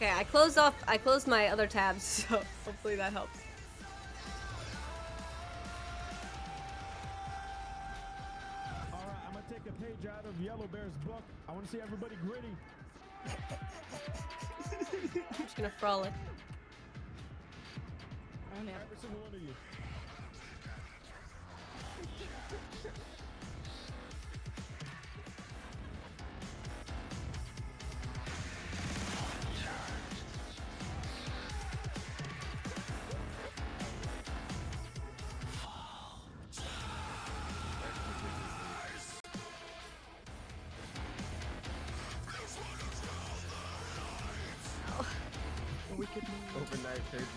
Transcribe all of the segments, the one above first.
Okay, I closed my other tabs, so hopefully that helps. Alright, I'm gonna take a page out of Yellow Bear's book. I wanna see everybody gritty. I'm just gonna frolic. Oh no. Every single one of you. Overnight pigeon.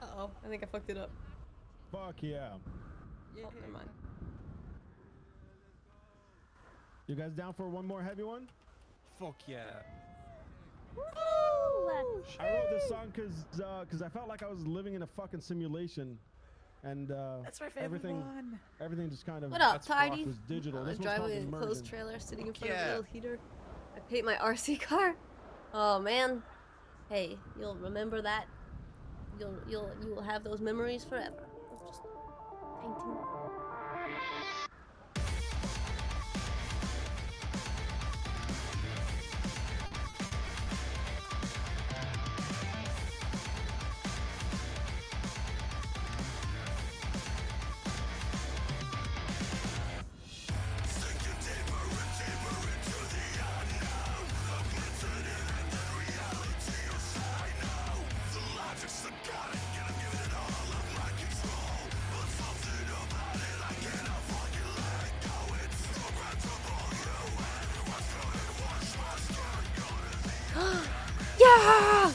Uh-oh, I think I fucked it up. Fuck yeah. Oh, never mind. You guys down for one more heavy one? Fuck yeah. I wrote this song cause I felt like I was living in a fucking simulation, and That's my favorite one. everything just kind of What up, Tidy? was digital. This one's Driving called an enclosed Immersion. trailer, sitting in front of a Yeah. little heater. I paint my RC car. Oh man. Hey, you'll remember that. You will have those memories forever. Of just painting. Yeah!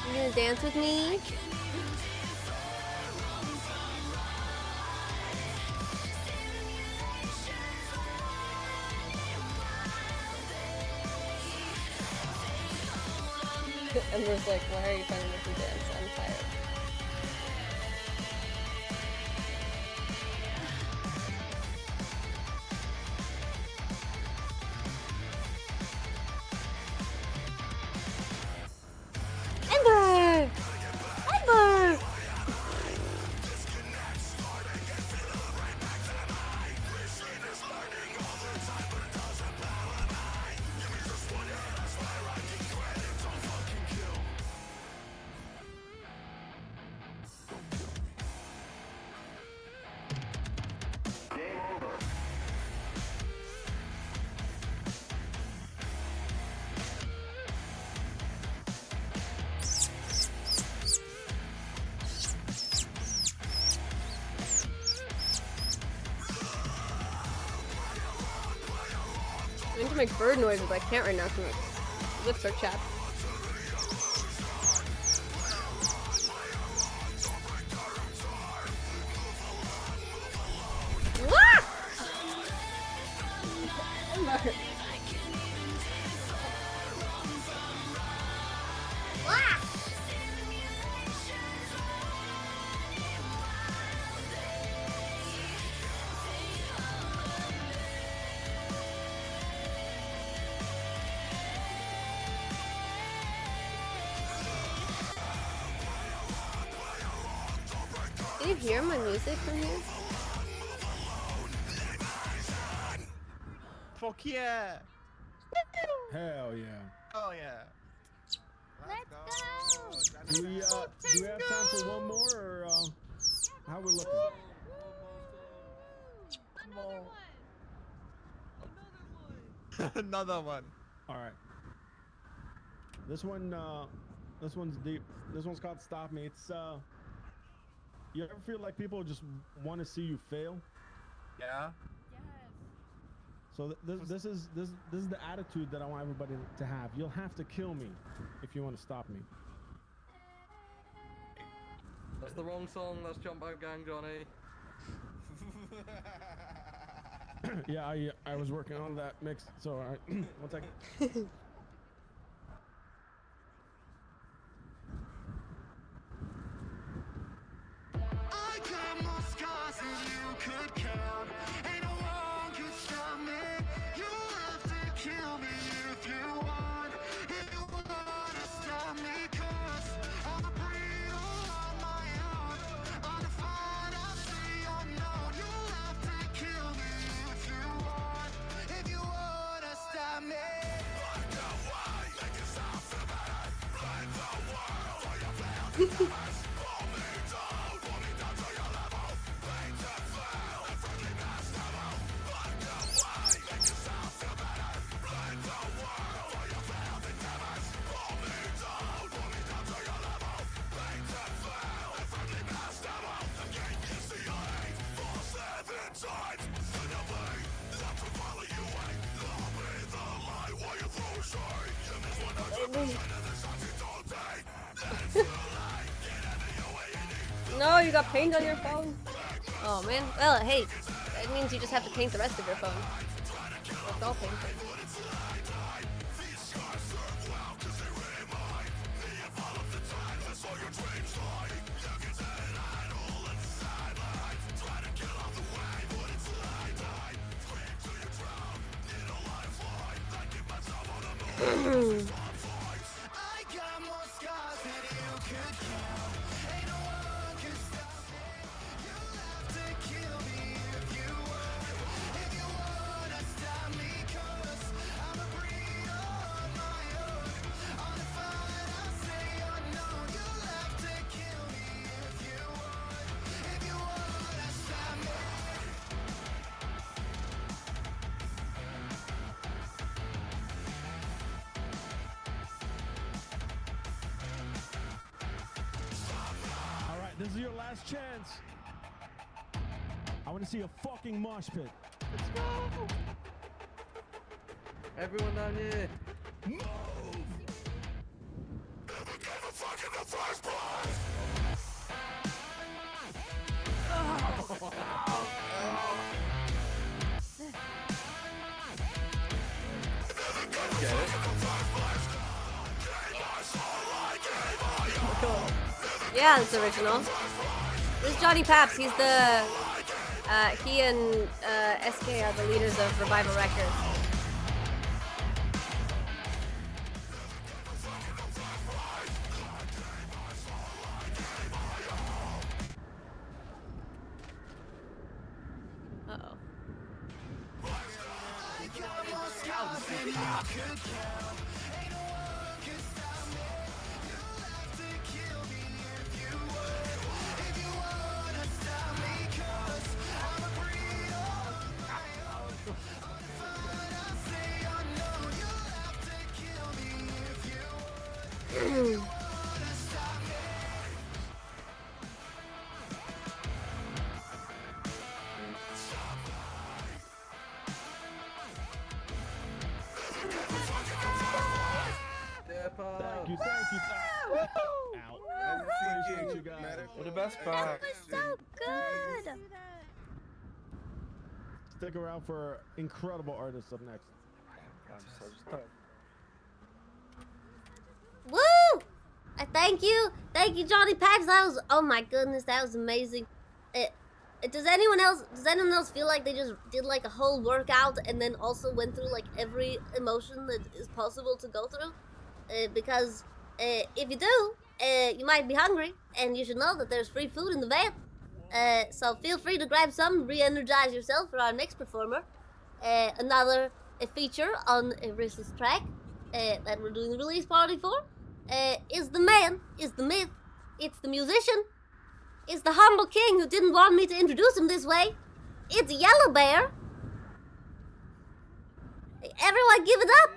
You gonna dance with me? Ember's like, why are you trying to make me dance? I'm tired. Ember! Ember! I need to make bird noises, but I can't right now because my lips are chapped. Ah! Ember. Ah! Can you hear my music from here? Fuck yeah. Hell yeah. Oh yeah. Let's go. Do we have time for one more, or how we looking? Another one. All right. This one's deep. This one's called "Stop Me." It's you ever feel like people just want to see you fail? Yeah. So this is the attitude that I want everybody to have. You'll have to kill me if you want to stop me. That's the wrong song. That's Jump Out Gang, Johnny. Yeah, I was working on that mix. So all right, one second. could count. Ain't no one could stop me. You have to kill me if you want. If you wanna stop me, 'cause I'm a breed all on my own. Undefined, I say unknown. You have to kill me if you want. If you wanna stop me. No, you got paint on your phone. Oh man. Well, hey, that means you just have to paint the rest of your phone. That's all painting. I got more scars than you could count. Ain't no one can stop me. You have to kill me if you want. If you wanna stop me, 'cause I'm a breed all on my own. Undefined, I say unknown. You'll have to kill me if you want. If you wanna stop me. All right, this is your last chance. I want to see a fucking mosh pit. Let's go. Everyone down here. Move. Get it? Yeah, it's original. This is Johnny Paps. He's the he and SK are the leaders of Revival Records. Uh-oh. Thank you, thank you. Ow. Appreciate you guys. You're the best part. That was so good. Stick around for incredible artists up next. I'm so stuck. Woo! Thank you, Johnny Paps. That was, oh my goodness, that was amazing. Does anyone else feel like they just did like a whole workout and then also went through like every emotion that is possible to go through? Because if you do, you might be hungry, and you should know that there's free food in the van. So feel free to grab some, re-energize yourself for our next performer. Another feature on Rissa's track that we're doing the release party for is the man, is the myth, it's the musician, it's the humble king who didn't want me to introduce him this way. It's Yellow Bear. Hey, everyone give it up.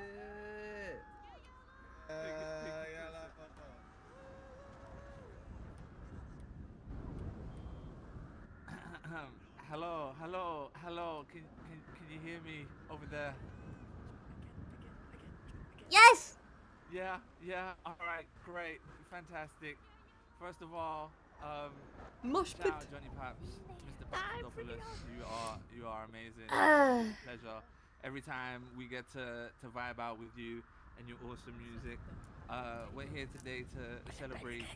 Hello. Can you hear me over there? Yes. Yeah. All right, great, fantastic. First of all, Mosh shout pit. out Johnny Paps, Mr. Papadopoulos. You are amazing. Pleasure. Every time we get to vibe out with you and your awesome music. We're here today to celebrate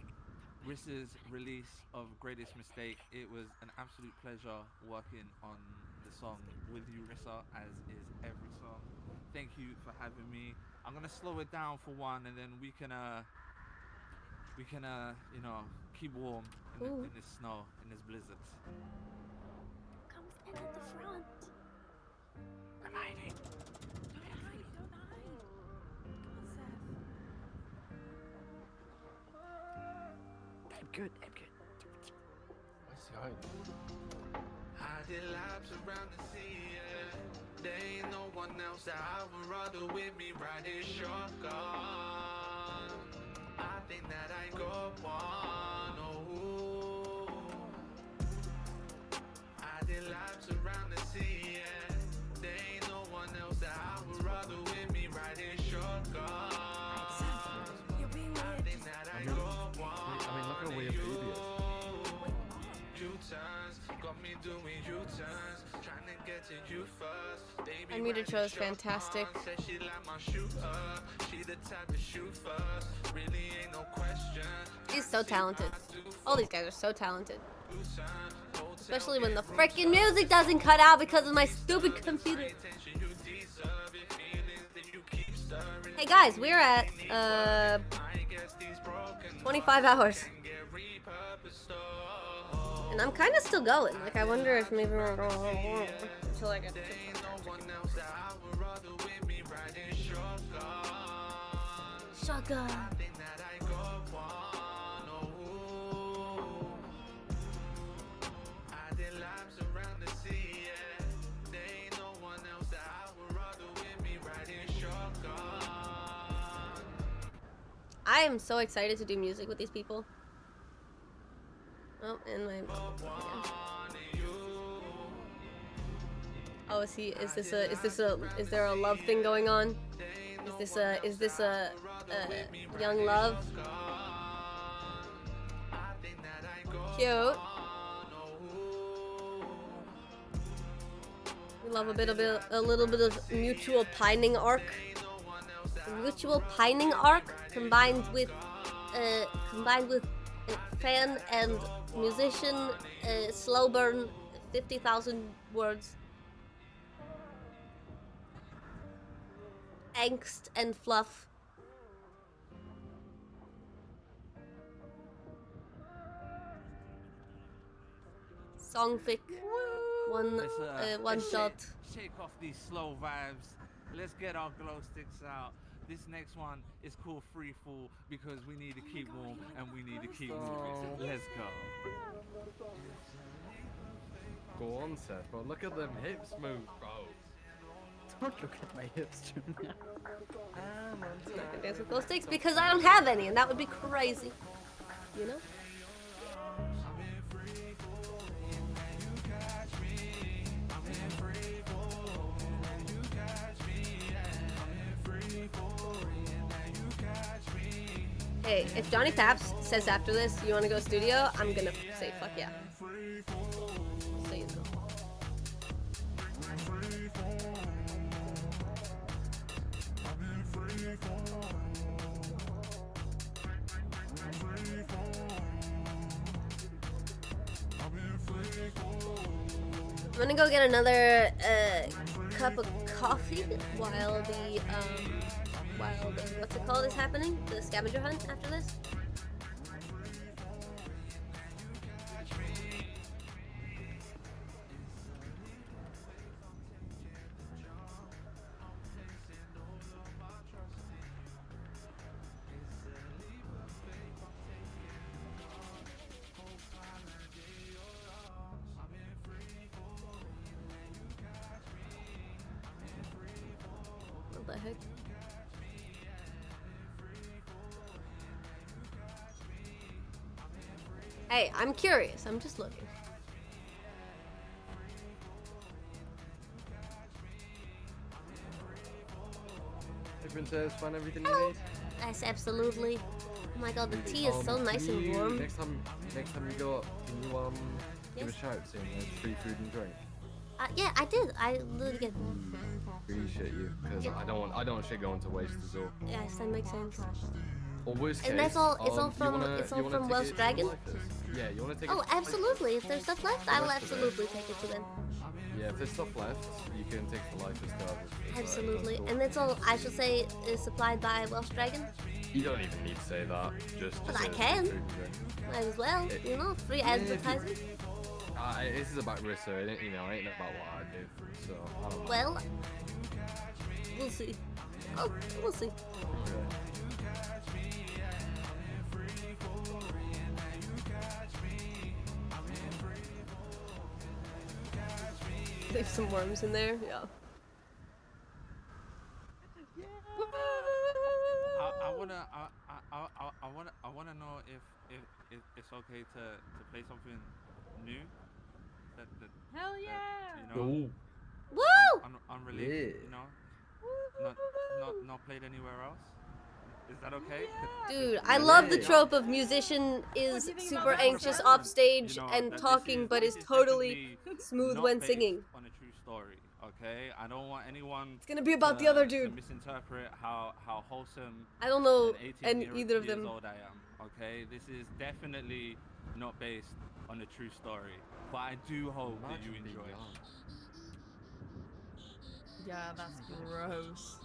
Riss's release of Greatest Mistake. It was an absolute pleasure working on the song with you, Rissa, as is every song. Thank you for having me. I'm gonna slow it down for one, and then we can you know, keep warm in this snow, in this blizzard. Come stand at the front. I'm hiding. Don't hide. Come on, Seth. I'm good. Where's he hiding? I did laps around the sea, yeah. There ain't no one else that I would rather with me riding shotgun. I think that I got one, oh. I did laps around the sea, yeah. There ain't no one else that I would rather with me riding shotgun. You're being I weird. think that I got one. I mean, look how weird baby is. U-turns, got me doing U-turns, trying to get to you first. Baby, I muted riding shows fantastic. shotgun, said she like my shooter. She the type to shoot first, really ain't no question. He's so talented. All these guys are so talented. U-turn, hotel Especially when the freaking music doesn't cut out because of my stupid computer. attention, you deserve it. Feelings that you keep stirring. Hey guys, we're at I guess these broken 25 hours. can get repurposed. And I'm kind of still going. Like, I wonder if maybe we're going until I get to No one else that I would rather with me riding shotgun. shotgun. Think that I got one, oh. I did laps around the sea, yeah. There ain't no one else that I would rather with me riding shotgun. I am so excited to do music with these people. Oh, and my. Oh, is there a love thing going on? Is this a young love? Cute. We love a little bit of mutual pining arc. A mutual pining arc combined with fan and musician, slow burn, 50,000 words. Angst and fluff. Songfic. One shot. Shake off these slow vibes. Let's get our glow sticks out. This next one is called Free Fall because we need to keep warm and we need to keep moving. Let's go. Go on, Seth, bro. Look at them hips move, bro. Don't look at my hips, Junior. I'm not gonna dance with glow sticks because I don't have any, and that would be crazy. You know? Hey, if Johnny Paps says after this, you want to go studio, I'm gonna say fuck yeah. So you know. I'm gonna go get another cup of coffee while the what's it called is happening? The scavenger hunt after this? What the heck? Hey, I'm curious. I'm just looking. Hey, Princess, find everything you need. Yes, absolutely. Oh my god, the tea is so nice can and you- warm. Next time you go up, can you give Yes. a shout saying there's free food and drink? Yeah, I did. I literally get. Appreciate you, because Yeah. I don't want shit going to waste as well. Yes, that makes sense. Or worst And case, that's all- it's all you from- wanna- it's all you wanna from take Welsh it to Dragon? Lifers? Yeah, you wanna take Oh, it to absolutely. If there's stuff left, I will rest of it. absolutely take it to them. Yeah, if there's stuff left, you can take the Lifers to others. Absolutely. That's cool. And that's all, I should say, is supplied by Welsh Dragon. You don't even need to say that. Just But say I it's can. food and drink. Might as well, you know, free Yeah, if you- advertising. This is about Rissa, it ain't, you know, it ain't about what I do. So, I don't know. Well, we'll see. Oh, we'll see. Leave some worms in there, yeah. I wanna know if it's okay to play something new. That Hell that, yeah! you know, Woo! unreleased. Yeah. You know, not played anywhere else. Is that okay? Dude, I love the Yeah. trope of musician is do you think super about that, anxious Sam? off stage You know, and that this talking, but this is totally definitely smooth not when based singing. on a true story. Okay, I don't want anyone. It's gonna be about the to- other to dude. misinterpret how wholesome I don't know and 18 and years, either of years them. old I am. Okay, this is definitely not based on a true story, but I do hope that you Imagine being enjoy it. young. Yeah, that's gross.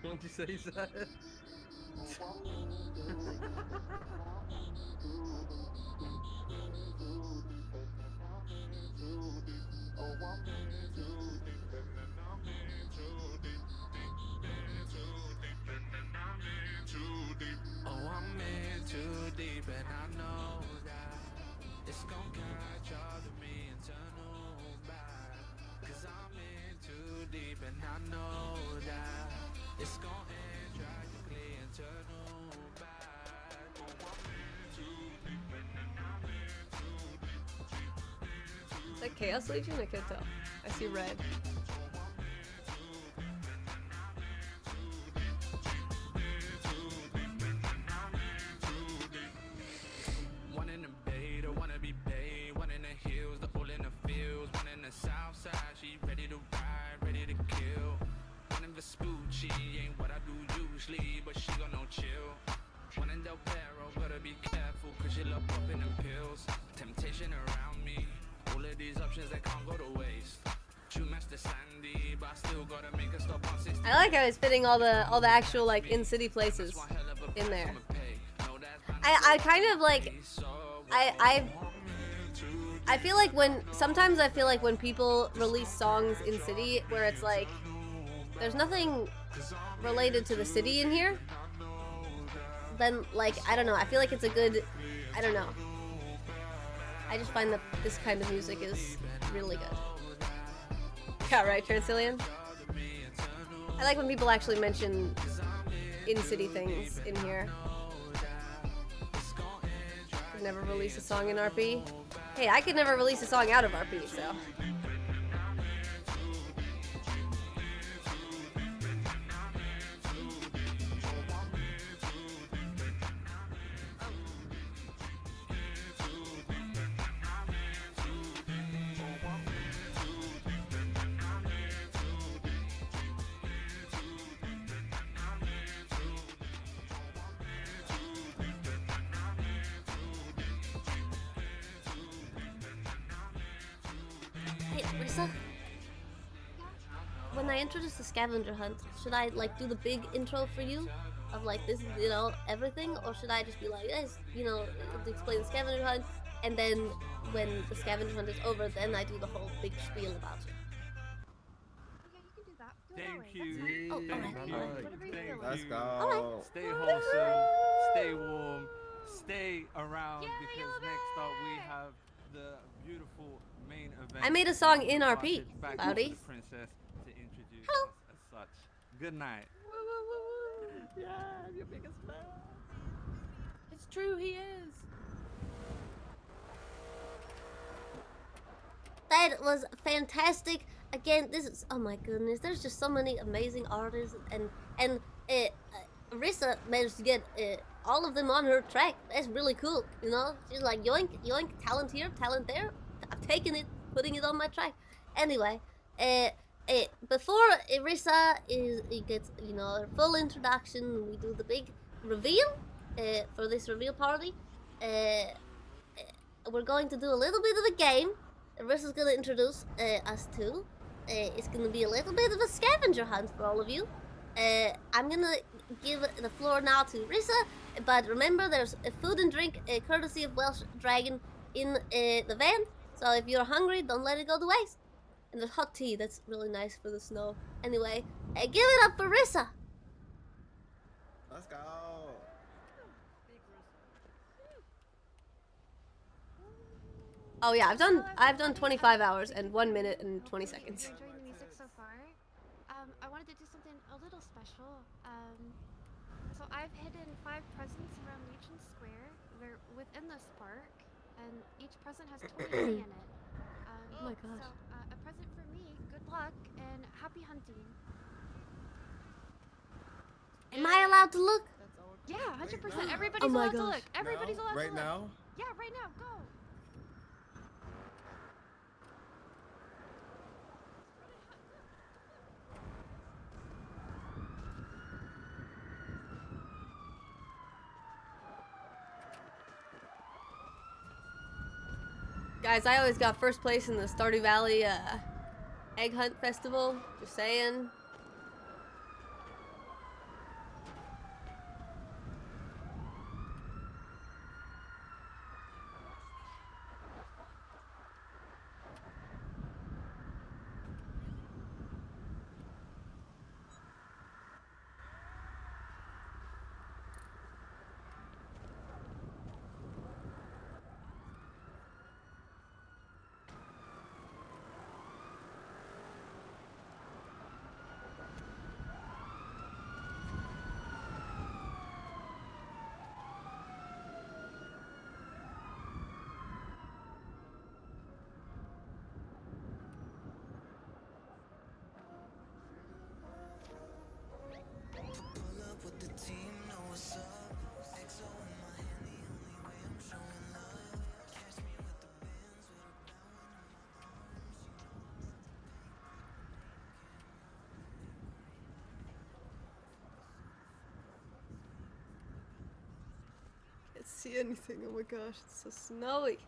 What did you say, Zed? Oh, I'm in too deep and I know that it's gonna catch up to me and turn on back. Cause I'm in too deep and I know that it's gonna end tragically and turn on back. Oh, I'm in too deep and I'm in too deep. Is that Chaos Legion? I can't tell. I see red. One in the bay, the wanna be paid. One in the hills, the all in the fields. One in the south side, she ready to ride, ready to kill. One in Vespucci, ain't what I do usually, but she got no chill. One in Del Perro, gotta be careful, cause she love popping them pills. Temptation around me, all of these options that can't go to waste. True Master Sandy, but I still gotta make a stop on 60. I like how it's fitting all the actual like in city places in there. I kind of like I feel like sometimes I feel like when people release songs in city where it's like there's nothing related to the city in here, then like I don't know, I feel like it's a good, I don't know. I just find that this kind of music is really good. Yeah, right, Transilian? I like when people actually mention in-city things in here. Could never release a song in RP. Hey, I could never release a song out of RP, so. Hey, Rissa? When I introduce the scavenger hunt, should I like do the big intro for you? Of like this is, you know, everything? Or should I just be like, yes, you know, explain the scavenger hunt, and then when the scavenger hunt is over, then I do the whole big spiel about it? Yeah, you can do that. Do it that Thank way. you. Oh, Thank alright, you. alright. Whatever you Thank feel Let's like. go. Alright. Stay wholesome, stay warm, stay around Yeah, because Yellow next up we Bear! have the beautiful main event. I made a song in Pass RP, it back Cloudy. to the princess to introduce Hello. us as such. Good night. Yeah, I'm your biggest fan. It's true, he is. That was fantastic. Again, this is, oh my goodness, there's just so many amazing artists, and Rissa managed to get all of them on her track. That's really cool, you know? She's like, yoink, yoink, talent here, talent there. I'm taking it, putting it on my track. Anyway, before Rissa gets, you know, her full introduction, we do the big reveal for this reveal party. We're going to do a little bit of a game. Rissa's gonna introduce us to. It's gonna be a little bit of a scavenger hunt for all of you. I'm gonna give the floor now to Rissa, but remember there's food and drink courtesy of Welsh Dragon in the van. So if you're hungry, don't let it go to waste. And there's hot tea that's really nice for the snow. Anyway, give it up for Rissa. Let's go. Oh yeah, I've done 25 hours and 1 minute and 20 seconds. Enjoying the music so far. I wanted to do something a little special. So I've hidden 5 presents around Legion Square. They're within this park, and each present has 20 in it. Oh my gosh. So a present for me. Good luck and happy hunting. Am I allowed to look? Yeah, 100%. now. Everybody's Oh my allowed to gosh. look. Everybody's allowed to Right look. now? Yeah, right now. Go. Guys, I always got first place in the Stardew Valley Egg Hunt Festival. Just saying. Pull up with the team, know what's up. XO in my hand, the only way I'm showing love. Catch me with the bands, with a bowing in my arms. You know I love the Can't see anything. Oh my gosh, it's so snowy.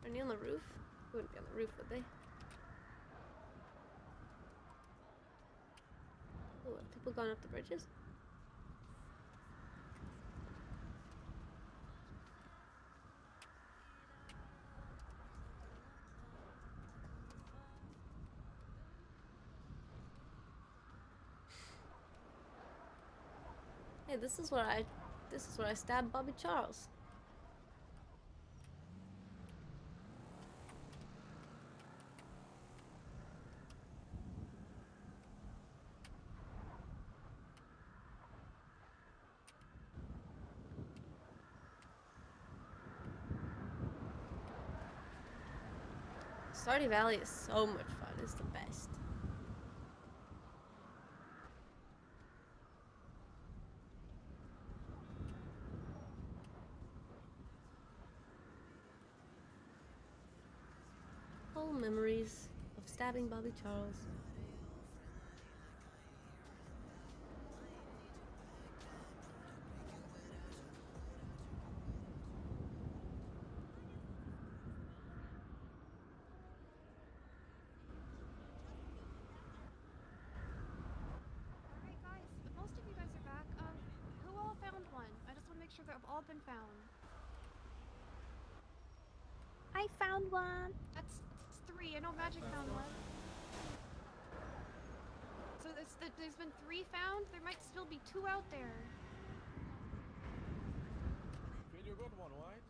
Are they on the roof? They wouldn't be on the roof, would they? Oh, have people gone up the bridges? Hey, this is where I stabbed Bobby Charles. Stardew Valley is so much fun. It's the best. Full memories of stabbing Bobby Charles. Alright guys, most of you guys are back. Who all found one? I just want to make They've all been found. I found one. That's 3. I know Magic found one. So there's been 3 found. There might still be 2 out there. Feel you got one, right?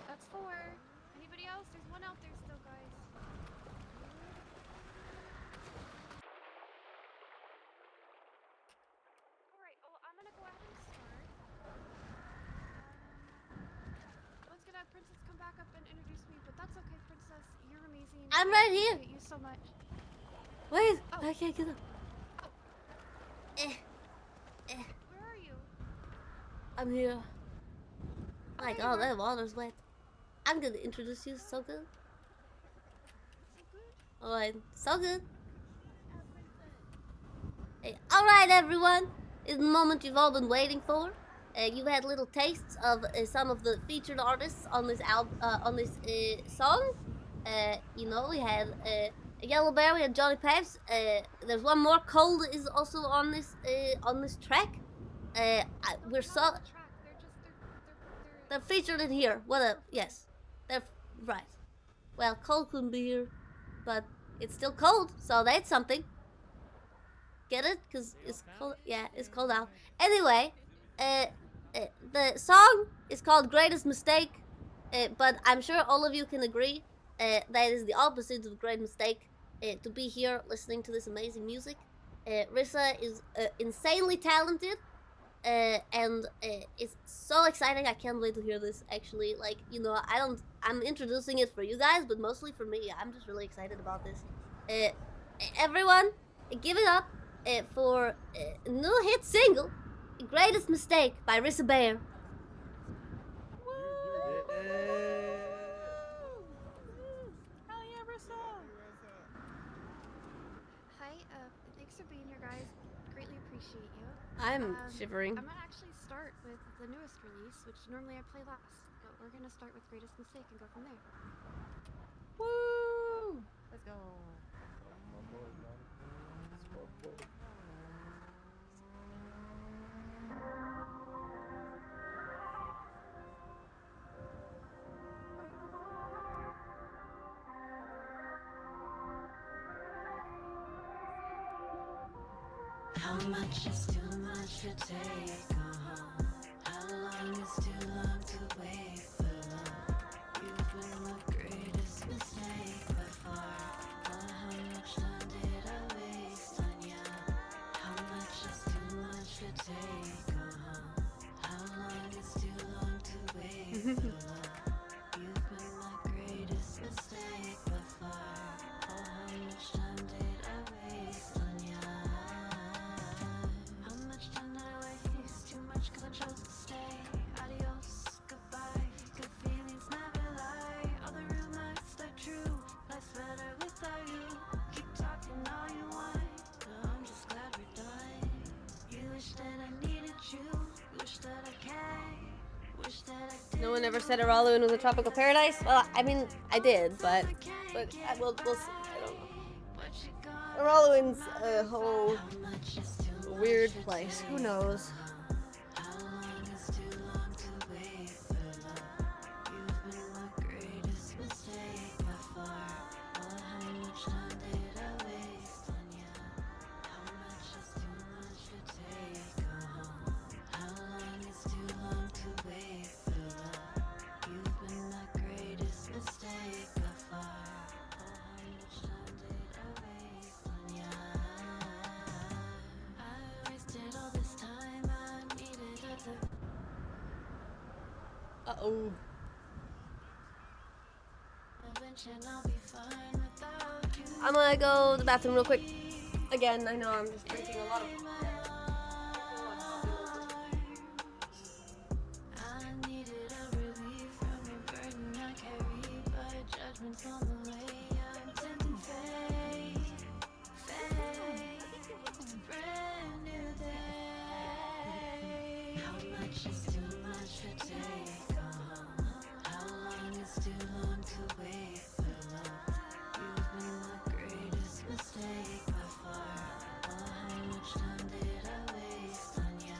That's 4. Anybody else? There's 1 out there still, guys. Alright, well, I'm gonna go ahead and start. I was gonna have Princess come back up and introduce me, but that's okay, Princess. You're amazing. I'm I right here. appreciate you so much. Wait, Oh. I can't get up. Where are you? I'm here. My Okay, God, where- that water's wet. I'm gonna introduce you. So good. So good. Alright, so good. Hey, alright, everyone. It's the moment you've all been waiting for. You had little tastes of some of the featured artists on this song. You know, we had Yellow Bear, we had Johnny Peps. There's one more. Cold is also on this track. We're so Not on the track. they're featured in here. What up? Yes, they're right. Well, Cold couldn't be here, but it's still cold, so that's something. Get it? Cause it's cold. Yeah, it's cold out. Anyway, the song is called "Greatest Mistake," but I'm sure all of you can agree that is the opposite of great mistake. To be here listening to this amazing music. Rissa is insanely talented. And it's so exciting. I can't wait to hear this. Actually, like, you know, I'm introducing it for you guys, but mostly for me. I'm just really excited about this. Everyone, give it up for new hit single, "Greatest Mistake" by Rissa Bear. Hell yeah, Rissa! Hi, thanks for being here, guys. Greatly appreciate you. I'm shivering. I'm gonna actually start with the newest release, which normally I play last, but we're gonna start with Greatest Mistake and go from there. Woo! Let's go. How much is too much to take? How long is too long to wait for love? You've been the greatest mistake by far. How much time did I waste on ya? How much is too much to take? How long is too long to wait for love? You've been my greatest mistake by far. How much time did I waste on ya? How much time did I waste? Too much 'cause I chose to stay. Adios, goodbye. Good feelings never lie. All the rumors are true. Life's better without you. Keep talking all you want, but I'm just glad we're done. You wish that I needed you. Wish that I can. Wish that I did. No one ever said Araluin was a tropical paradise. Well, I mean, I did, but we'll see. I don't know. Araluin's a whole weird place. Who knows? How long is too long to wait for love? You've been my greatest mistake by far. How much time did I waste on ya? How much is too much to take? How long is too long to wait for love? You've been my greatest mistake by far. How much time did I waste on ya? I wasted all this time. I needed other. Uh-oh. Eventually I'll be fine without you. I'm gonna go to the bathroom real quick. Again, I know I'm just drinking a lot of... I needed a relief from the burden I carry, but judgment's on the way. I'm tempting fate, brand new day. How much is too much to take? How long is too long to wait for love? You've been my greatest mistake by far. How much time did I waste on ya?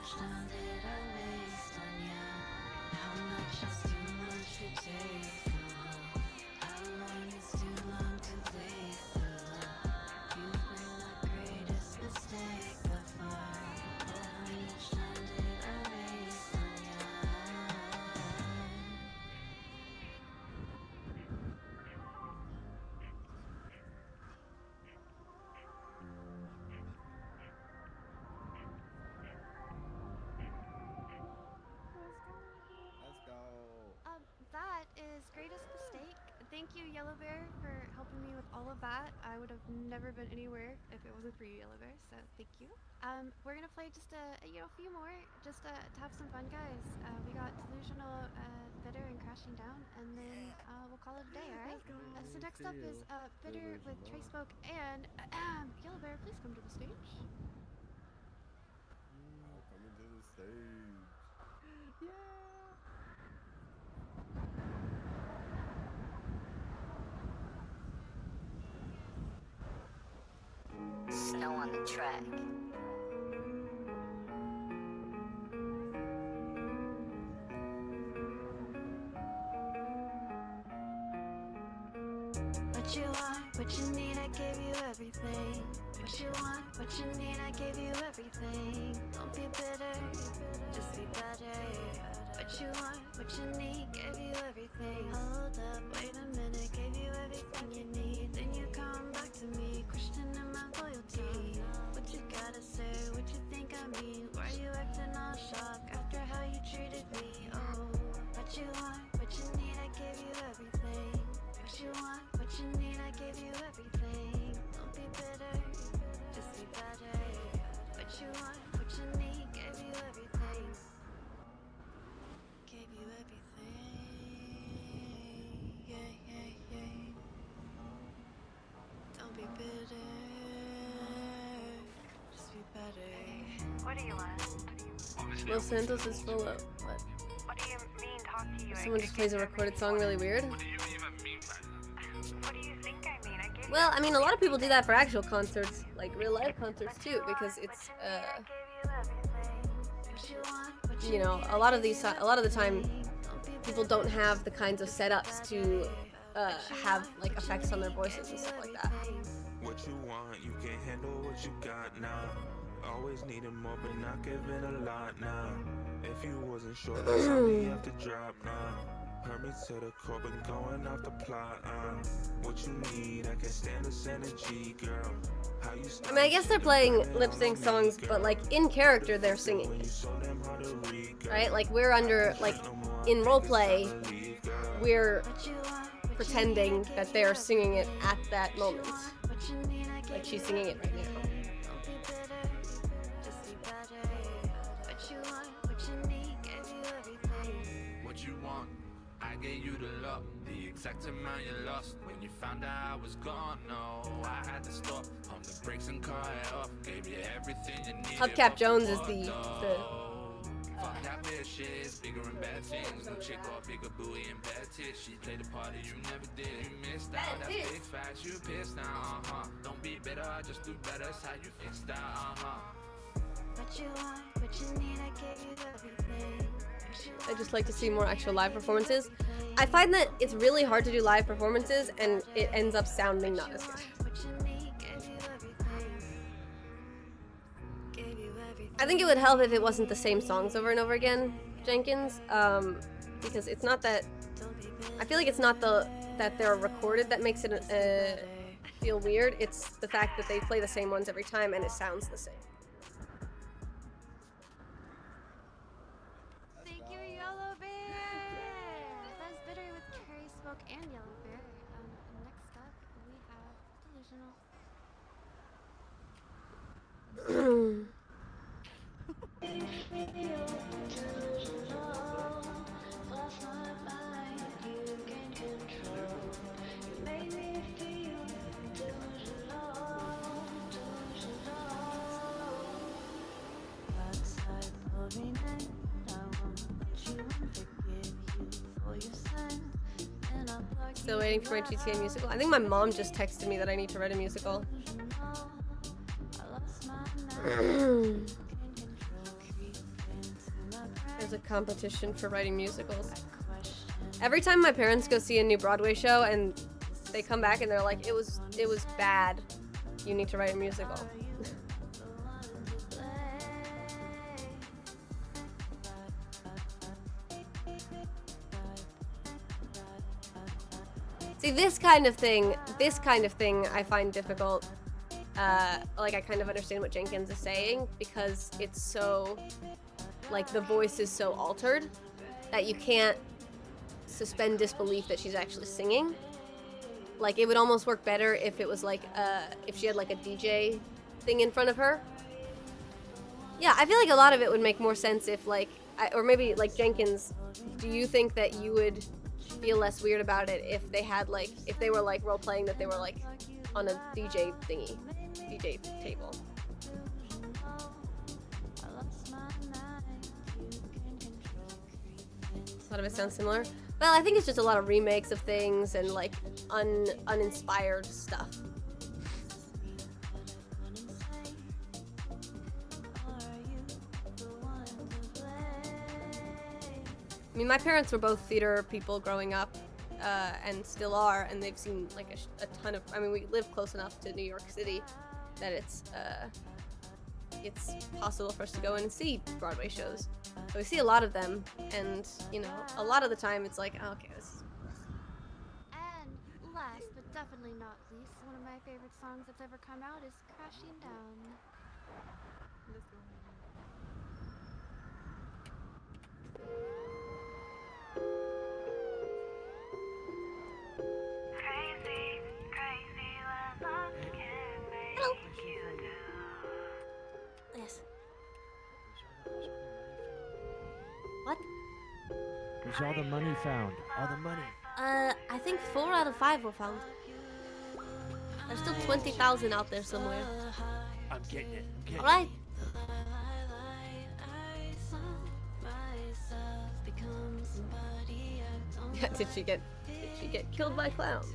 much time did I waste on you? How much is too much to take through? How long is too long to wait through? You've been my greatest mistake before. Oh, how much time did I waste on you? Let's go. That is greatest mistake. Thank you, Yellow Bear, for helping me with all of that. I would have never been anywhere if it wasn't for you, Yellow Bear. So thank you. We're gonna play just a few more, just to have some fun, guys. We got Delusional, Bitter, and Crashing Down, and then we'll call it a day. All right. So next up is Bitter with Trace Smoke and Yellow Bear. Please come to the stage. I'll come into the stage. Snow on the track. What you want, what you need, I gave you everything. What you want, what you need, I gave you everything. Don't be bitter, just be better. What you want, what you need, gave you everything. Hold up, wait a minute, gave you everything you need. Then you come back to me, questioning my loyalty. What you gotta say, what you think I mean? Why you acting all shocked after how you treated me? Oh, what you want, what you need, I gave you everything. What you want, what you need, I gave you everything. Don't be bitter, just be better. What you want, what you need, gave you everything. Gave you everything. Yeah, yeah, yeah. Don't be bitter, just be better. What do you want? Los Santos is full of what? What do you mean, talk to you? Someone just plays a recorded song really weird. What do you even mean by that? What do you think I mean? I gave Well, I mean, a lot of people do that for actual concerts, like real life concerts too, because it's you know, a lot of the time people don't have the kinds of setups to have like effects on their voices and stuff like that. What you want, you can handle what you got now. Always needing more, but not giving a lot now. If you wasn't sure, that's something you have to drop now. Hurt me to the core, but going off the plot. What you need, I can stand this energy, girl. How you I mean, I guess they're playing lip sync songs, but like in character, they're singing it. Right? Like we're under, like in roleplay, we're pretending that they're singing it at that moment. Like she's singing it right now. What you want, I gave you the love, the exact amount you lost. When you found out I was gone, no, I had to stop. Pump the brakes and car it off, gave you everything you needed. Hubcap Jones is the Fuck that bitch, shit is bigger and bad things. No chick or bigger booty and bad tits. She played the party you never did. You missed out, that's big facts. You pissed now, Don't be bitter, just do better. That's how you fixed that, What you want, what you need, I gave you everything. I just like to see more actual live performances. I find that it's really hard to do live performances and it ends up sounding not as good. I think it would help if it wasn't the same songs over and over again, Jenkins, because it's not that, I feel like it's not that they're recorded that makes it feel weird, it's the fact that they play the same ones every time and it sounds the same. Thank you, Yellow Bear. That's Bitter with Cherry Smoke and Yellow Bear. Next up we have Delusional. Still waiting for my GTA musical. I think my mom just texted me that I need to write a musical. there's a competition for writing musicals. Every time my parents go see a new Broadway show and they come back and they're like, it was bad. You need to write a musical. See, this kind of thing I find difficult. Like, I kind of understand what Jenkins is saying because it's so, like, the voice is so altered that you can't suspend disbelief that she's actually singing. Like, it would almost work better if it was like, if she had like a DJ thing in front of her. Yeah, I feel like a lot of it would make more sense if like, or maybe like Jenkins, do you think that you would feel less weird about it if they had like, if they were like role playing that they were like on a DJ thingy, DJ table? A lot of it sounds similar. Well, I think it's just a lot of remakes of things and like uninspired stuff. I mean, my parents were both theater people growing up, and still are, and they've seen like a ton of. I mean, we live close enough to New York City that it's possible for us to go in and see Broadway shows. So we see a lot of them, and you know, a lot of the time it's like, oh, okay, this is. And last but definitely not least, one of my favorite songs that's ever come out is Crashing Down. Let's go. Hello. Yes. What? Where's all the money found? All the money. I think 4 out of 5 were found. There's still 20,000 out there somewhere. I'm getting it. I'm getting All right. Did she get killed by clowns?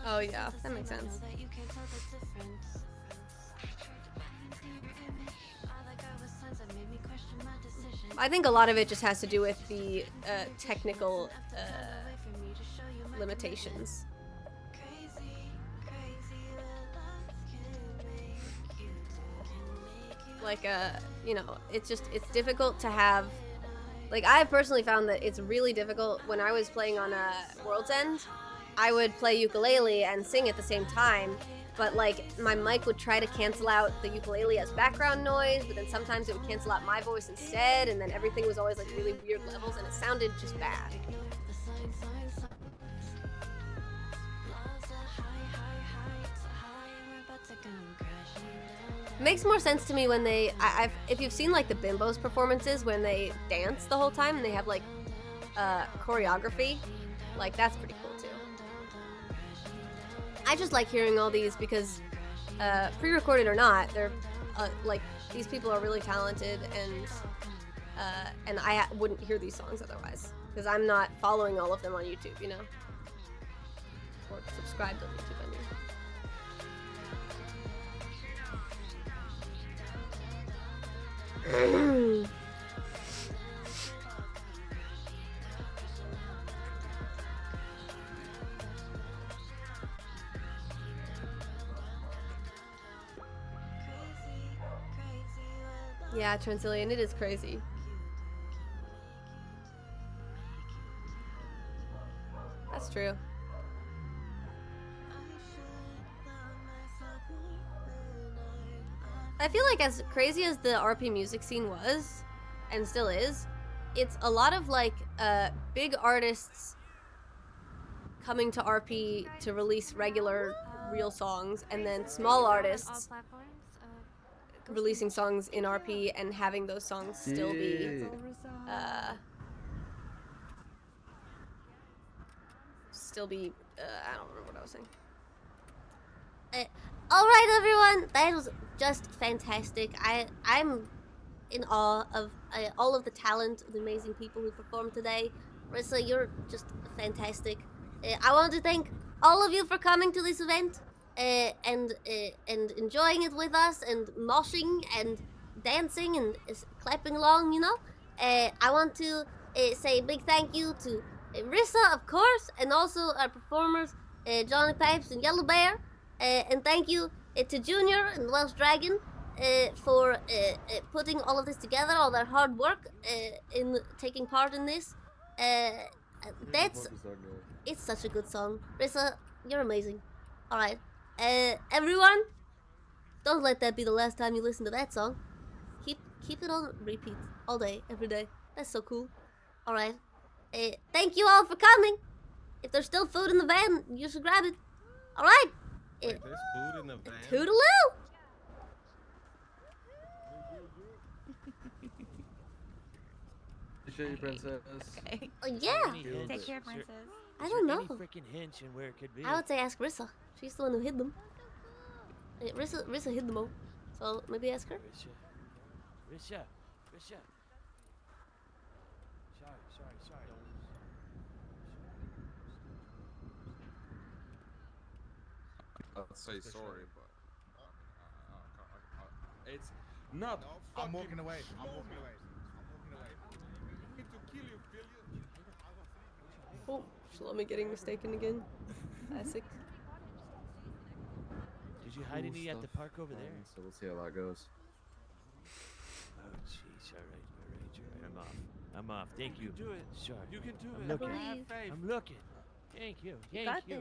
Oh yeah, that makes sense. I think a lot of it just has to do with the technical limitations. Like, you know, it's difficult to have. Like, I've personally found that it's really difficult when I was playing on World's End. I would play ukulele and sing at the same time, but like my mic would try to cancel out the ukulele as background noise, but then sometimes it would cancel out my voice instead, and then everything was always like really weird levels, and it sounded just bad. It makes more sense to me when they, if you've seen like the Bimbos performances when they dance the whole time and they have like choreography, like that's pretty cool too. I just like hearing all these because pre-recorded or not, they're like these people are really talented, and I wouldn't hear these songs otherwise because I'm not following all of them on YouTube, you know, or subscribed on YouTube. I mean. Yeah, Transillian, it is crazy. That's true. I feel like as crazy as the RP music scene was, and still is, it's a lot of like big artists coming to RP to release regular real songs, and then small artists releasing songs in RP and having those songs still be still be. I don't remember what I was saying. All right, everyone. That was just fantastic. I'm in awe of all of the talent, the amazing people who performed today. Rissa, you're just fantastic. I want to thank all of you for coming to this event and enjoying it with us and moshing and dancing and clapping along. You know, I want to say a big thank you to Rissa, of course, and also our performers, Johnny Pipes and Yellow Bear, and thank you to Junior and Welsh Dragon for putting all of this together, all their hard work in taking part in this. That's it's such a good song. Rissa, you're amazing. All right, everyone, don't let that be the last time you listen to that song. Keep it on repeat all day, every day. That's so cool. All right, thank you all for coming. If there's still food in the van, you should grab it. All right. Wait, there's food in the van? Toodaloo. Appreciate you, princess. Okay. Oh yeah. Take care, princess. I don't know. Any freaking hints in where it could be? I would say ask Rissa. She's the one who hid them. Rissa hid them all. So maybe ask her. Risha. Sorry. I'll say sorry, but it's not. I'm walking away. I'm walking away. I'm going to kill you, feel you? Oh, Shlomi getting mistaken again. Classic. Did you hide any at the park over there? So we'll see how that goes. Oh, jeez. All right. I'm off. Thank you. Do it. Sorry. You can do I'm it. looking. Have faith. I'm looking. Thank you. Got this.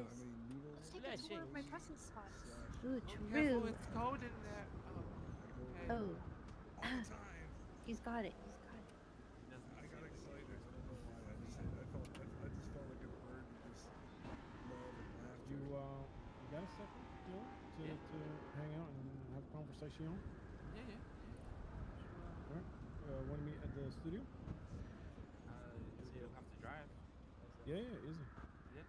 Let's take a tour of my pressing spots. Ooh, Careful, true. it's cold in there. Oh, okay. Oh. He's got it. I got excited. I don't know why. I just felt like a bird who just loved and laughed. You got a second, Joe, to hang out and have a conversation? Yeah. All right. Want to meet at the studio? You'll have to drive. Yeah, easy. Yeah.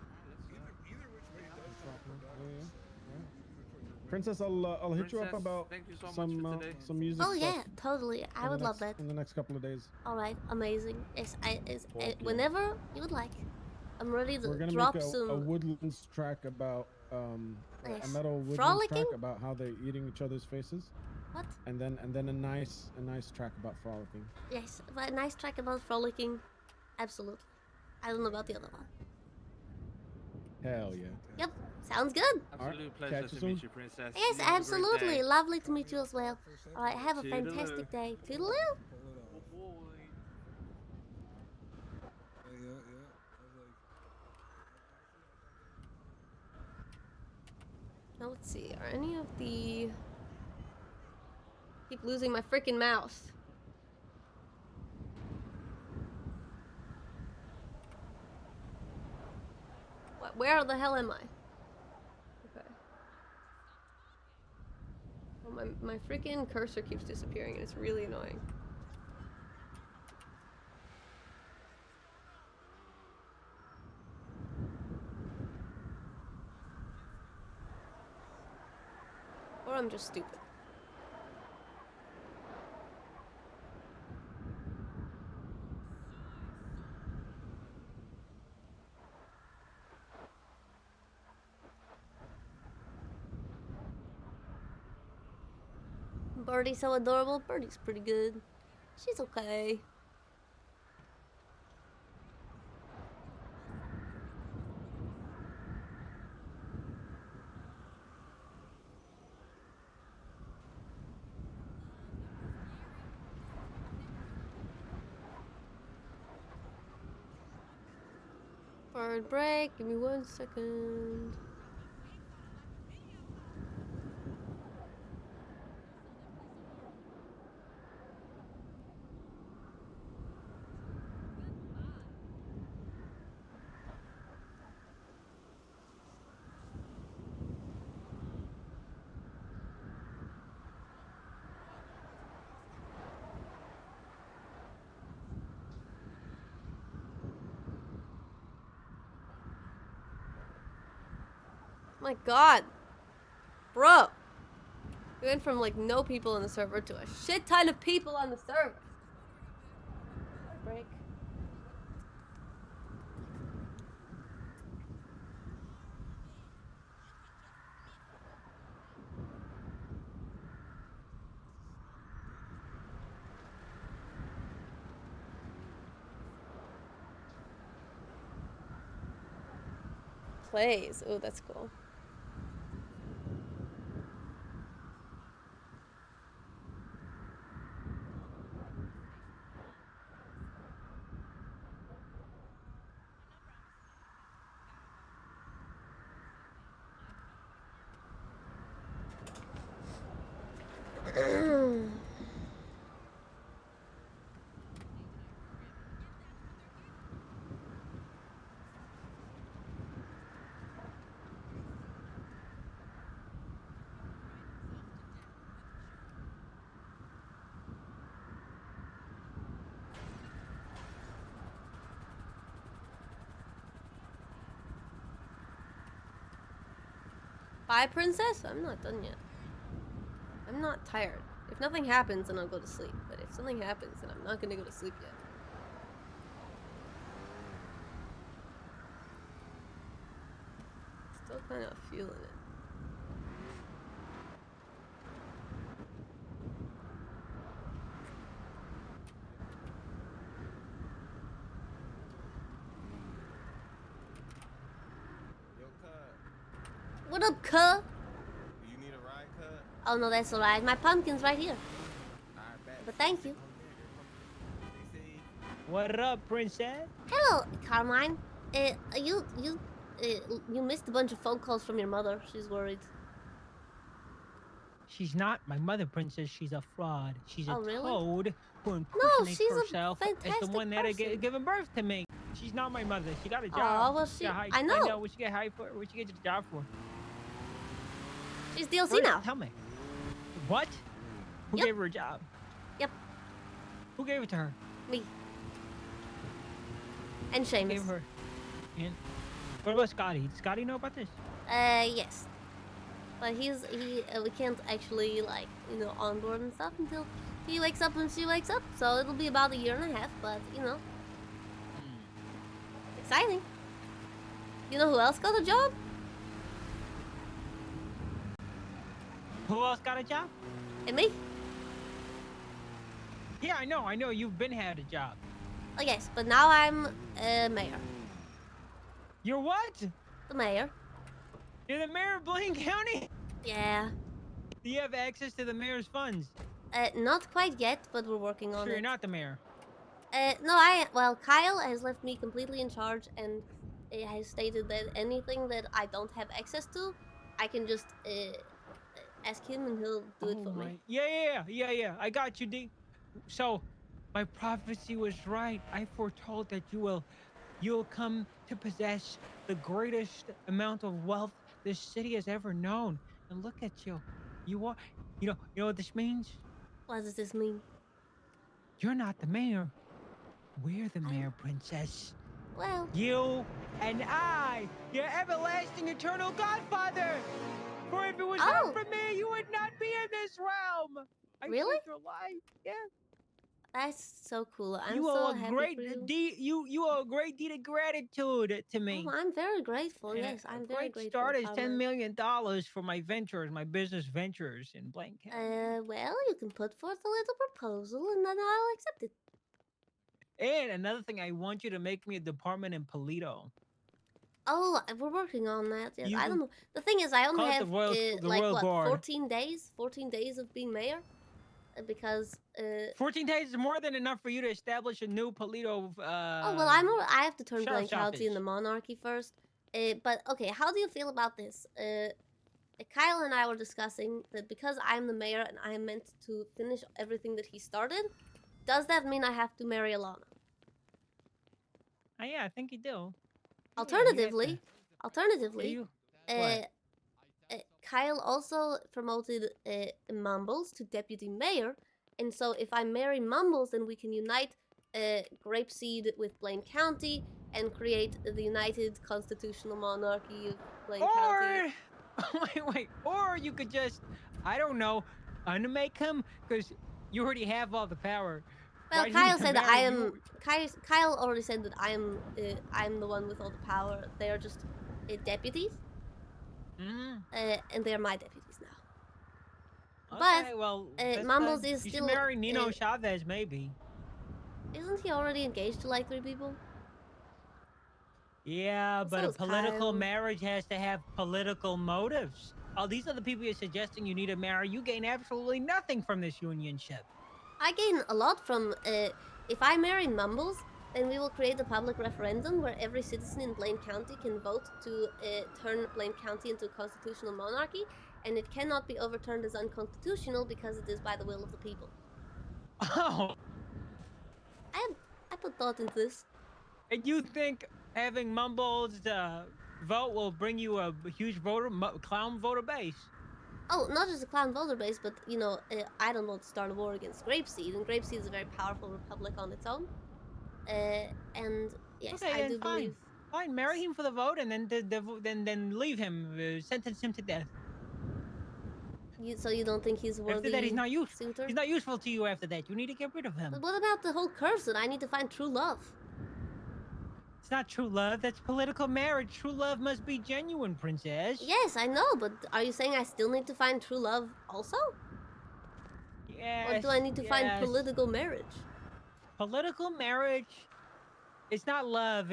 Alright, let's go. Either which way it does Drop sound in. productive. Yeah. Princess, I'll hit you up Princess, about thank you so much some for today. some music. Oh stuff yeah, totally. I in the would love next- that. in the next couple of days. All right, amazing. It's Okay. whenever you would like. I'm ready to We're gonna drop make a some. woodlands track about a Nice. metal woodlands Frolicking? track about how they're eating each other's faces. What? And then a nice track about frolicking. Yes, but a nice track about frolicking. Absolutely. I don't know about the other one. Hell yeah. Yep, sounds good. Absolute catch pleasure you to meet soon. you, princess. Yes, You have a great absolutely. day. Lovely to meet you as well. All right, have a Toodaloo. fantastic day. Toodaloo. Pull it off. Oh, boy. Yeah. I was like, Now let's see. Are any of the? Keep losing my freaking mouse. What? Where the hell am I? Okay. Well, my freaking cursor keeps disappearing and it's really annoying. Or I'm just stupid. Birdie's so adorable. Birdie's pretty good. She's okay. Bird break. Give me 1 second. My god. Bro. We went from like no people on the server to a shit ton of people on the server. Break. Plays. Oh, that's cool. Bye, princess? I'm not done yet. I'm not tired. If nothing happens, then I'll go to sleep. But if something happens, then I'm not gonna go to sleep yet. Still kind of feeling it. Yo, cuz. What up, cuh? Do you need a ride, cuz? Oh no, that's alright. My pumpkin's right here. Alright, bet. But thank you. What up, princess? Hello, Carmine. You missed a bunch of phone calls from your mother. She's worried. She's not my mother, princess. She's a fraud. She's a Oh, really? toad who No, impersonates she's a herself as the fantastic one that person. given birth to me. She's not my mother. She got a job. Aw, well, She got hired- I know. What she get hired for? What she get the job for? She's DLC First, now. Tell me. What? Who Yep. gave her a job? Yep. Who gave it to her? Me. And Who Seamus. gave her? And what about Scotty? Did Scotty know about this? Yes. But we can't actually, like, onboard and stuff until he wakes up and she wakes up. So it'll be about a year and a half, but, exciting. You know who else got a job? Who else got a job? And me. Yeah, I know. You've been had a job. Oh, yes, but now I'm mayor. You're what? The mayor. You're the mayor of Blaine County? Yeah. Do you have access to the mayor's funds? Not quite yet, but we're working on Sure, it. you're not the mayor. Well, Kyle has left me completely in charge and has stated that anything that I don't have access to, I can just ask him and he'll do it for me. Yeah. I got you, D. So, my prophecy was right. I foretold that you'll come to possess the greatest amount of wealth this city has ever known. And look at you. You know what this means? What does this mean? You're not the mayor. We're the mayor, princess. Well. You and I, your everlasting eternal godfather. For if it was Oh. not for me, you would not be in this realm. I Really? saved your life. Yeah. That's so cool. I'm You so owe a happy great for you. you owe a great deed of gratitude to me. Oh, I'm very grateful. And Yes, I'm a very great grateful. start is Carmine. $10 million for my ventures, my business ventures in Blaine County. Well, you can put forth a little proposal and then I'll accept it. And another thing, I want you to make me a department in Polito. Oh, we're working on that. Yes, You I can don't know. The thing is, I only call it have the Royal- the like Royal what, Guard. 14 days? 14 days of being mayor, because 14 days is more than enough for you to establish a new Polito. oh well, I have to turn Blaine sheriff's County into office. monarchy first. But okay, how do you feel about this? Kyle and I were discussing that because I'm the mayor and I am meant to finish everything that he started. Does that mean I have to marry Elena? Yeah, I think you do. Alternatively, You- uh, Kyle also promoted Mumbles to deputy mayor, and so if I marry Mumbles, then we can unite Grapeseed with Blaine County and create the united constitutional monarchy of Blaine County. Wait. Or you could just, I don't know, unmake him because you already have all the power. Well, Why do you need Kyle to said that I marry am. you? Kyle already said that I'm the one with all the power. They are just deputies, and they are my deputies now. Okay, well, But that's Mumbles good. is You should still. marry Nino Chavez, maybe. Isn't he already engaged to like 3 people? Yeah, but So a is political Kyle. marriage has to have political motives. Oh, these are the people you're suggesting you need to marry. You gain absolutely nothing from this unionship. I gain a lot from. If I marry Mumbles, then we will create a public referendum where every citizen in Blaine County can vote to turn Blaine County into a constitutional monarchy, and it cannot be overturned as unconstitutional because it is by the will of the people. Oh. I put thought into this. And you think having Mumbles vote will bring you a huge clown voter base? Oh, not just a clown voter base, but you know, I don't want to start a war against Grapeseed, and Grapeseed is a very powerful republic on its own. And yes, Okay, I then do fine. believe. Fine, marry him for the vote, and then leave him, sentence him to death. So you don't think he's worthy? After that, he's not suitor? He's not useful to you. After that, you need to get rid of him. But what about the whole curse that I need to find true love? It's not true love. That's political marriage. True love must be genuine, princess. Yes, I know, but are you saying I still need to find true love also? Yes. Or do I need to find political marriage? Political marriage. It's not love.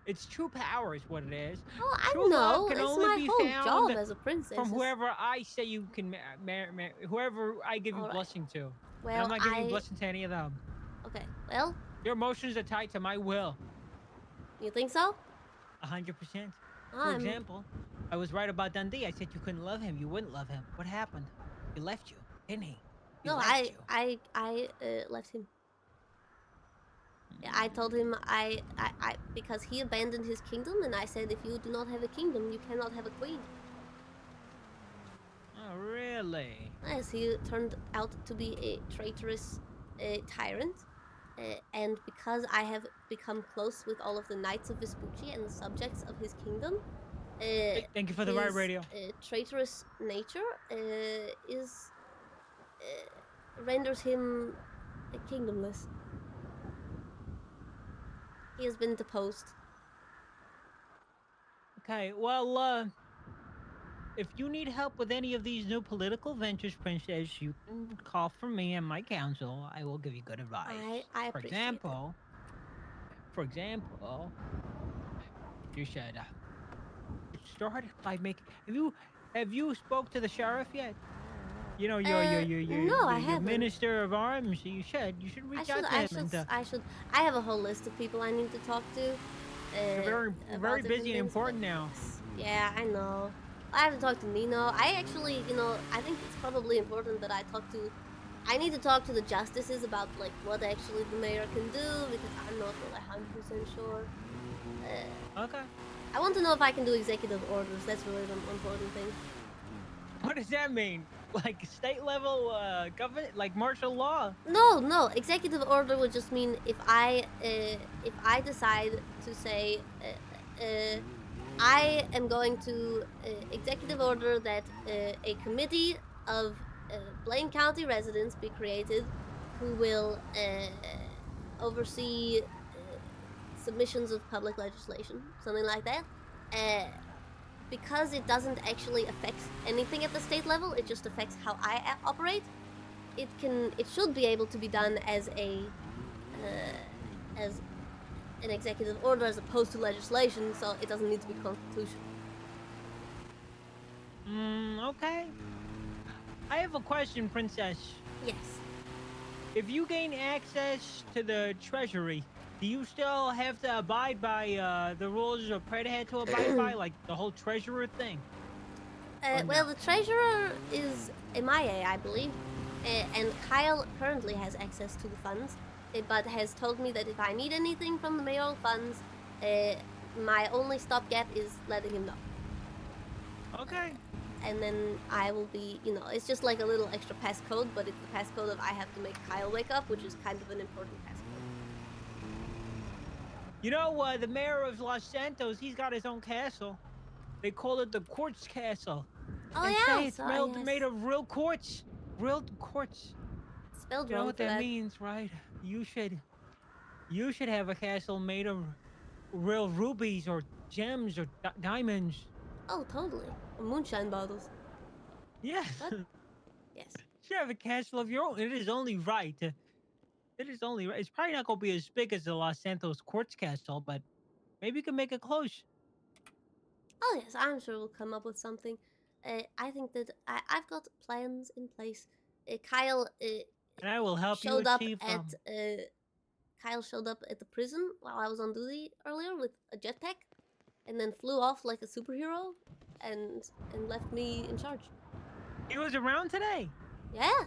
It's true power is what it is. Oh, I true know. Love can It's only my be whole found job as a princess. from whoever I say you can marry, whoever I give you blessing to. Well, and I'm not giving you blessing to any of them. Okay, well. Your emotions are tied to my will. You think so? 100%. For example, I was right about Dundee. I said you couldn't love him. You wouldn't love him. What happened? He left you, didn't he? No, I left him. I told him I because he abandoned his kingdom, and I said if you do not have a kingdom, you cannot have a queen. Oh, really? Yes, he turned out to be a traitorous tyrant, and because I have become close with all of the knights of Vespucci and the subjects of his kingdom, thank you for the right radio. Traitorous nature renders him kingdomless. He has been deposed. Okay, well, if you need help with any of these new political ventures, princess, you can call for me and my council. I will give you good advice. I appreciate For example, you should start by making. Have you spoke to the sheriff yet? You know, your minister of arms. You should reach out to him. I have a whole list of people I need to talk to. You're very busy and important now. Yeah, I know. I have to talk to Nino. I actually, I think it's probably important that I need to talk to the justices about like what actually the mayor can do, because I'm not really 100% sure. Okay. I want to know if I can do executive orders. That's really the important thing. What does that mean? Like state level government, like martial law? No. Executive order would just mean if I decide to say I am going to executive order that a committee of Blaine County residents be created who will oversee submissions of public legislation, something like that. Because it doesn't actually affect anything at the state level, it just affects how I operate. It should be able to be done as an executive order as opposed to legislation, so it doesn't need to be constitutional. Okay. I have a question, princess. Yes. If you gain access to the treasury, do you still have to abide by the rules of Preda had to abide by, like the whole treasurer thing? Well, the treasurer is MIA, I believe, and Kyle currently has access to the funds, but has told me that if I need anything from the mayoral funds, my only stopgap is letting him know. Okay. And then I will be, it's just like a little extra passcode, but it's the passcode of I have to make Kyle wake up, which is kind of an important passcode. You know, the mayor of Los Santos, he's got his own castle. They call it the quartz castle. Oh They yeah, say it's made of real quartz. Real quartz. Spelled You know wrong what for that that. means, right? You should have a castle made of real rubies or gems or diamonds. Oh, totally. Moonshine bottles. Yes. What? Yes. You should have a castle of your own. It is only right. It is only right. It's probably not going to be as big as the Los Santos Quartz Castle, but maybe you can make it close. Oh yes, I'm sure we'll come up with something. I think that I've got plans in place. Kyle And I will help you showed up achieve at them. Kyle showed up at the prison while I was on duty earlier with a jetpack, and then flew off like a superhero, and left me in charge. He was around today. Yeah.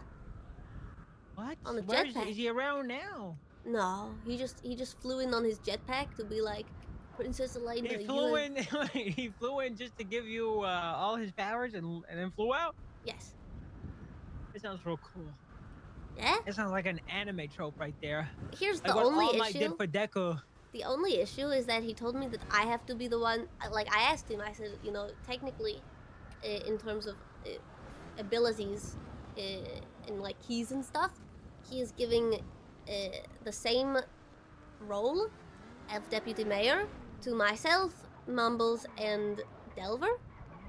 What? On a Where is jetpack. he around now? No, he just flew in on his jetpack to be like, Princess Elena. He flew in. He flew in just to give you all his powers and then flew out. Yes. That sounds real cool. Yeah. That sounds like an anime trope right there. Here's like the what only All Might issue. did for Deku. The only issue is that he told me that I have to be the one. Like I asked him, I said, technically, in terms of abilities and like keys and stuff, he is giving the same role of deputy mayor to myself, Mumbles, and Delver.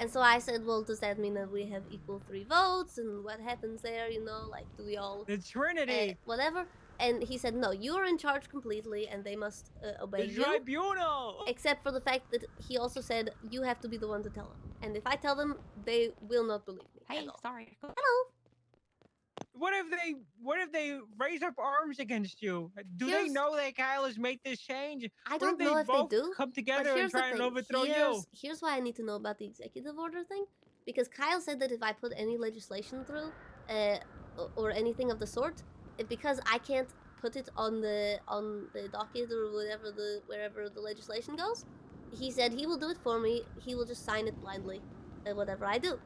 And so I said, well, does that mean that we have equal 3 votes? And what happens there? Like, do we all... The Trinity! Whatever. And he said, no, you are in charge completely, and they must obey The you. tribunal! Except for the fact that he also said, you have to be the one to tell them. And if I tell them, they will not believe me. Hey, sorry. Hello. What if they raise up arms against you? Do they Here's- know that Kyle has made this change? I What don't know if they both do. come But together and here's the try and thing. overthrow you? Here's why I need to know about the executive order thing. Because Kyle said that if I put any legislation through, or anything of the sort, because I can't put it on the docket or wherever the legislation goes, he said he will do it for me. He will just sign it blindly, whatever I do.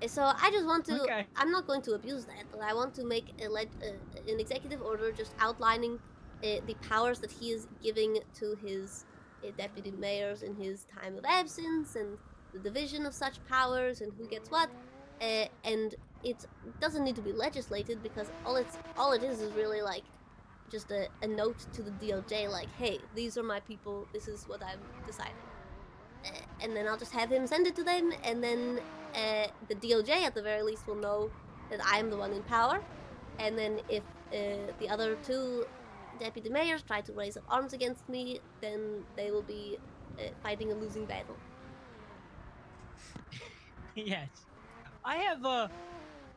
So I just want to. Okay. I'm not going to abuse that, but I want to make an executive order just outlining the powers that he is giving to his deputy mayors in his time of absence and the division of such powers and who gets what. And it doesn't need to be legislated because all it is really like just a note to the DOJ like, hey, these are my people. This is what I'm deciding. And then I'll just have him send it to them, and then the DOJ at the very least will know that I'm the one in power. And then if the other 2 deputy mayors try to raise up arms against me, then they will be fighting a losing battle. Yes. I have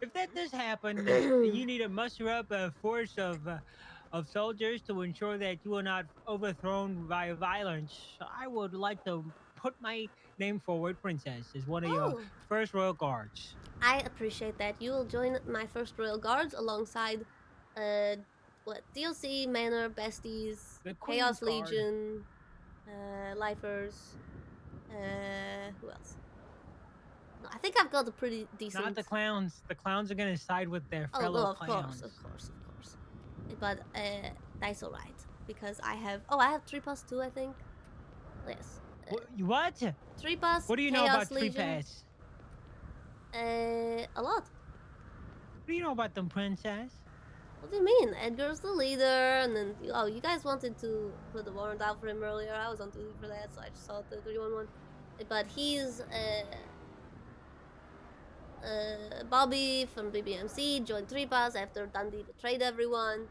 if that does happen, you need to muster up a force of soldiers to ensure that you are not overthrown by violence. I would like to put my name forward, Princess, as one of your first royal guards. I appreciate that. You will join my first royal guards alongside DLC, Manor, Besties, The Queen's Chaos Guard. Legion, Lifers, who else? No, I think I've got a pretty decent... Not the clowns. The clowns are gonna side with their Oh, fellow no, of clowns. course. But that's alright, because I have 3+2, I think. Yes. What? 3+. What do you know Chaos about Legion. 3-pass? A lot. What do you know about them, Princess? What do you mean? Edgar's the leader, and then you guys wanted to put the warrant out for him earlier. I was on duty for that, so I just saw the 311. But he's Bobby from BBMC joined 3-pass after Dundee betrayed everyone,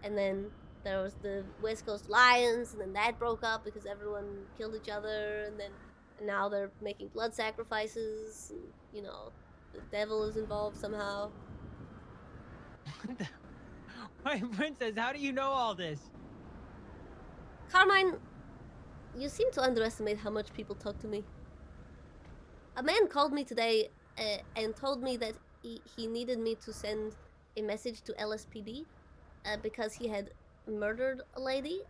and then there was the West Coast Alliance, and then that broke up because everyone killed each other, and now they're making blood sacrifices. And, the devil is involved somehow. Wait, Princess, how do you know all this? Carmine, you seem to underestimate how much people talk to me. A man called me today and told me that he needed me to send a message to LSPD because he had murdered a lady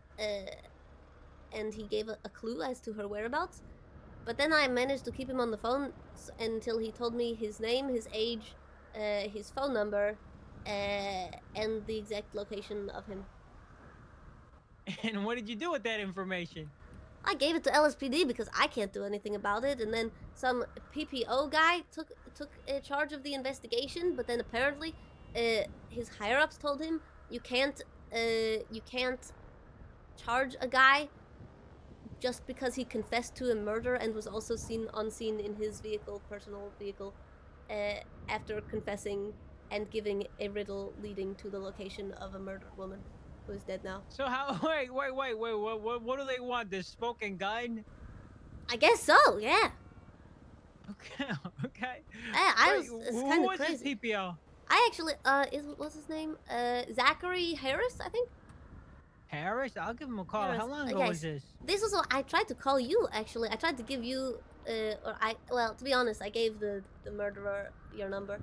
and he gave a clue as to her whereabouts. But then I managed to keep him on the phone until he told me his name, his age, his phone number, and the exact location of him. And what did you do with that information? I gave it to LSPD because I can't do anything about it, and then some PPO guy took charge of the investigation. But then apparently, his higher ups told him you can't charge a guy just because he confessed to a murder and was also seen unseen in his personal vehicle, after confessing and giving a riddle leading to the location of a murdered woman who is dead now. So how? Wait. What do they want? This smoking gun? I guess so. Yeah. Okay. Okay. It's Who kind of was this crazy. PPL? I actually what's his name? Zachary Harris, I think. Harris? I'll give him a call. Harris. How long ago Guys, was this? This was what I tried to call you. Actually, I tried to give you, to be honest, I gave the murderer your number.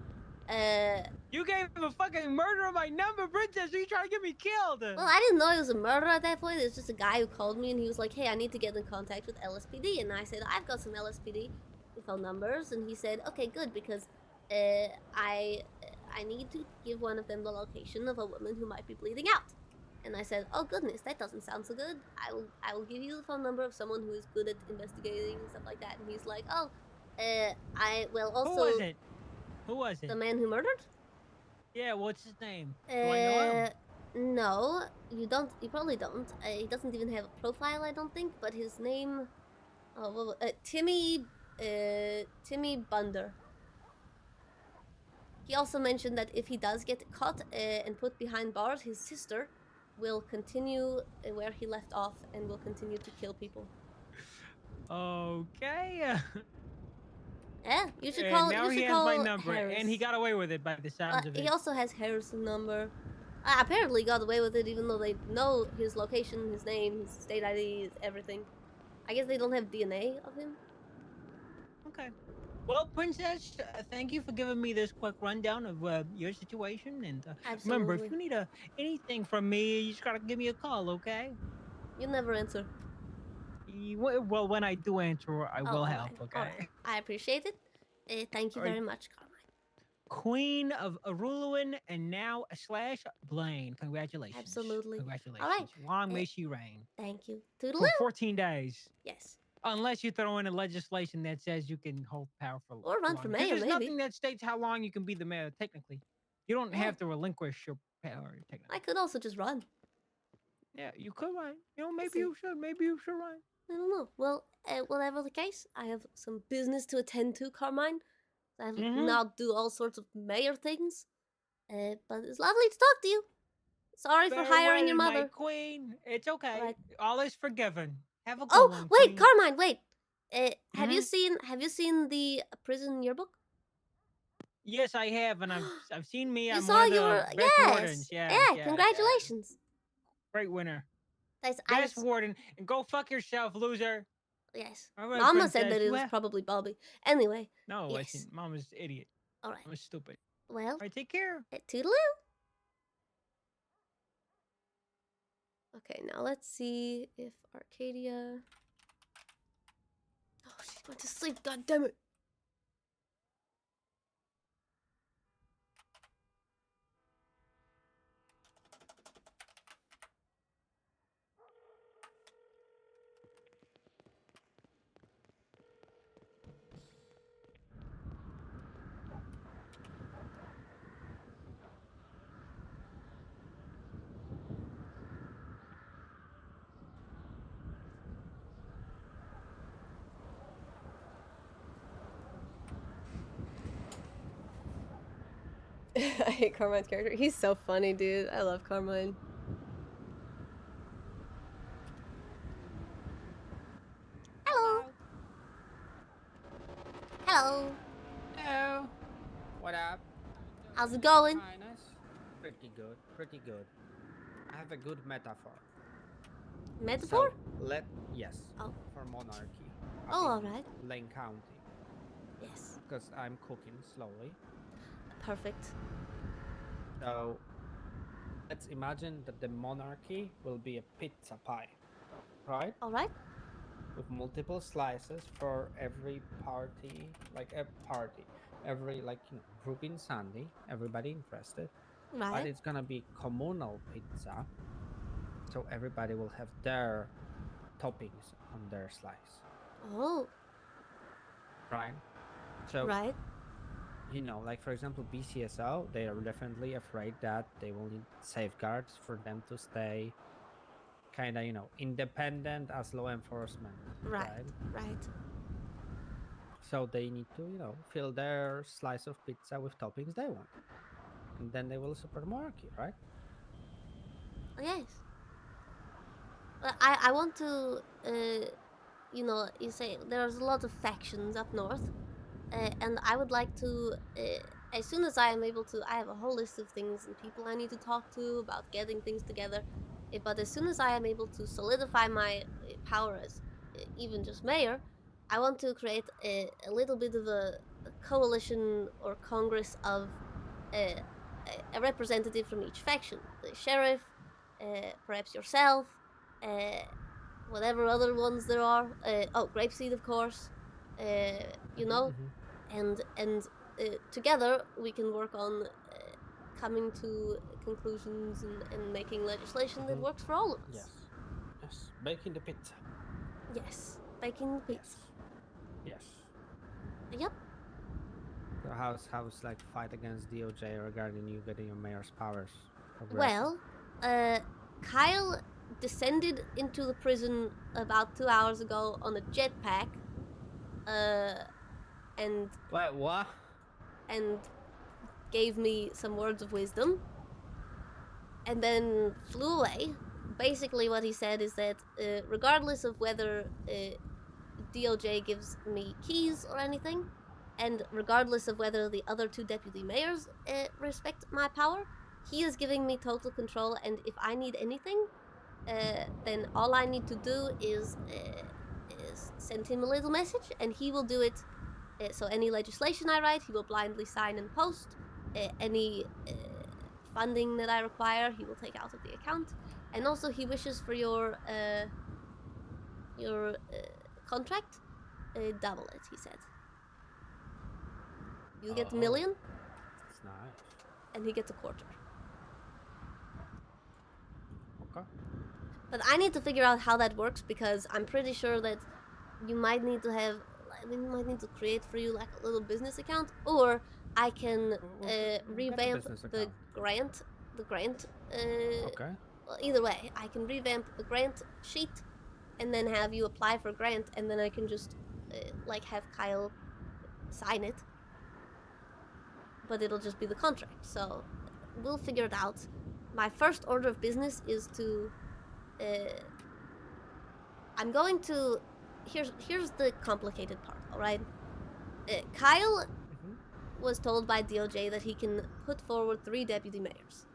You gave him a fucking murderer my number, Princess. Are you trying to get me killed? Well, I didn't know he was a murderer at that point. It was just a guy who called me and he was like, "Hey, I need to get in contact with LSPD." And I said, "I've got some LSPD phone numbers." And he said, "Okay, good, because I need to give one of them the location of a woman who might be bleeding out." And I said, "Oh goodness, that doesn't sound so good. I will give you the phone number of someone who is good at investigating and stuff like that." And he's like, "Oh, also." Who was it? Who was it? The man who murdered? Yeah, what's his name? Do I know him? No, you don't. You probably don't. He doesn't even have a profile, I don't think. But his name, Timmy Bunder. He also mentioned that if he does get caught and put behind bars, his sister will continue where he left off and will continue to kill people. Okay. Yeah, you should And call. now You he should has call my number, Harris. and he got away with it by the sounds of it. He also has Harris's number. Apparently got away with it, even though they know his location, his name, his state ID, his everything. I guess they don't have DNA of him. Okay. Well, Princess, thank you for giving me this quick rundown of your situation. And remember, if you need anything from me, you just gotta give me a call, okay? You never answer. Well, when I do answer, I will help, okay? All right. I appreciate it. Thank you very much, Carmine. Queen of Aruluan and now / Blaine. Congratulations. Absolutely. Congratulations. All right. Long may she reign. Thank you. For Toodaloo. 14 days. Yes. Unless you throw in a legislation that says you can hold power for or run for mayor, there's maybe. nothing that states how long you can be the mayor, technically. You don't have to relinquish your power, technically. I could also just run. Yeah, you could run. You know, maybe you should. Maybe you should run. I don't know. Well, whatever the case, I have some business to attend to, Carmine. I have now do all sorts of mayor things. But it's lovely to talk to you. Sorry for hiring your mother. My queen. It's okay. Right. All is forgiven. Have a good Oh, one, wait, queen. Carmine, wait. Have you seen the prison yearbook? Yes, I have, and I've seen me. You I'm saw one of you the were best yes. wardens. Yeah, congratulations. Great winner. Best warden, and go fuck yourself, loser. Yes. All right, Mama said princess, that it was probably Bobby. Anyway. No, it yes. wasn't. Mama's an idiot. All right. Mama's stupid. Well. All right, take care. Toodaloo. Okay, now let's see if Arcadia. Oh, she went to sleep. God damn it. I hate Carmine's character. He's so funny, dude. I love Carmine. Hello. Hello. Hello. What up? How's it going? Highness? Pretty good, pretty good. I have a good metaphor. Metaphor? So, for monarchy. Alright. Lane County. Yes. Because I'm cooking slowly. Perfect. So, let's imagine that the monarchy will be a pizza pie, right? Alright. With multiple slices for every party, every grouping Sunday, everybody interested. Right. But it's gonna be communal pizza, so everybody will have their toppings on their slice, Oh, right? So, right. you know, like for example, BCSO, they are definitely afraid that they will need safeguards for them to stay kind of, you know, independent as law enforcement, Right, right? right. So they need to, you know, fill their slice of pizza with toppings they want, and then they will support monarchy, right? Yes. I want to, you know, you say there's a lot of factions up north, and I would like to, as soon as I am able to, I have a whole list of things and people I need to talk to about getting things together. But as soon as I am able to solidify my power as even just mayor, I want to create a little bit of a coalition or congress of uh, a representative from each faction. The sheriff, perhaps yourself, uh, whatever other ones there are. Oh, Grapeseed, of course. You know, and together we can work on coming to conclusions and making legislation that works for all of us. Yes. Yes. Baking the pizza. Yes, baking the pizza. Yes. Yep. So how's like fight against DOJ regarding you getting your mayor's powers progressing? Well, Kyle descended into the prison about 2 hours ago on a jetpack. And Wait, what? And gave me some words of wisdom, and then flew away. Basically, what he said is that regardless of whether DOJ gives me keys or anything, and regardless of whether the other two deputy mayors respect my power, he is giving me total control. And if I need anything, then all I need to do is send him a little message, and he will do it. So any legislation I write, he will blindly sign and post. Any funding that I require, he will take out of the account. And also, he wishes for your contract, double it. He said. You get a million, That's nice. and he gets a quarter. Okay. But I need to figure out how that works, because I'm pretty sure that you might need to have, we might need to create for you like a little business account, or I can revamp the grant. Okay. Well, either way, I can revamp the grant sheet, and then have you apply for grant, and then I can just like have Kyle sign it. But it'll just be the contract. So we'll figure it out. My first order of business is to. I'm going to. Here's the complicated part. All right. Kyle was told by DOJ that he can put forward 3 deputy mayors,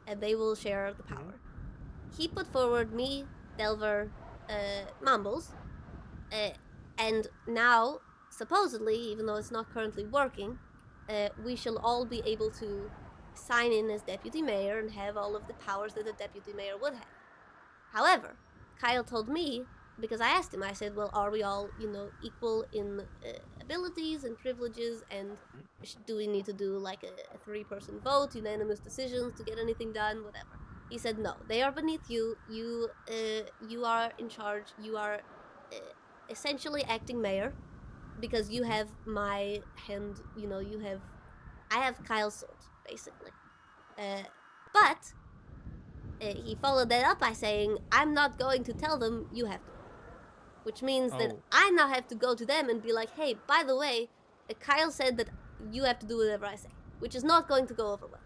and they will share the power. He put forward me, Delver, Mumbles, and now supposedly, even though it's not currently working, we shall all be able to sign in as deputy mayor and have all of the powers that a deputy mayor would have. However, Kyle told me, because I asked him, I said, well, are we all, equal in abilities and privileges, and do we need to do like a 3-person vote, unanimous decisions to get anything done, whatever. He said, no, they are beneath you. You are in charge. You are essentially acting mayor, because you have my hand, I have Kyle's sword, basically. But he followed that up by saying, I'm not going to tell them, you have to. Which means that I now have to go to them and be like, hey, by the way, Kyle said that you have to do whatever I say, which is not going to go over well.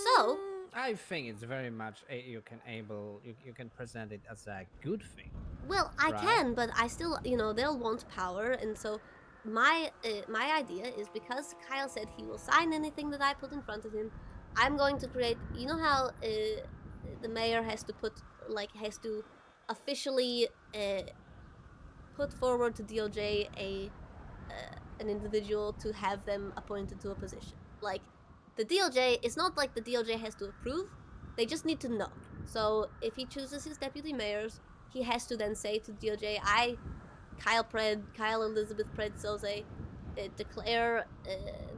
So I think it's very much you can present it as a good thing. Well, I can, but I still, they'll want power, and so my idea is, because Kyle said he will sign anything that I put in front of him, I'm going to create. You know how the mayor has to officially put forward to DOJ an individual to have them appointed to a position. Like, the DOJ, it's not like the DOJ has to approve, they just need to know. So if he chooses his deputy mayors, he has to then say to DOJ, Kyle Elizabeth Pred Soze, declare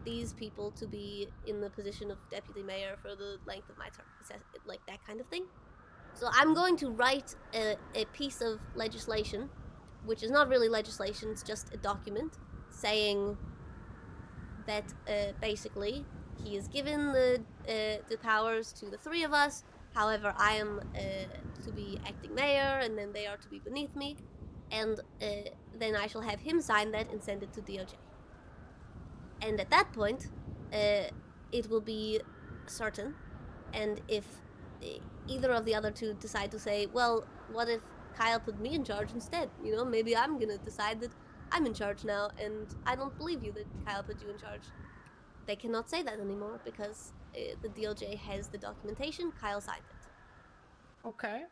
these people to be in the position of deputy mayor for the length of my term. Like that kind of thing. So I'm going to write a piece of legislation, which is not really legislation, it's just a document saying that basically he is given the powers to the three of us. However, I am to be acting mayor, and then they are to be beneath me, and then I shall have him sign that and send it to DOJ. And at that point, it will be certain. And if either of the other two decide to say, well, what if Kyle put me in charge instead? You know, maybe I'm gonna decide that I'm in charge now, and I don't believe you that Kyle put you in charge. They cannot say that anymore because the DOJ has the documentation. Kyle signed it. Okay,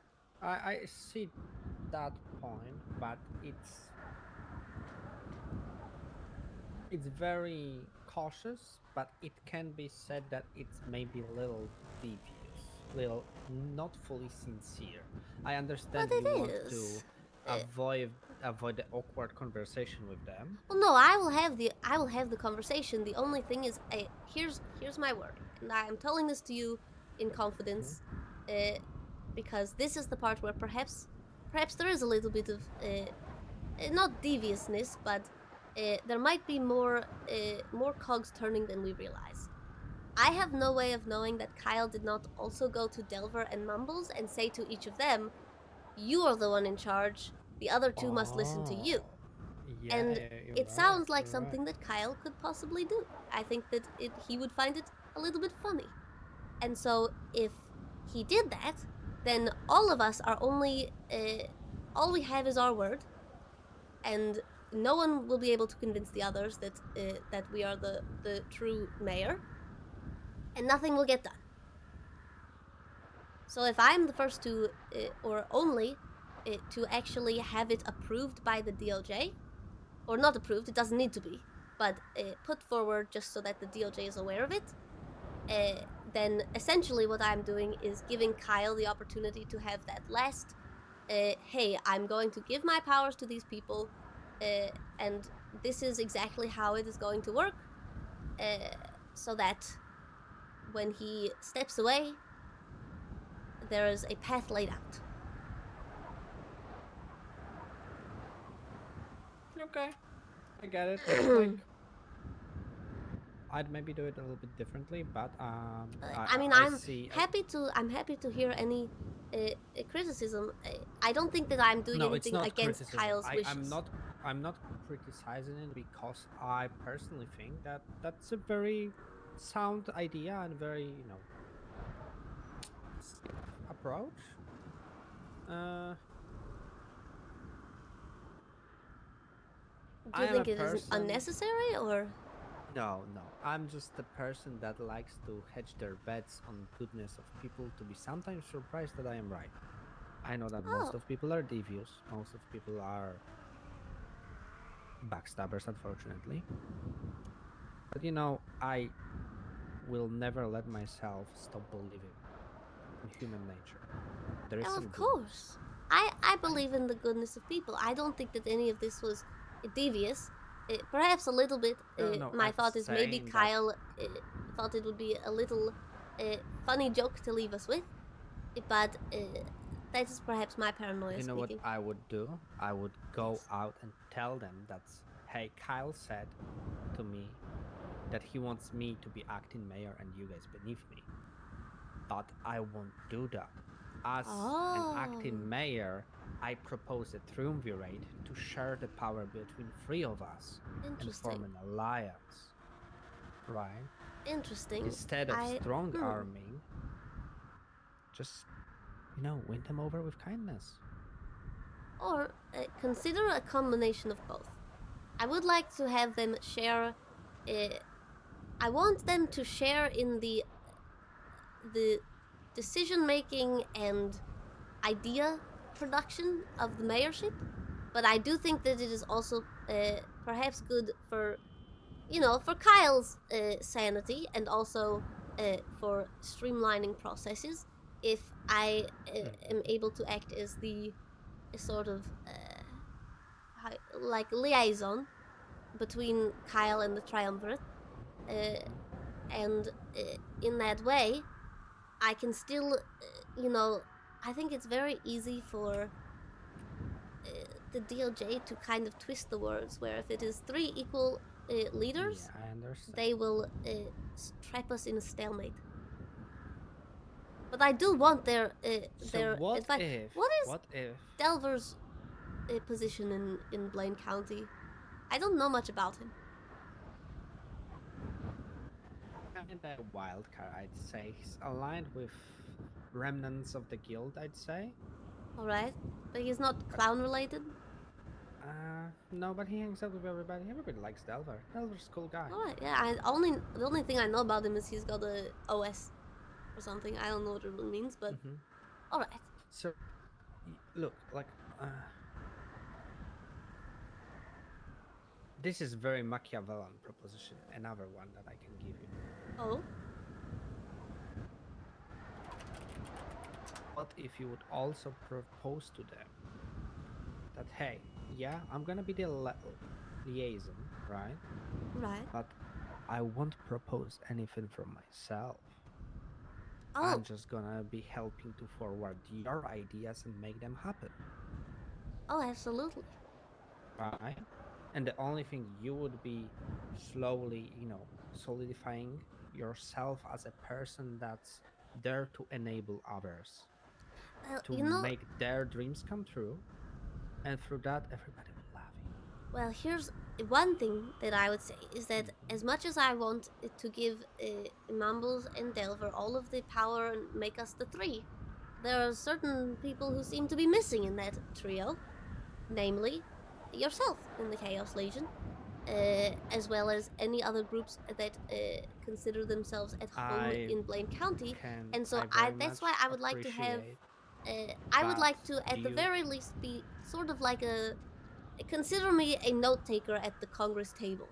I see that point, but it's very cautious, but it can be said that it's maybe a little devious, little not fully sincere. I understand But you it want to is. avoid the awkward conversation with them. Well, no, I will have the conversation. The only thing is, here's my word, and I am telling this to you in confidence, because this is the part where perhaps there is a little bit of not deviousness, but there might be more cogs turning than we realize. I have no way of knowing that Kyle did not also go to Delver and Mumbles and say to each of them, "You are the one in charge. The other two must listen to you." Yeah, And you're it right, sounds like you're something right. that Kyle could possibly do. I think that he would find it a little bit funny. And so if he did that, then all of us are only all we have is our word, and no one will be able to convince the others that we are the true mayor, and nothing will get done. So if I'm the first to, or only, to actually have it approved by the DOJ, or not approved, it doesn't need to be, but put forward just so that the DOJ is aware of it, then essentially what I'm doing is giving Kyle the opportunity to have that last, hey, I'm going to give my powers to these people, and this is exactly how it is going to work, so that when he steps away, there is a path laid out. Okay, I get it. It's like I'd maybe do it a little bit differently, but I mean, I I'm see. happy to hear any criticism. I don't think that I'm doing No, it's anything not against criticism. Kyle's wishes. I'm not criticizing it because I personally think that that's a very sound idea and very safe approach. Do you think it is unnecessary, or? No, no. I'm just the person that likes to hedge their bets on goodness of people to be sometimes surprised that I am right. I know that most of people are devious, most of people are backstabbers, unfortunately. But I will never let myself stop believing in human nature. There is Well, some of goodness. course. I believe in the goodness of people. I don't think that any of this was devious. Perhaps a little bit. No, My I'm thought is maybe saying that- Kyle thought it would be a little funny joke to leave us with, but that is perhaps my paranoia You know speaking. what I would do? I would go out and tell them that, hey, Kyle said to me that he wants me to be acting mayor and you guys beneath me. But I won't do that. As an acting mayor, I propose a triumvirate to share the power between three of us and form an alliance. Right? Interesting. Instead of strong arming, just win them over with kindness. Or consider a combination of both. I would like to have them share. I want them to share in the decision making and idea production of the mayorship, but I do think that it is also perhaps good for for Kyle's sanity and also for streamlining processes if I am able to act as the sort of like liaison between Kyle and the triumvirate, and in that way I can still I think it's very easy for the DOJ to kind of twist the words, where if it is 3 equal leaders, Yeah, I understand. they will trap us in a stalemate. But I do want their So what advice. if? What is if? Delver's position in Blaine County? I don't know much about him. Kind of a wild card, I'd say. He's aligned with remnants of the guild, I'd say. All right, but he's not clown related. No, but he hangs out with everybody. Everybody likes Delver. Delver's a cool guy. All right, yeah. The only thing I know about him is he's got a OS or something. I don't know what it really means, but all right. So, look, like, this is very Machiavellian proposition. Another one that I can give you. Oh. What if you would also propose to them that, hey, yeah, I'm gonna be the liaison, right? Right. But I won't propose anything from myself. Oh. I'm just gonna be helping to forward your ideas and make them happen. Oh, absolutely. Right? And the only thing you would be slowly, solidifying yourself as a person that's there to enable others. To make their dreams come true, and through that everybody will love you. Well, here's one thing that I would say is that as much as I want to give Mumbles and Delver all of the power and make us the 3, there are certain people who seem to be missing in that trio, namely yourself in the Chaos Legion, as well as any other groups that consider themselves at home in Blaine County. And so that's why I would like to have I would like to, at the very least, be sort of like consider me a note taker at the Congress table.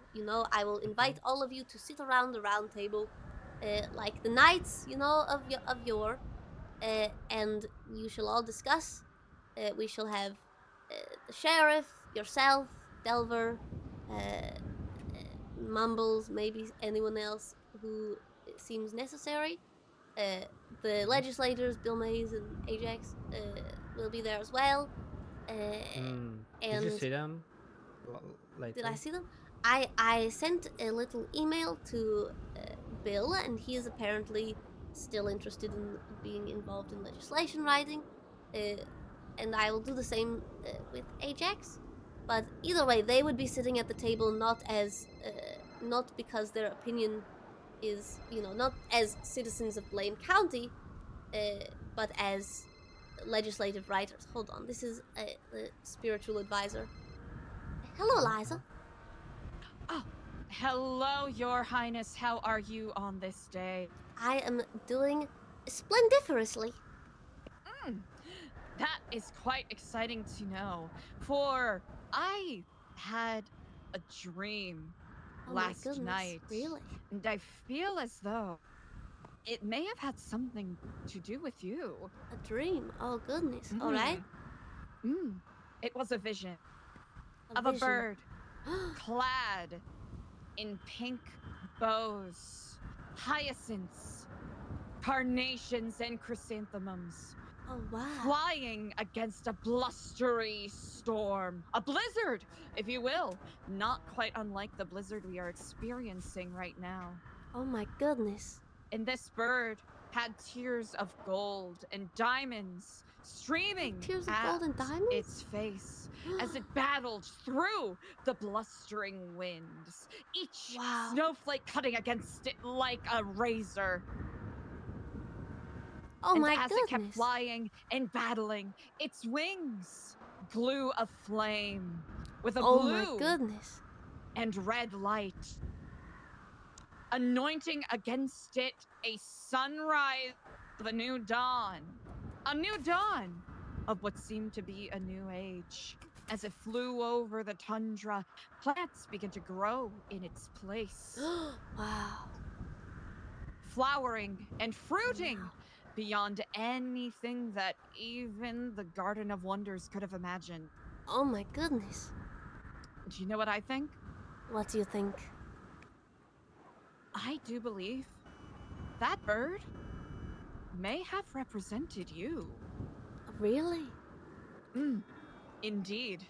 I will invite all of you to sit around the round table, like the knights, of yore, and you shall all discuss. We shall have the sheriff, yourself, Delver, Mumbles, maybe anyone else who seems necessary. The legislators, Bill Mays and Ajax, will be there as well. Did you And see them lately? did I see them? I sent a little email to Bill, and he is apparently still interested in being involved in legislation writing. And I will do the same with Ajax. But either way, they would be sitting at the table not because their opinion is, not as citizens of Blaine County, but as legislative writers. Hold on, this is the spiritual advisor. Hello, Liza. Oh, hello, Your Highness. How are you on this day? I am doing splendiferously. That is quite exciting to know, for I had a dream last night. Really? And I feel as though it may have had something to do with you. A dream? Oh, goodness. All right. It was a vision A of a vision. bird clad in pink bows, hyacinths, carnations, and chrysanthemums. Oh, wow. Flying against a blustery storm. A blizzard, if you will. Not quite unlike the blizzard we are experiencing right now. Oh, my goodness. And this bird had tears of gold and diamonds streaming Tears of at gold and diamonds? its face as it battled through the blustering winds, each snowflake cutting against it like a razor. Oh, and my as goodness. it kept flying and battling, its wings blew a flame with a Oh, blue my goodness. and red light, anointing against it a sunrise of a new dawn of what seemed to be a new age. As it flew over the tundra, plants began to grow in its place. Wow. Flowering and fruiting beyond anything that even the Garden of Wonders could have imagined. Oh, my goodness. Do you know what I think? What do you think? I do believe that bird may have represented you. Really? Indeed.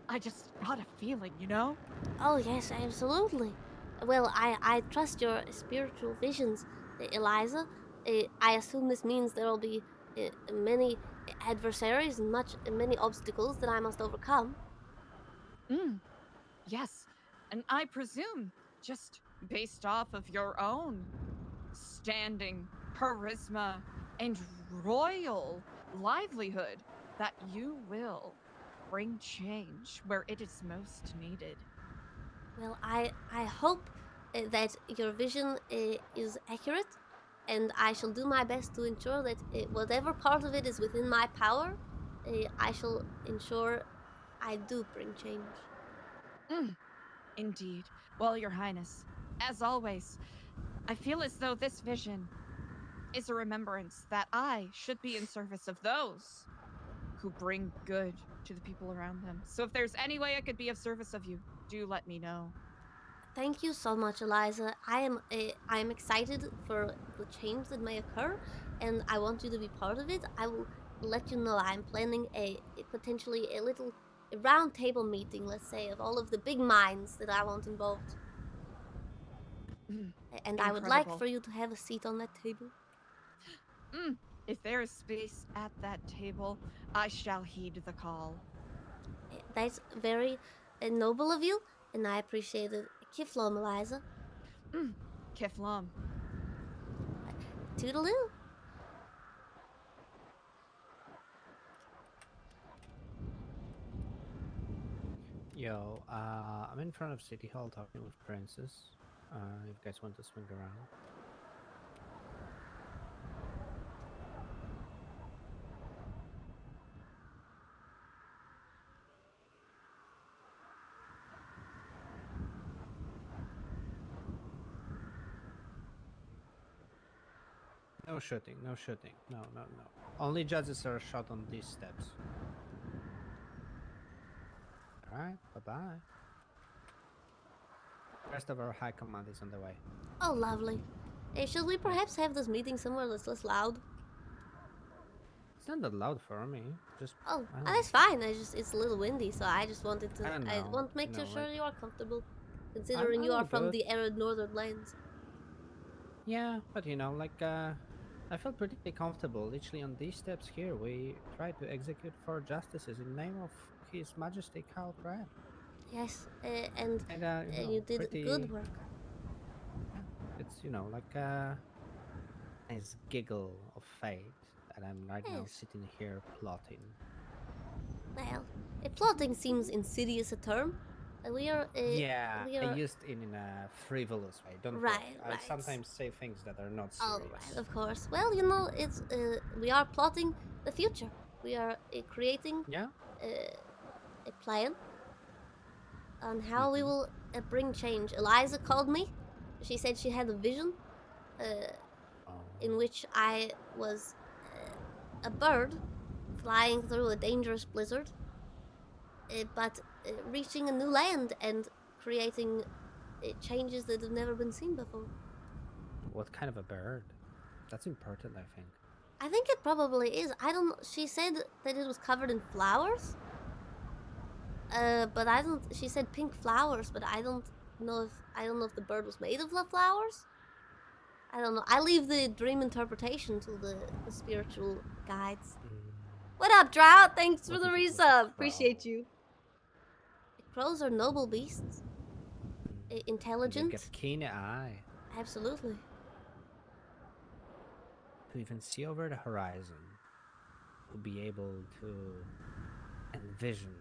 I just got a feeling, you know? Oh yes, absolutely. Well, I trust your spiritual visions, Eliza. I assume this means there will be many adversaries and many obstacles that I must overcome. Yes. And I presume, just based off of your own standing, charisma, and royal livelihood, that you will bring change where it is most needed. Well, I hope that your vision is accurate, and I shall do my best to ensure that whatever part of it is within my power, I shall ensure I do bring change. Indeed. Well, Your Highness, as always, I feel as though this vision is a remembrance that I should be in service of those who bring good to the people around them. So if there's any way I could be of service of you, do let me know. Thank you so much, Eliza. I am excited for the change that may occur, and I want you to be part of it. I will let you know I'm planning potentially a little round table meeting, let's say, of all of the big minds that I want involved. And I would like Incredible. for you to have a seat on that table. If there is space at that table, I shall heed the call. That's very noble of you, and I appreciate it. Kiflom, Eliza. Kiflom. Toodaloo. Yo, I'm in front of City Hall talking with Princess. If you guys want to swing around. No shooting, no shooting. No, no, no. Only judges are shot on these steps. Alright, bye-bye. Rest of our high command is on the way. Oh, lovely. Should we perhaps have this meeting somewhere that's less loud? It's not that loud for me. Just Oh, I don't that's fine. It's a little windy, so I just wanted to. I I know, want to make you know, sure like- you are comfortable, considering I'm you all are from good. the arid northern lands. Yeah, but you know, like, I felt pretty comfortable. Literally on these steps here, we tried to execute 4 justices in name of His Majesty Khal Prat. Yes, and you know, you did pretty, good work. It's, you know, like a nice giggle of fate that I'm right now Yes. sitting here plotting. Well, plotting seems insidious a term. We are. Yeah, we I are. used it in a frivolous way. Don't Right, worry. I right. sometimes say things that are not All serious. right, of course. Well, you know, it's we are plotting the future. We are creating a plan on how we will bring change. Eliza called me. She said she had a vision in which I was a bird flying through a dangerous blizzard, but reaching a new land and creating changes that have never been seen before. What kind of a bird? That's important, I think. I think it probably is. I don't know. She said that it was covered in flowers. But I don't. She said pink flowers, but I don't know if the bird was made of the flowers. I don't know. I leave the dream interpretation to the spiritual guides. What up, Drought? Thanks for the resub. Appreciate you. Crows are noble beasts. Intelligent. They get keen eye Absolutely. to even see over the horizon, to be able to envision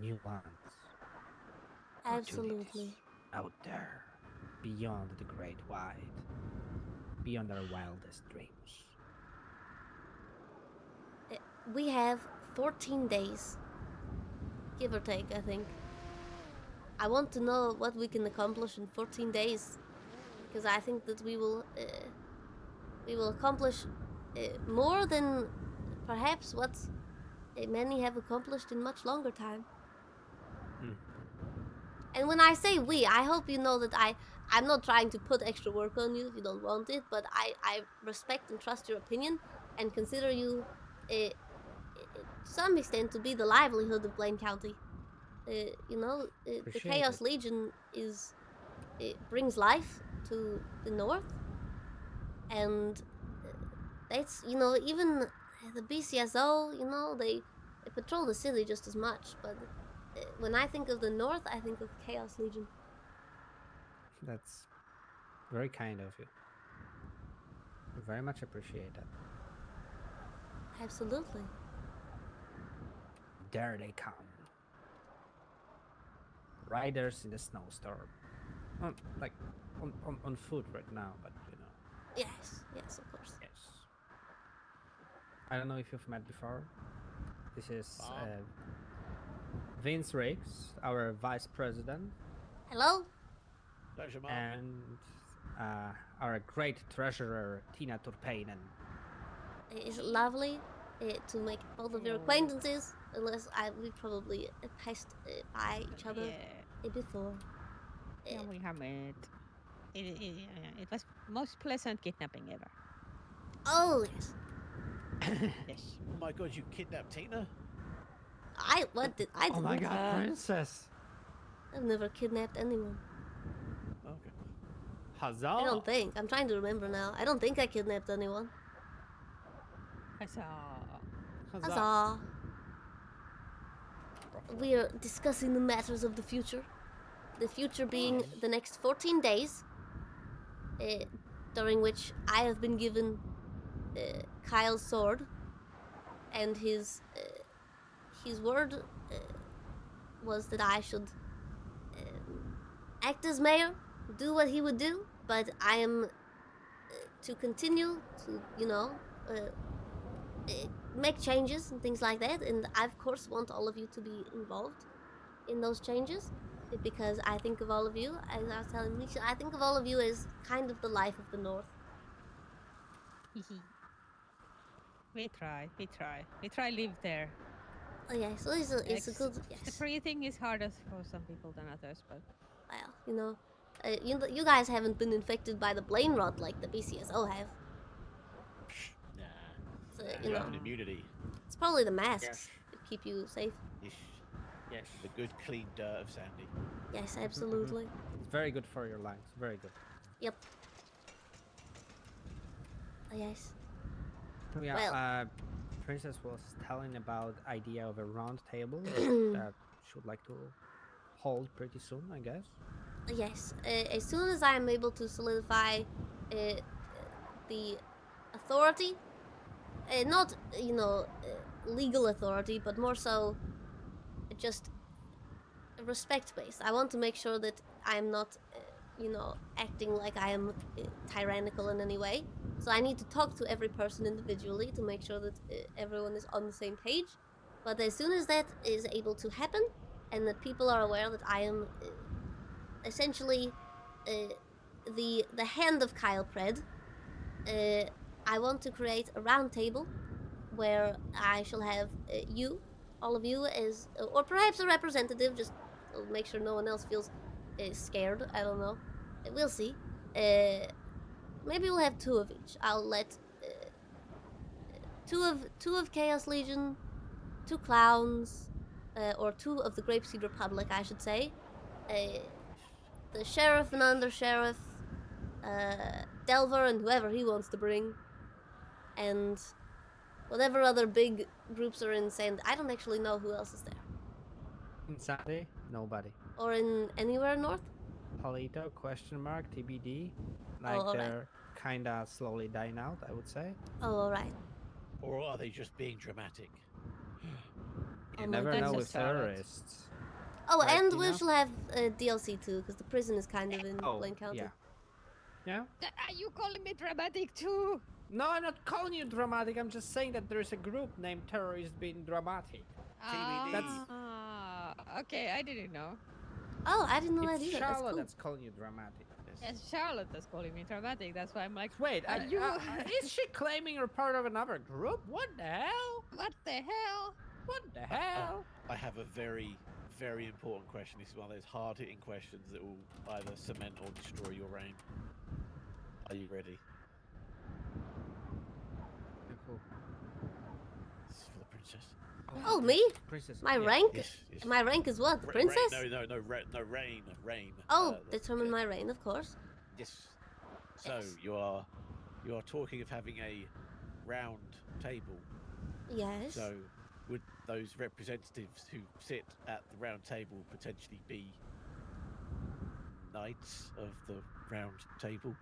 new lands, Absolutely. opportunities out there, beyond the great wide, beyond our wildest dreams. We have 14 days, give or take, I think. I want to know what we can accomplish in 14 days, because I think that we will accomplish more than perhaps what many have accomplished in much longer time. And when I say we, I hope you know that I'm not trying to put extra work on you if you don't want it, but I respect and trust your opinion, and consider you, to some extent, to be the livelihood of Blaine County. You know, the Appreciate Chaos it. Legion is it brings life to the north, and that's, you know, even the BCSO, you know, they patrol the city just as much. But when I think of the north, I think of Chaos Legion. That's very kind of you. Very much appreciate that. Absolutely. There they come. Riders in the snowstorm. Like on foot right now, but you know. Yes, yes, of course. Yes. I don't know if you've met before. This is Vince Riggs, our vice president. Hello. Pleasure, Mark. And our great treasurer, Tina Turpainen. It's lovely to make both of your acquaintances, unless we probably passed by each other before. Yeah, we have met. It was most pleasant kidnapping ever. Oh, yes. Yes. Oh my god, you kidnapped Tina? I did Oh my god, princess! I've never kidnapped anyone. Okay. Huzzah! I don't think. I'm trying to remember now. I don't think I kidnapped anyone. Huzzah! Huzzah! We are discussing the matters of the future. The future being the next 14 days, during which I have been given Kyle's sword, and his word was that I should act as mayor, do what he would do, but I am to continue to, you know, make changes and things like that, and I of course want all of you to be involved in those changes, because I think of all of you, as I was telling Misha, I think of all of you as kind of the life of the North. We try live there. Oh yeah, so it's a good, The yes. free thing is harder for some people than others, but Well, you know, you guys haven't been infected by the brain rot like the BCSO have. Nah. So, You you know, have an immunity. it's probably the masks that keep you safe. Yes. The good clean dirt of Sandy. Yes, absolutely. It's very good for your lungs. Very good. Yep. Oh, yes. Yeah, Well, Princess was telling about idea of a round table that she would like to hold pretty soon, I guess. yes. As soon as I am able to solidify the authority, not, you know, legal authority, but more so just respect-based. I want to make sure that I'm not, you know, acting like I am tyrannical in any way. So I need to talk to every person individually to make sure that everyone is on the same page. But as soon as that is able to happen, and that people are aware that I am essentially the hand of Kyle Pred, I want to create a round table where I shall have you, all of you, as, or perhaps a representative, just to make sure no one else feels scared. I don't know. We'll see. Maybe we'll have two of each. I'll let two of Chaos Legion, two clowns, or two of the Grapeseed Republic, I should say. The sheriff and under sheriff, Delver and whoever he wants to bring, and whatever other big groups are in Sand. I don't actually know who else is there. In Sandy, nobody. Or in anywhere north? Palito, question mark, TBD. Oh, Like alright. they're kinda slowly dying out, I would say. Oh, alright. Or are they just being dramatic? You my never know goodness. with terrorists. Oh, Right, and you we know? shall have DLC too, because the prison is kind of in Blaine County. yeah. Yeah? Are you calling me dramatic too? No, I'm not calling you dramatic. I'm just saying that there's a group named Terrorists being dramatic. Okay, I didn't know. Oh, I didn't know that It's either. That's Charlotte cool. that's calling you dramatic. Yes, Charlotte is calling me dramatic. That's why I'm like, Wait, are you? is she claiming you're part of another group? What the hell? What the hell? What the hell? I have a very, very important question. This is one of those hard-hitting questions that will either cement or destroy your reign. Are you ready? Cool. Oh, me? Princess. My yeah. rank? Yes, yes. My rank is what? The Rain, princess? no, rain. Oh, determine my reign, of course. Yes. So you are talking of having a round table. Yes. So would those representatives who sit at the round table potentially be knights of the round table?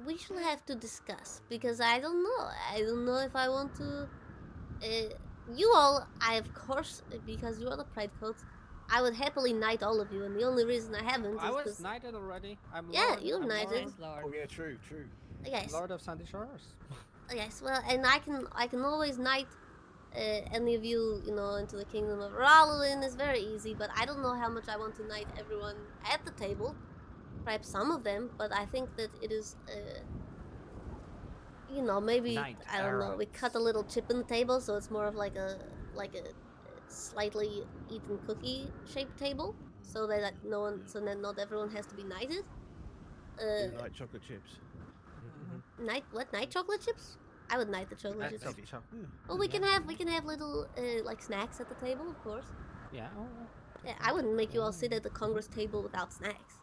We shall have to discuss because I don't know. I don't know if I want to. You all, I of course, because you are the Pride Coats, I would happily knight all of you, and the only reason I haven't I is was because. knighted already. I'm Yeah, Lord. you're I'm knighted. Lord. Oh yeah, true. Yes. Lord of Sandy Shores. Yes. Well, and I can always knight any of you, into the kingdom of Ralwyn is very easy. But I don't know how much I want to knight everyone at the table. Perhaps some of them, but I think that it is. Maybe Knight I don't know. We cut a errands. little chip in the table, so it's more of like a slightly eaten cookie shaped table, so that so that not everyone has to be knighted. Do like chocolate chips. Night chocolate chips? I would knight the chocolate Knights chips. of chocolate. Well, we can have little like snacks at the table, of course. Yeah. Yeah, I wouldn't make you all sit at the Congress table without snacks.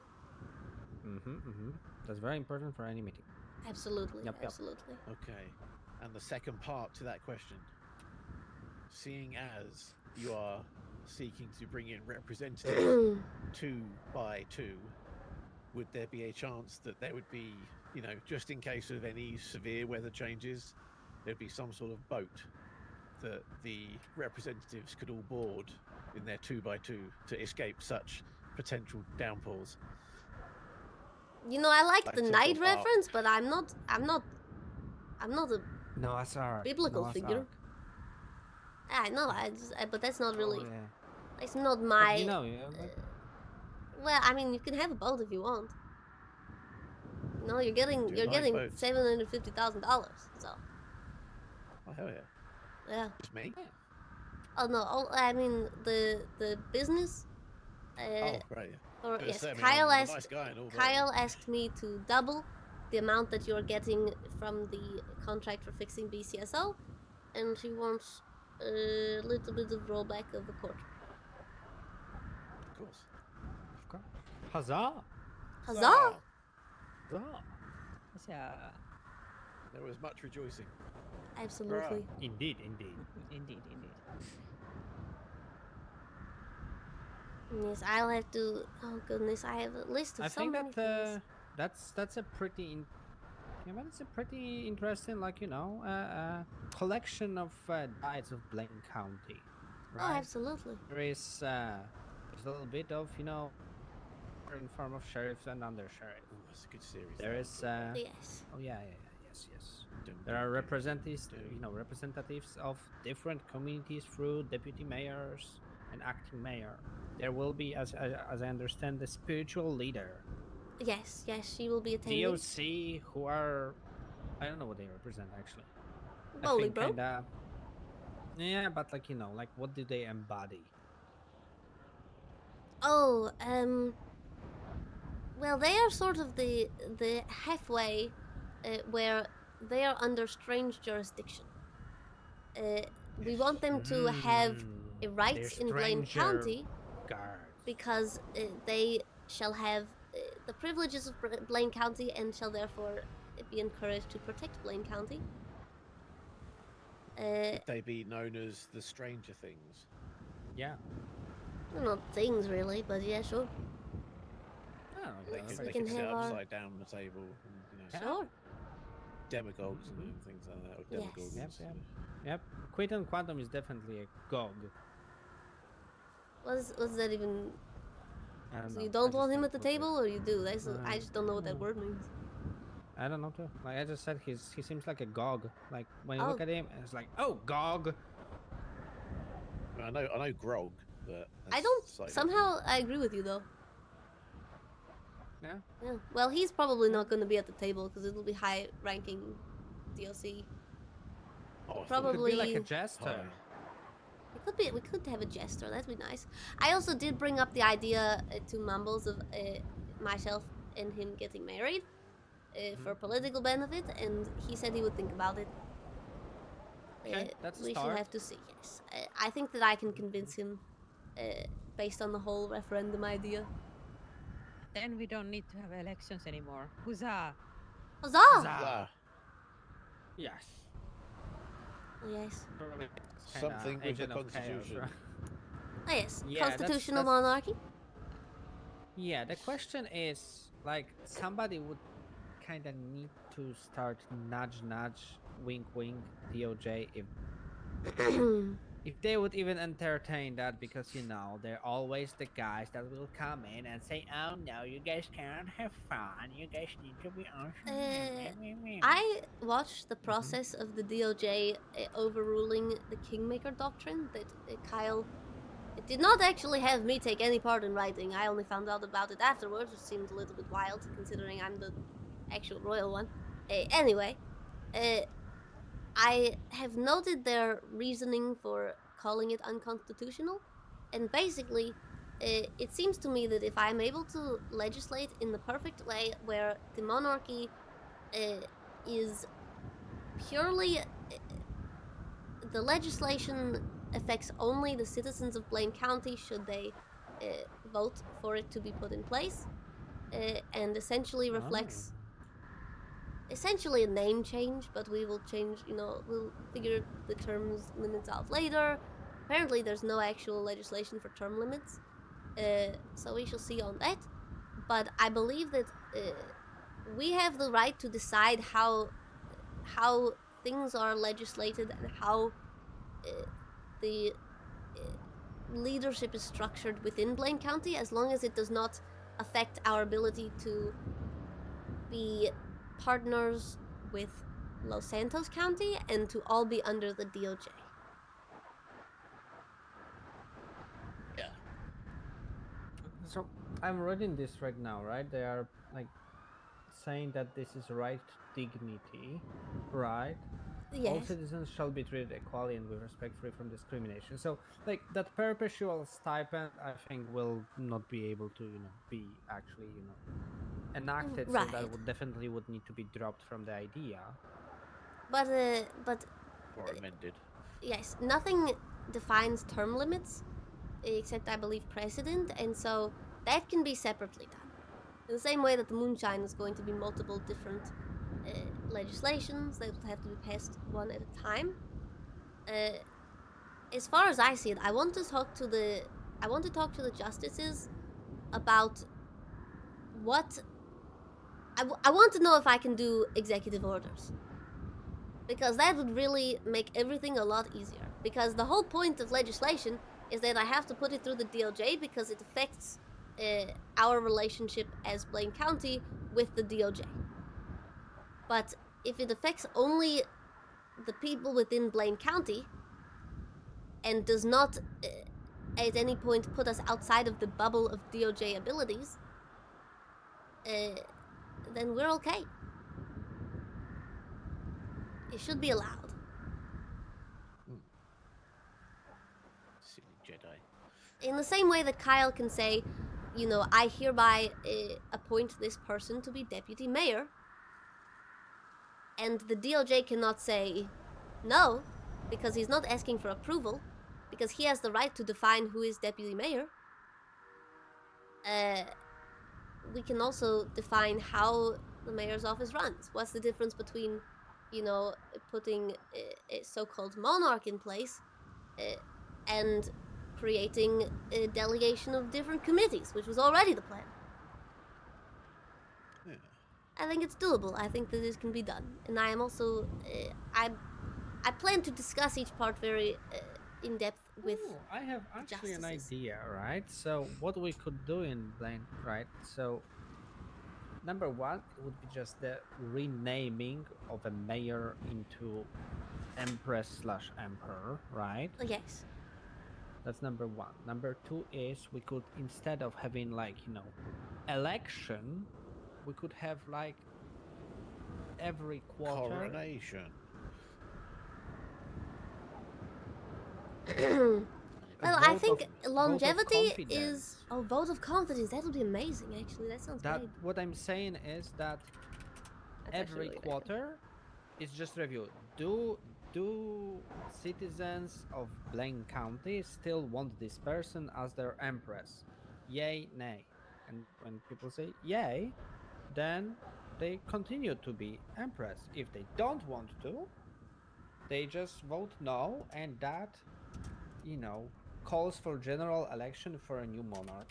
That's very important for any meeting. Absolutely, Yep. absolutely. Okay. And the second part to that question, seeing as you are seeking to bring in representatives 2 by 2, would there be a chance that there would be, just in case of any severe weather changes, there'd be some sort of boat that the representatives could all board in their 2 by 2 to escape such potential downpours? I like the Like knight sort of reference, but I'm not a Noah's Ark. biblical Noah's figure. Ark. I know, but that's not really. Oh, yeah. That's not But my. Well, I mean, you can have a boat if you want. No, you're getting boats. $750,000. So. Oh hell yeah! Yeah. It's me. Oh no! I mean the business. Oh right. Or Gonna yes, say, I mean, Kyle I'm a asked. nice guy and all, but- Kyle asked me to double the amount that you're getting from the contract for fixing BCSO, and she wants a little bit of rollback of a quarter. Of course. Huzzah! Huzzah! Yeah. There was much rejoicing. Absolutely. Indeed. Indeed. Yes, I'll have to. Oh goodness, I have a list of I so think many that things. that's a pretty it's a pretty interesting collection of diets of Blaine County. Oh, Right? absolutely. There's a little bit of in form of sheriffs and under sheriff. Ooh, that's a good series. There is Yes. oh yeah, yes. There are representatives of different communities through deputy mayors and acting mayor. There will be, as I understand, the spiritual leader. Yes, she will be attending. DOC, who are, I don't know what they represent actually. Bowling, bro. Yeah, but what do they embody? Oh, well, they are sort of the halfway where they are under strange jurisdiction. We want them to have rights in Blaine County because they shall have the privileges of Blaine County and shall therefore be encouraged to protect Blaine County. Would they be known as the Stranger Things? Yeah. Not things really, but yeah, sure. They Yes, could, we they can could sit have our- upside down on the table and Sure. demagogues and things like that. Or Yes. demagogues. Yep. Quantum Quantum is definitely a GOG. What's that even? I don't So know. you don't I want just him don't at the know what table, or you do? I just don't know what that no. word means. I don't know too. Like I just said, he seems like a GOG. Like when you Oh. look at him, it's like, oh, GOG. I know Grog, but I that's don't. slightly Somehow, I agree with you though. Yeah. Yeah. Well, he's probably not going to be at the table because it'll be high-ranking DLC. Oh, Probably Could be like a jester. It could be. We could have a jester. That'd be nice. I also did bring up the idea to Mumbles of myself and him getting married for political benefit, and he said he would think about it. Okay, that's a we shall start. have to see. Yes, I think that I can convince him, based on the whole referendum idea. Then we don't need to have elections anymore. Huzzah! Huzzah! Huzzah. Yes. Oh, yes. Something with the Agent of chaos, constitution. right? Oh, yes. Yeah, Constitutional that's- monarchy. Yeah, the question is like somebody would kind of need to start nudge, wink, wink, DOJ if they would even entertain that, because they're always the guys that will come in and say, "Oh no, you guys cannot have fun. You guys need to be on." I watched the process of the DOJ overruling the Kingmaker doctrine that Kyle did not actually have me take any part in writing. I only found out about it afterwards, which seemed a little bit wild considering I'm the actual royal one. Anyway, I have noted their reasoning for calling it unconstitutional, and basically, it seems to me that if I'm able to legislate in the perfect way where the monarchy is purely the legislation affects only the citizens of Blaine County should they vote for it to be put in place, and essentially reflects essentially a name change, but we will change, we'll figure the terms limits out later. Apparently there's no actual legislation for term limits, so we shall see on that. But I believe that we have the right to decide how things are legislated and how the leadership is structured within Blaine County, as long as it does not affect our ability to be partners with Los Santos County and to all be under the DOJ. Yeah. So I'm reading this right now, right? They are like saying that this is right dignity, right? All Yes. citizens shall be treated equally and with respect, free from discrimination. So, like that perpetual stipend, I think will not be able to, be actually, enacted. Right. So that would definitely need to be dropped from the idea. But Or amended. yes, nothing defines term limits except, I believe, precedent, and so that can be separately done. In the same way that the moonshine is going to be multiple different legislations that will have to be passed one at a time. As far as I see it, I want to talk to the justices about what I want to know if I can do executive orders, because that would really make everything a lot easier. Because the whole point of legislation is that I have to put it through the DOJ because it affects our relationship as Blaine County with the DOJ. But if it affects only the people within Blaine County and does not at any point put us outside of the bubble of DOJ abilities, then we're okay. It should be allowed. Silly Jedi. In the same way that Kyle can say, I hereby appoint this person to be deputy mayor, and the DOJ cannot say no, because he's not asking for approval, because he has the right to define who is deputy mayor. We can also define how the mayor's office runs. What's the difference between, putting a so-called monarch in place and creating a delegation of different committees, which was already the plan. Yeah. I think it's doable. I think that this can be done. And I am also, I plan to discuss each part very in depth with I have actually an justices. idea, right? So what we could do in Blaine, right? So number one would be just the renaming of a mayor into Empress/Emperor, right? Yes. That's number one. Number two is we could, instead of having election, we could have every quarter. Coronation. Well, I vote think of longevity confidence. is vote of confidence. That would be amazing. Actually, that sounds great. What I'm saying is that That's actually every really great. quarter is just review. Do do citizens of Blaine County still want this person as their empress? Yay, nay. And when people say yay, then they continue to be empress. If they don't want to, they just vote no, and that, calls for general election for a new monarch.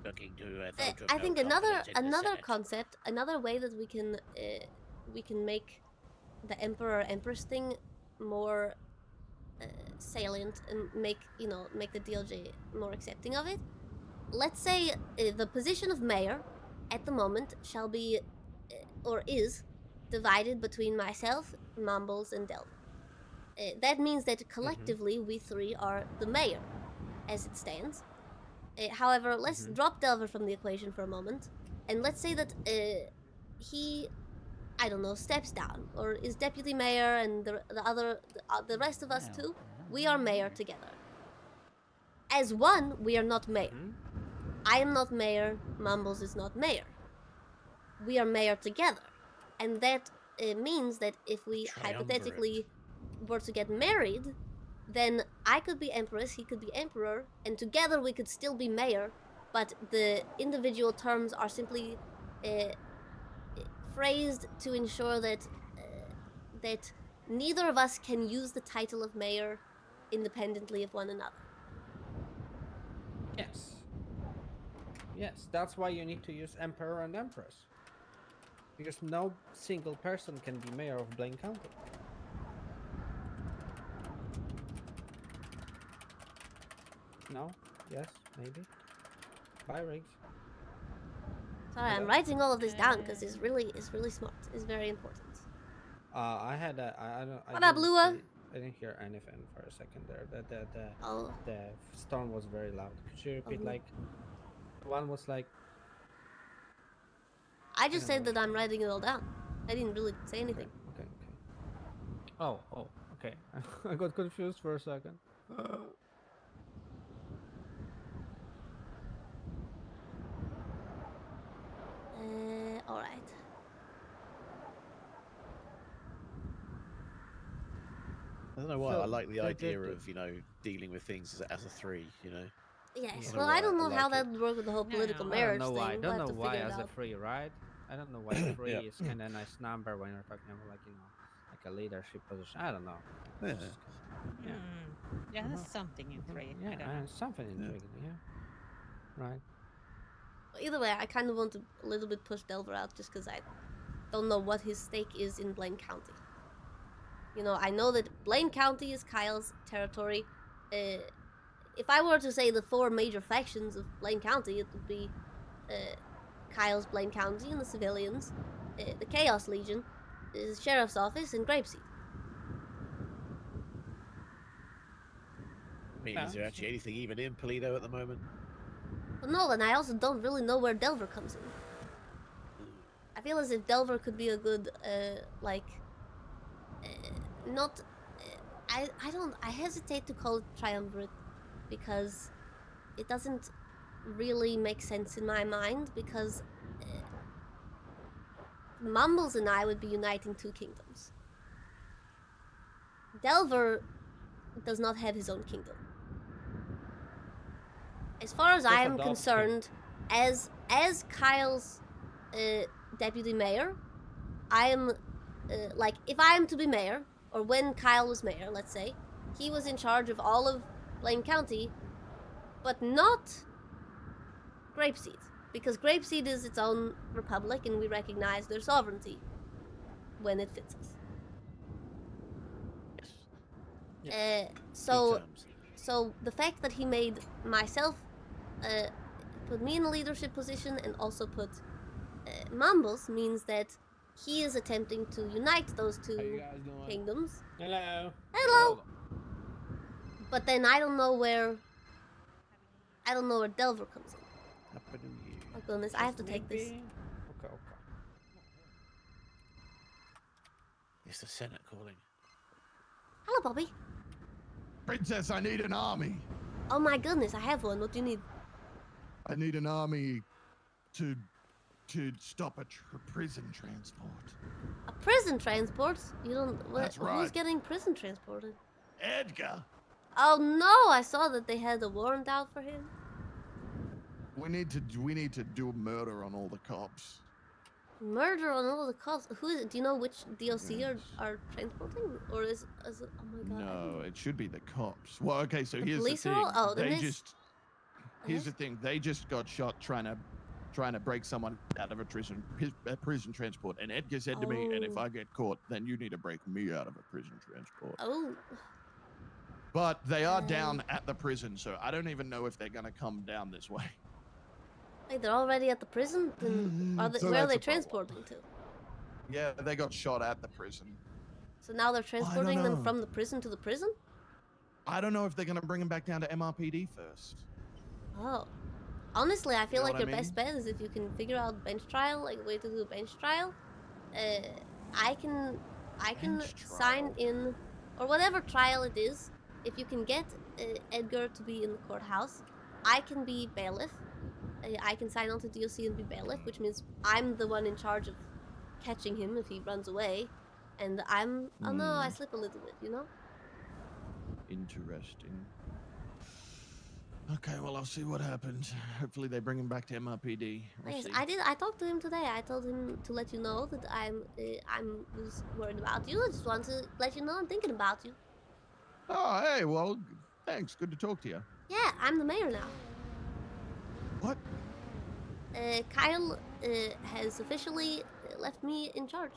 Looking to a vote of I no think confidence in the another Senate. concept, another way that we can make the emperor empress thing more salient and make the DOJ more accepting of it. Let's say the position of mayor at the moment shall be or is divided between myself, Mumbles, and Delver. That means that collectively we three are the mayor as it stands. However, let's drop Delver from the equation for a moment, and let's say that he, I don't know, steps down or is deputy mayor, and the rest of us too, we are mayor together. As one, we are not mayor. I am not mayor. Mumbles is not mayor. We are mayor together, and that means that if we hypothetically were to get married, then I could be empress, he could be emperor, and together we could still be mayor, but the individual terms are simply phrased to ensure that that neither of us can use the title of mayor independently of one another. Yes. Yes, that's why you need to use emperor and empress. Because no single person can be mayor of Blaine County. No? Yes? Maybe? Bye, Riggs. Sorry, I'm writing all of this down because it's really smart. It's very important. I had a... What up, Lua? I didn't hear anything for a second there. Oh. The storm was very loud. Could you repeat, no. like... One was like... I just said that I'm writing it all down. I didn't really say anything. Okay. Oh, okay. I got confused for a second. All right. I don't know why I like the idea of dealing with things as a three. Yes. Well, I don't know how that would work with the whole political marriage thing. I don't know why as as a free, right? I don't know why free is kind of a nice number when you're talking about like a leadership position. I don't know. Yeah, there's something intriguing. I don't know. Something intriguing. Yeah. Right. Well, either way, I kind of want to a little bit push Delver out just because I don't know what his stake is in Blaine County. I know that Blaine County is Kyle's territory. If I were to say the four major factions of Blaine County, it would be Kyle's Blaine County and the civilians, the Chaos Legion, the Sheriff's Office, and Grapeseed. I mean, is there actually anything even in Polito at the moment? But no, and I also don't really know where Delver comes in. I feel as if Delver could be a good, I hesitate to call it triumvirate because it doesn't really make sense in my mind because Mumbles and I would be uniting two kingdoms. Delver does not have his own kingdom. As far as I am concerned, as Kyle's deputy mayor, I am if I am to be mayor, or when Kyle was mayor, let's say, he was in charge of all of Blaine County, but not Grapeseed, because Grapeseed is its own republic and we recognize their sovereignty when it fits us. So the fact that he made myself put me in a leadership position and also put Mumbles means that he is attempting to unite those two kingdoms. Hello. Hello. But then I don't know where Delver comes in. Oh goodness, I have to take this. Okay. It's the Senate calling. Hello, Bobby. Princess, I need an army. Oh my goodness, I have one. What do you need? I need an army to to stop a prison transport. A prison transport? You don't. That's Who's right. getting prison transported? Edgar, Oh no! I saw that they had a warrant out for him. we need to do a murder on all the cops. Murder on all the cops. Who is it? Do you know which DOC are transporting, or is it? Oh my god! I don't No, know. it should be the cops. Well, okay, so The here's the police are thing. all. Oh, then They it's. just here's the thing. They just got shot trying to break someone out of a prison transport. And Edgar said to me, "And if Oh. I get caught, then you need to break me out of a prison transport." Oh. But they are down at the prison, so I don't even know if they're gonna come down this way. Wait, they're already at the prison. Then So where are that's they a problem. transporting to? Yeah, they got shot at the prison. So now they're transporting them know. from the prison to the prison. I don't know if they're gonna bring him back down to MRPD first. Oh. Honestly, I feel know like what I your best bet is if you can figure out bench trial, like a way to do a bench trial. I can sign in, or whatever trial it is. If you can get Edgar to be in the courthouse, I can be bailiff. I can sign on to DOC and be bailiff, which means I'm the one in charge of catching him if he runs away. And I'm, oh no, I slip a little bit, you know? Interesting. Okay, well, I'll see what happens. Hopefully they bring him back to MRPD. We'll Yes, see. I talked to him today. I told him to let you know that I'm was worried about you. I just want to let you know I'm thinking about you. Oh, hey, well, thanks. Good to talk to you. Yeah, I'm the mayor now. What? Kyle has officially left me in charge.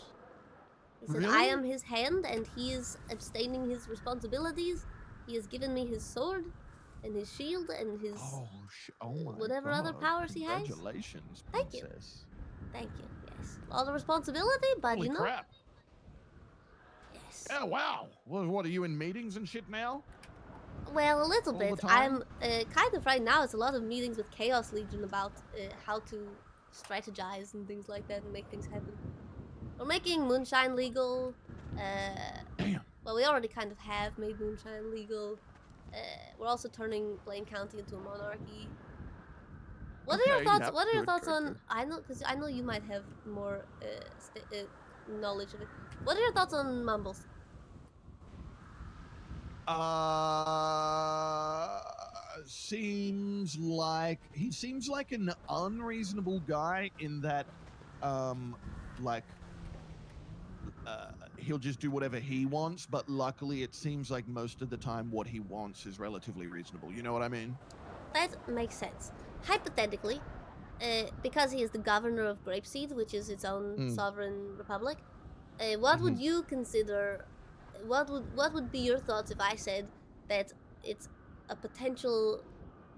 He said I Really? am his hand and he is abstaining his responsibilities. He has given me his sword and his shield and his Oh my whatever other God. powers he has. Congratulations, Thank you. princess. Thank you. Yes, a lot of responsibility, but Holy you know. crap. Yes. Oh, wow. Well, what, are you in meetings and shit now? Well, a little All bit. the time? I'm kind of right now. It's a lot of meetings with Chaos Legion about how to strategize and things like that and make things happen. We're making moonshine legal. Damn. Well, we already kind of have made moonshine legal. We're also turning Blaine County into a monarchy. What are your Okay, thoughts? yep, What are your good, thoughts good, on? good. I know, because I know you might have more knowledge of it. What are your thoughts on Mumbles? Seems like he seems like an unreasonable guy in that, like, he'll just do whatever he wants. But luckily, it seems like most of the time, what he wants is relatively reasonable. You know what I mean? That makes sense. Hypothetically, because he is the governor of Grapeseed, which is its own sovereign republic, what would you consider? What would be your thoughts if I said that it's a potential?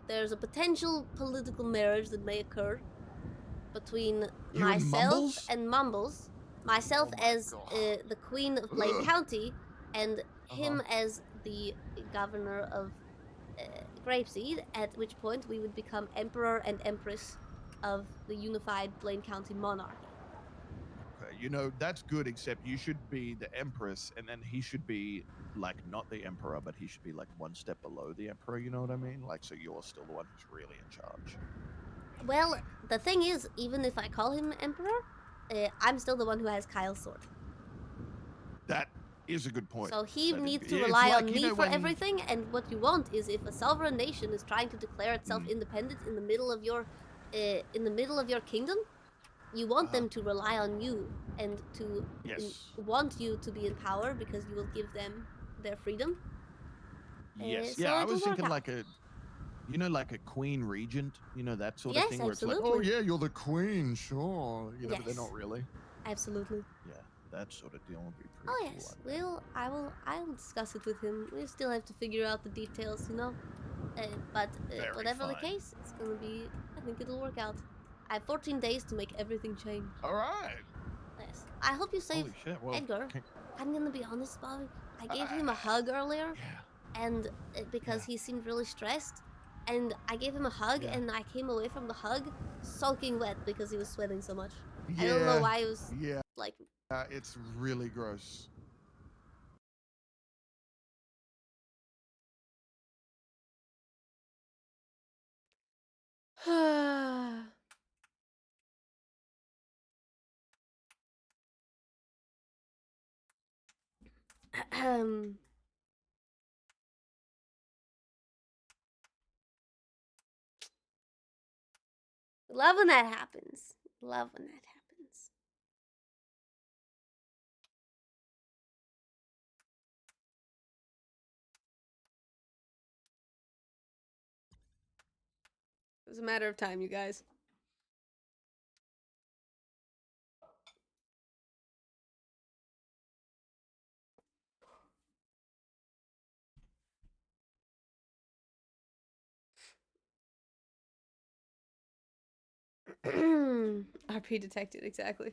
There's a potential political marriage that may occur between You and myself Mumbles? and Mumbles, myself as the queen of Blaine Ugh. County, and him as the governor of Grapeseed, at which point we would become emperor and empress of the unified Blaine County monarchy. Okay, you know, that's good, except you should be the empress, and then he should be, like, not the emperor, but he should be, like, one step below the emperor, you know what I mean? Like, so you're still the one who's really in charge. Well, the thing is, even if I call him emperor, I'm still the one who has Kyle's sword. That is a good point. So he That is needs good. to Yeah, it's rely like, on you me know, for when- everything, and what you want is if a sovereign nation is trying to declare itself independent in the middle of your kingdom, you want them to rely on you and to want you to be in power because you will give them their freedom. Yes. So Yeah, I it will was work thinking out. like a, you know, like a queen regent, you know, that sort of Yes, thing where it's like, oh absolutely. yeah, you're the queen, sure. You know, but they're Yes. not really. Absolutely. Yeah, that sort of deal would be pretty Oh cool. yes, I will discuss it with him. We still have to figure out the details, you know. But Very whatever the fine. case, it's gonna be. I think it'll work out. I have 14 days to make everything change. All right. Yes. I hope you save Holy shit, well, Edgar. I'm gonna be honest, Bobby. I gave him a hug earlier, and because he seemed really stressed, and I gave him a hug, and I came away from the hug soaking wet because he was sweating so much. I don't know why it was like. It's really gross. Love when that happens. Love when that happens. It was a matter of time, you guys. RP detected, exactly.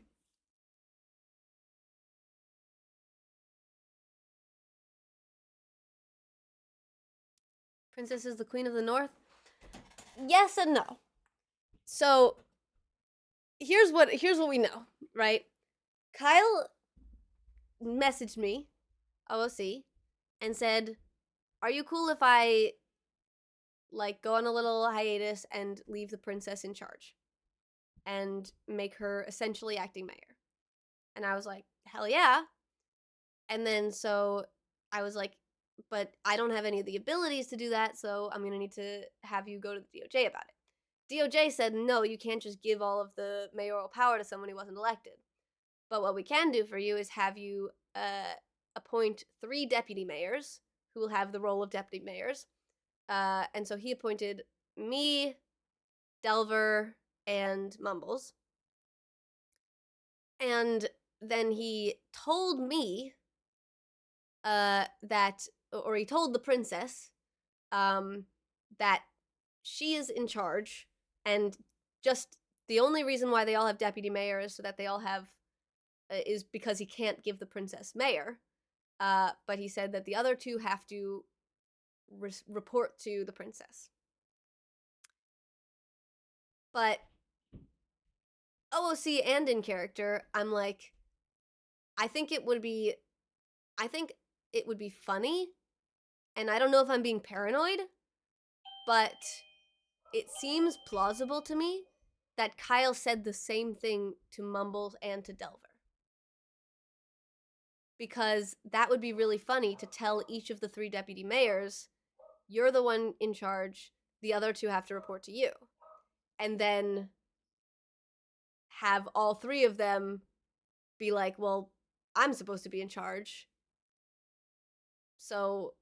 Princess is the queen of the north? Yes and no. So here's what we know, right? Kyle messaged me, OOC, and said, "Are you cool if I like go on a little hiatus and leave the princess in charge and make her essentially acting mayor?" And I was like, "Hell yeah." And then so I was like, "But I don't have any of the abilities to do that, so I'm going to need to have you go to the DOJ about it." DOJ said, "No, you can't just give all of the mayoral power to someone who wasn't elected. But what we can do for you is have you appoint 3 deputy mayors who will have the role of deputy mayors." And so he appointed me, Delver, and Mumbles. And then he told me that, or he told the princess that she is in charge, and just the only reason why they all have deputy mayor is so that they all have is because he can't give the princess mayor. But he said that the other 2 have to report to the princess. But OOC and in character, I'm like, I think it would be funny, and I don't know if I'm being paranoid, but it seems plausible to me that Kyle said the same thing to Mumbles and to Delver. Because that would be really funny to tell each of the 3 deputy mayors, "You're the one in charge, the other 2 have to report to you." And then have all 3 of them be like, "Well, I'm supposed to be in charge." So,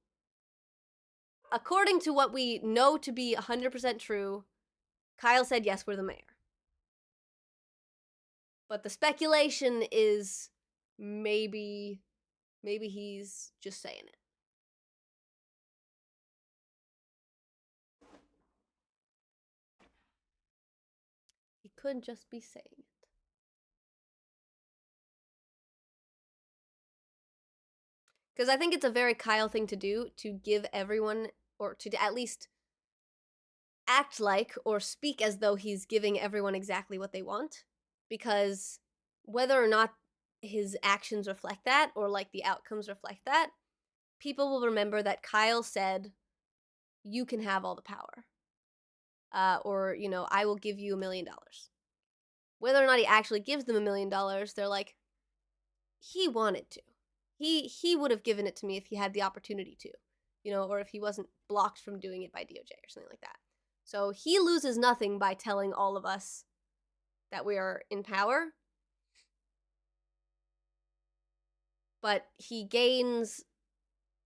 according to what we know to be 100% true, Kyle said, "Yes, we're the mayor." But the speculation is maybe he's just saying it. He could just be saying it. Because I think it's a very Kyle thing to do, to give everyone, or to at least act like or speak as though he's giving everyone exactly what they want. Because whether or not his actions reflect that, or like the outcomes reflect that, people will remember that Kyle said, "You can have all the power." Or, you know, "I will give you $1 million." Whether or not he actually gives them $1 million, they're like, "He wanted to. He would have given it to me if he had the opportunity to, you know, or if he wasn't blocked from doing it by DOJ or something like that." So he loses nothing by telling all of us that we are in power, but he gains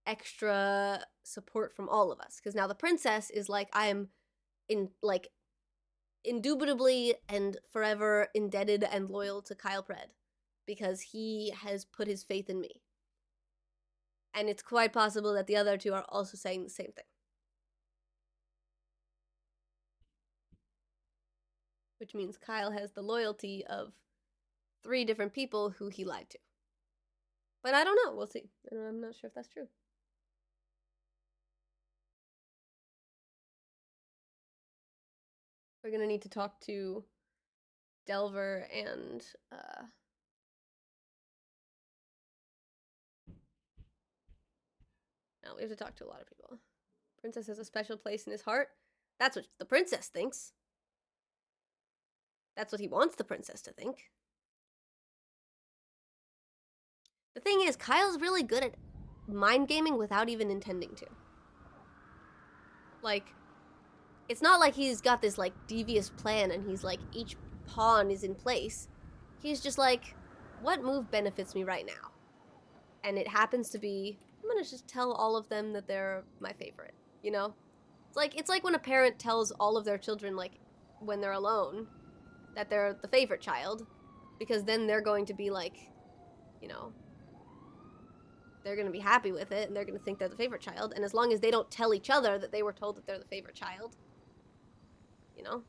extra support from all of us, because now the princess is like, "I am indubitably and forever indebted and loyal to Kyle Pred because he has put his faith in me." And it's quite possible that the other 2 are also saying the same thing. Which means Kyle has the loyalty of 3 different people who he lied to. But I don't know. We'll see. I'm not sure if that's true. We're gonna need to talk to Delver and no, we have to talk to a lot of people. Princess has a special place in his heart. That's what the princess thinks. That's what he wants the princess to think. The thing is, Kyle's really good at mind gaming without even intending to. Like, it's not like he's got this like devious plan and he's like each pawn is in place. He's just like, what move benefits me right now? And it happens to be, I'm gonna just tell all of them that they're my favorite, you know? It's like when a parent tells all of their children, like, when they're alone, that they're the favorite child, because then they're going to be like, you know, they're going to be happy with it, and they're going to think they're the favorite child, and as long as they don't tell each other that they were told that they're the favorite child, you know?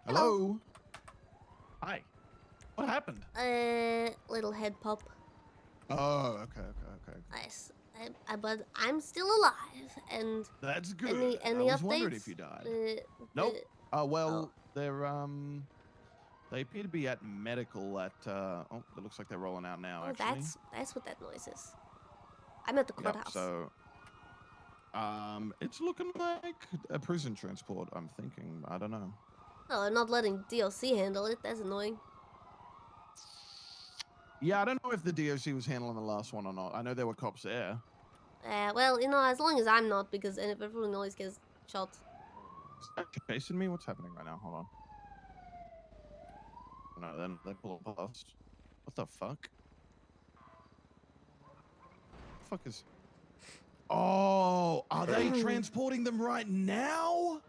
Hello? Hi. What happened? Little head pop. Oh, okay. Yes, but I'm still alive, and That's good. Any I was updates? wondering if you died. Nope. Well, oh. they appear to be at medical at, oh, it looks like they're rolling out now, Oh, actually. that's what that noise is. I'm at the courthouse. Yep, so, it's looking like a prison transport, I'm thinking. I don't know. Oh, they're not letting DLC handle it. That's annoying. Yeah, I don't know if the DOC was handling the last one or not. I know there were cops there. Well, you know, as long as I'm not, because everyone always gets shot. Is that chasing me? What's happening right now? Hold on. No, then they pull past. What the fuck? Fuck is... Oh, are they transporting them right now?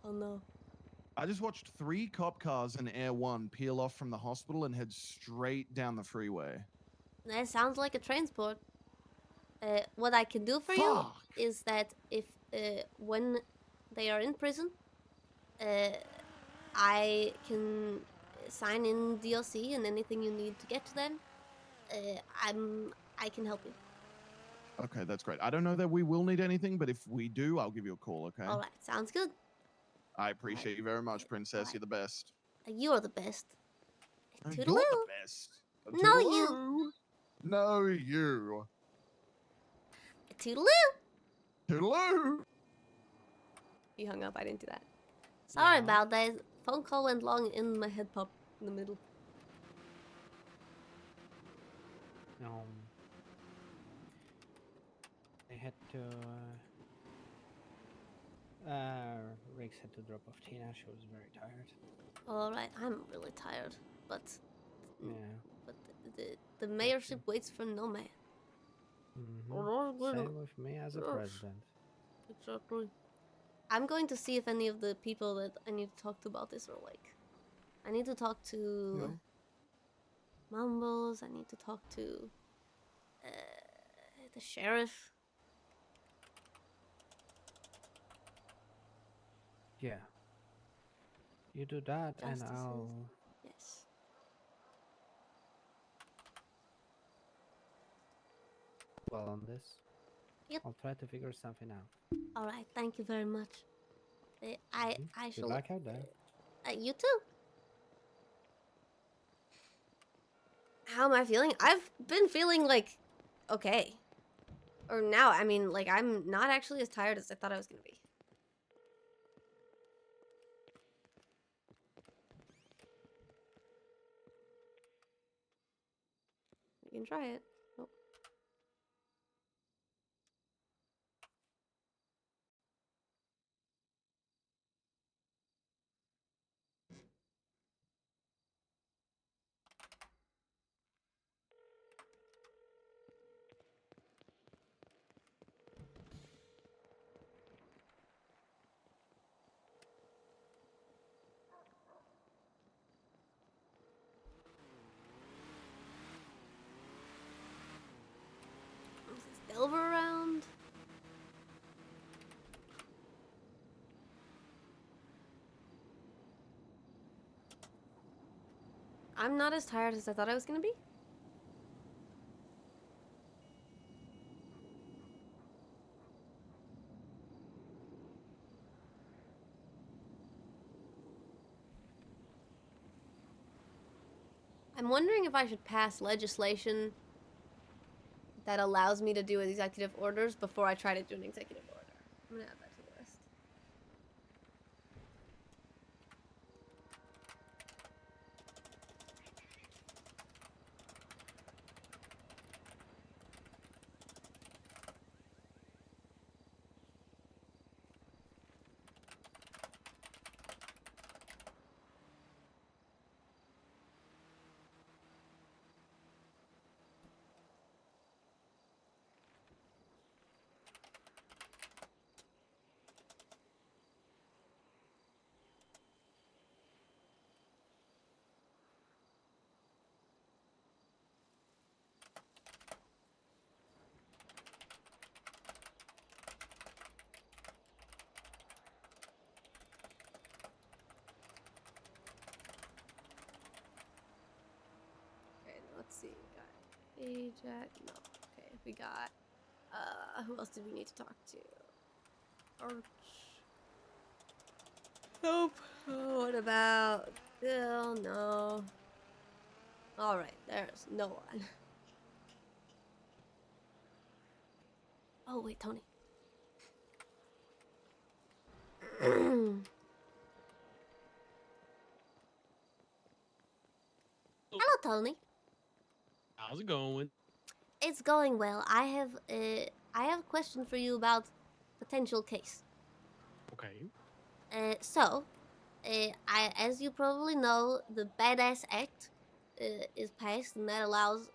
Oh no. I just watched 3 cop cars in Air 1 peel off from the hospital and head straight down the freeway. That sounds like a transport. What I can do for you is that if when they are in prison, I can sign in DLC and anything you need to get to them. I can help you. Okay, that's great. I don't know that we will need anything, but if we do, I'll give you a call, okay? All right, sounds good. I appreciate you very much, Princess. You're the best. You're the best. You're Toodaloo. the best. No, you. Toodaloo. No, you. Toodaloo. Toodaloo. He hung up. I didn't do that. Sorry about that. Phone call went long in my head pop in the middle. I had to. Riggs had to drop off Tina. She was very tired. All right, I'm really tired, but Yeah. but the mayorship waits for no man. Same with me as a president. Exactly. I'm going to see if any of the people that I need to talk to about this are awake. I need to talk to Mumbles. I need to talk to the sheriff. Yeah. You do that, and Justices. I'll. Yes. Well, on this. Yep. I'll try to figure something out. All right. Thank you very much. I Good shall. luck out there. You too. How am I feeling? I've been feeling like okay. Or now, I mean, like I'm not actually as tired as I thought I was gonna be. You can try it. Nope. Is Delver around? I'm not as tired as I thought I was gonna be. I'm wondering if I should pass legislation that allows me to do executive orders before I try to do an executive order. I'm gonna add that to the list. Ajax. No. Okay, we got. Who else do we need to talk to? Arch. Nope. Oh, what about Bill? No. Alright, there's no one. Oh, wait, Tony. Hello, Tony. How's it going? It's going well. I have a question for you about potential case. Okay. As you probably know, the Badass Act is passed, and that allows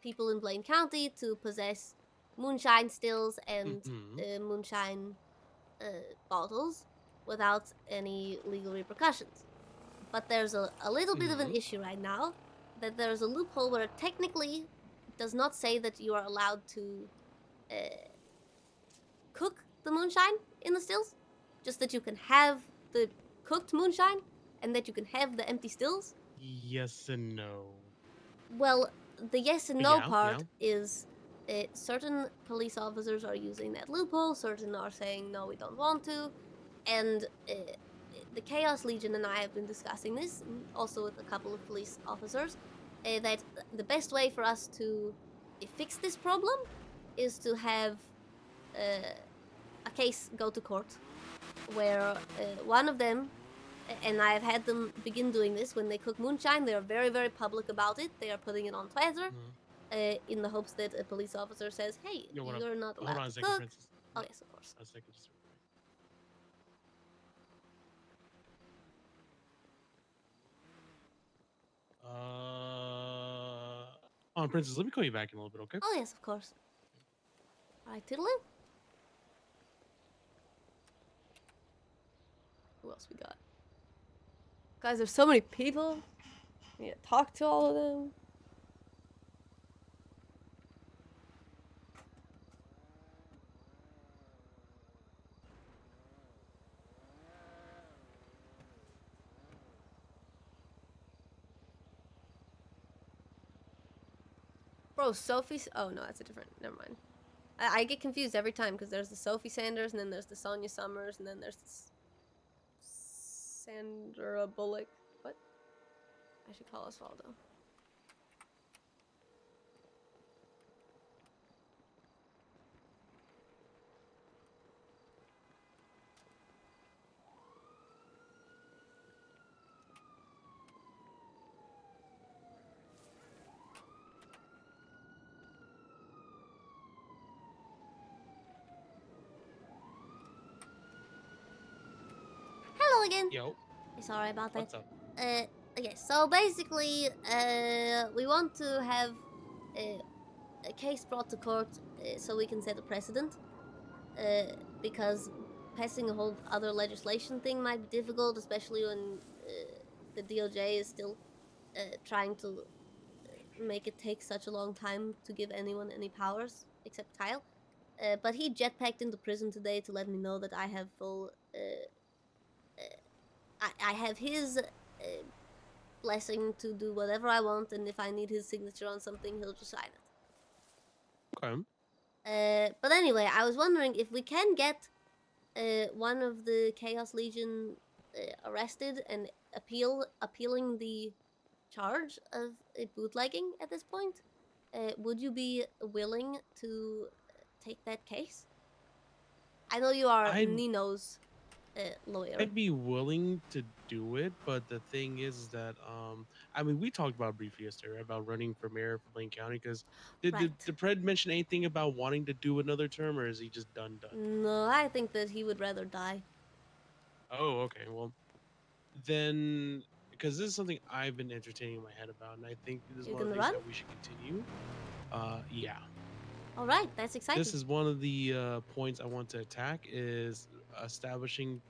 people in Blaine County to possess moonshine stills and moonshine bottles without any legal repercussions. But there's a little bit of an issue right now, that there's a loophole where technically it does not say that you are allowed to cook the moonshine in the stills, just that you can have the cooked moonshine and that you can have the empty stills. Yes and no. Well, the yes and no Yeah, part yeah. is certain police officers are using that loophole, certain are saying no, we don't want to, and the Chaos Legion and I have been discussing this, also with a couple of police officers, that the best way for us to fix this problem is to have a case go to court where one of them, and I've had them begin doing this when they cook moonshine, they are very, very public about it. They are putting it on Twitter in the hopes that a police officer says, hey, Yo, what up? you're not Hold allowed on a to second, cook. Princess. Oh, yes, of course. A second, just real quick. On Princess, let me call you back in a little bit, okay? Oh, yes, of course. All right, toodaloo. Who else we got? Guys, there's so many people. We need to talk to all of them. Bro, Sophie's. Oh no, that's a different. Never mind. I get confused every time because there's the Sophie Sanders and then there's the Sonia Summers and then there's this Sandra Bullock. What? I should call Osvaldo. Hello again. Yo. Sorry about that. What's up? Okay, so basically, we want to have a case brought to court so we can set a precedent. Because passing a whole other legislation thing might be difficult, especially when the DOJ is still trying to make it take such a long time to give anyone any powers except Kyle. But he jetpacked into prison today to let me know that I have full. I have his blessing to do whatever I want, and if I need his signature on something, he'll just sign it. Okay. But anyway, I was wondering if we can get one of the Chaos Legion arrested and appealing the charge of bootlegging at this point. Would you be willing to take that case? I know you are Nino's lawyer. I'd be willing to do it, but the thing is that I mean, we talked about briefly yesterday, right, about running for mayor for Blaine County. Because did Pred mention anything about wanting to do another term, or is he just done? No, I think that he would rather die. Oh, okay. Well, then, because this is something I've been entertaining in my head about, and I think this is You're one of the gonna things run? that we should continue. Yeah. All right, that's exciting. This is one of the points I want to attack is establishing,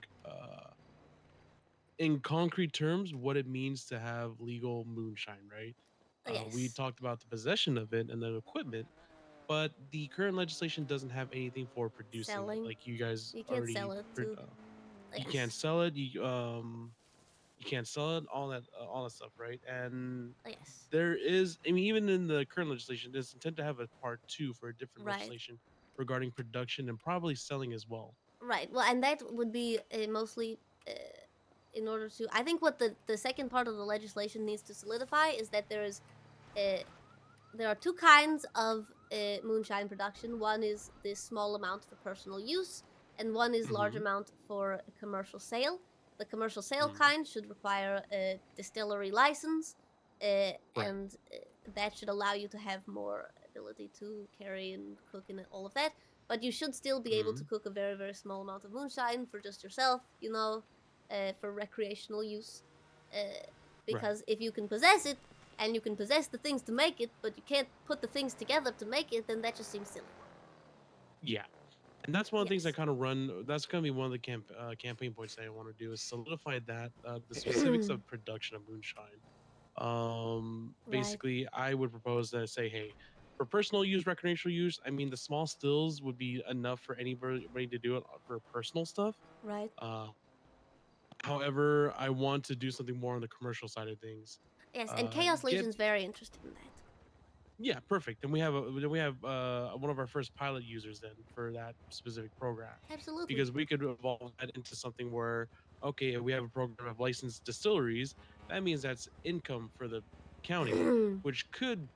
in concrete terms, what it means to have legal moonshine, right? We Yes. talked about the possession of it and the equipment, but the current legislation doesn't have anything for producing it. Selling. Like you guys You can't already, sell it to. you can't sell it. You You can't sell it, all that stuff, right? And Yes. there is, I mean, even in the current legislation, there's intent to have a part two for a different Right. legislation regarding production and probably selling as well. Right. Well, and that would be mostly in order to. I think what the second part of the legislation needs to solidify is that uh, there are two kinds of moonshine production. One is this small amount for personal use, and one is large Mhm. amount for commercial sale. The commercial sale Mhm. kind should require a distillery license, Right. and that should allow you to have more ability to carry and cook and all of that. But you should still be able to Mhm. cook a very, very small amount of moonshine for just yourself, you know, for recreational use. Uh, Right. because if you can possess it, and you can possess the things to make it, but you can't put the things together to make it, then that just seems silly. Yeah. And that's one of the things I Yes. kind of run. That's going to be one of the campaign points that I want to do is solidify that the specifics of production of moonshine. Right. Basically, I would propose that say, hey, for personal use, recreational use, I mean, the small stills would be enough for anybody to do it for personal stuff. Right. Uh, However, I want to do something more on the commercial side of things. Yes, and Chaos Get Legion's very interested in that. Yeah, perfect. Then we have one of our first pilot users then for that specific program, Absolutely. because we could evolve that into something where okay, we have a program of licensed distilleries. That means that's income for the county, which could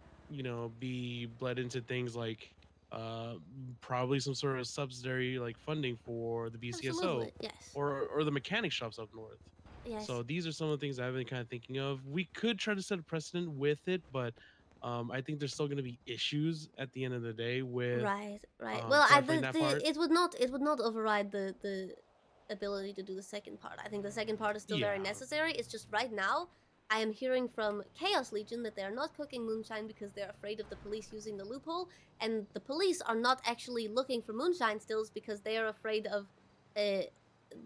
be bled into things like uh, probably some sort of subsidiary like funding for the BCSO Absolutely. Yes. or the mechanic shops up north. Yes. So these are some of the things I've been kind of thinking of. We could try to set a precedent with it, but I think there's still going to be issues at the end of the day with Right. Right. Well, clarifying that part. it would not override the ability to do the second part. I think the second part is still very Yeah. necessary. It's just right now I am hearing from Chaos Legion that they are not cooking moonshine because they're afraid of the police using the loophole, and the police are not actually looking for moonshine stills because they are afraid of uh,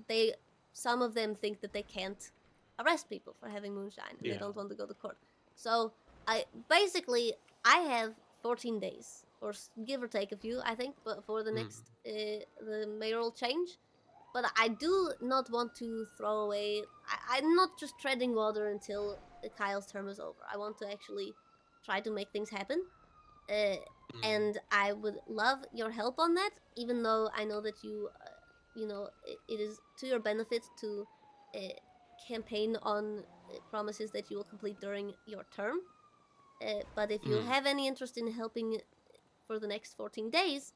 they some of them think that they can't arrest people for having moonshine and they Yeah. don't want to go to court. So I have 14 days or give or take a few, I think, but for the Mm. next the mayoral change. But I do not want to throw away. I'm not just treading water until Kyle's term is over. I want to actually try to make things happen. Uh, Mm. and I would love your help on that, even though I know that it is to your benefit to uh, campaign on promises that you will complete during your term. But if you Mm. have any interest in helping for the next 14 days,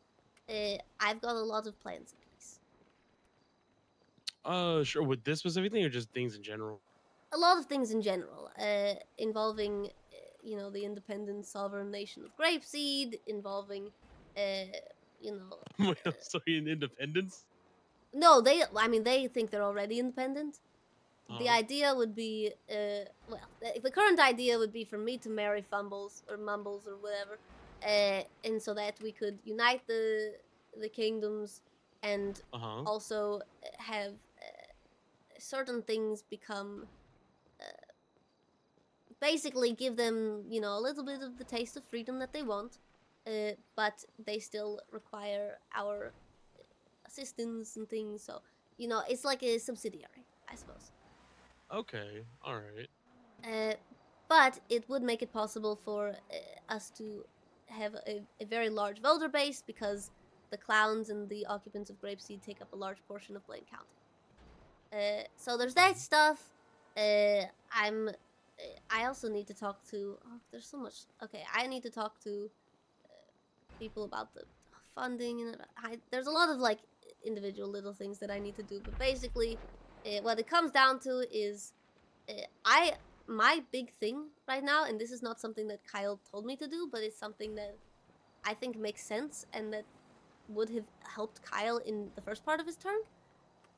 I've got a lot of plans in place. Sure. With this specific thing or just things in general? A lot of things in general, involving, the independent sovereign nation of Grapeseed, involving, you know, Wait, I'm sorry, in independence? no, they think they're already independent. The Uh-huh. idea would be, the current idea would be for me to marry Fumbles or Mumbles or whatever, and so that we could unite the kingdoms and Uh-huh. also have certain things become basically give them a little bit of the taste of freedom that they want, but they still require our assistance and things. So it's like a subsidiary, I suppose. Okay. All right. Uh, but it would make it possible for us to have a very large voter base because the clowns and the occupants of Grapeseed take up a large portion of Blaine County. So there's that stuff. I also need to talk to. Oh, there's so much. Okay, I need to talk to people about the funding, and there's a lot of like individual little things that I need to do. But basically, what it comes down to is, my big thing right now, and this is not something that Kyle told me to do, but it's something that I think makes sense and that would have helped Kyle in the first part of his term.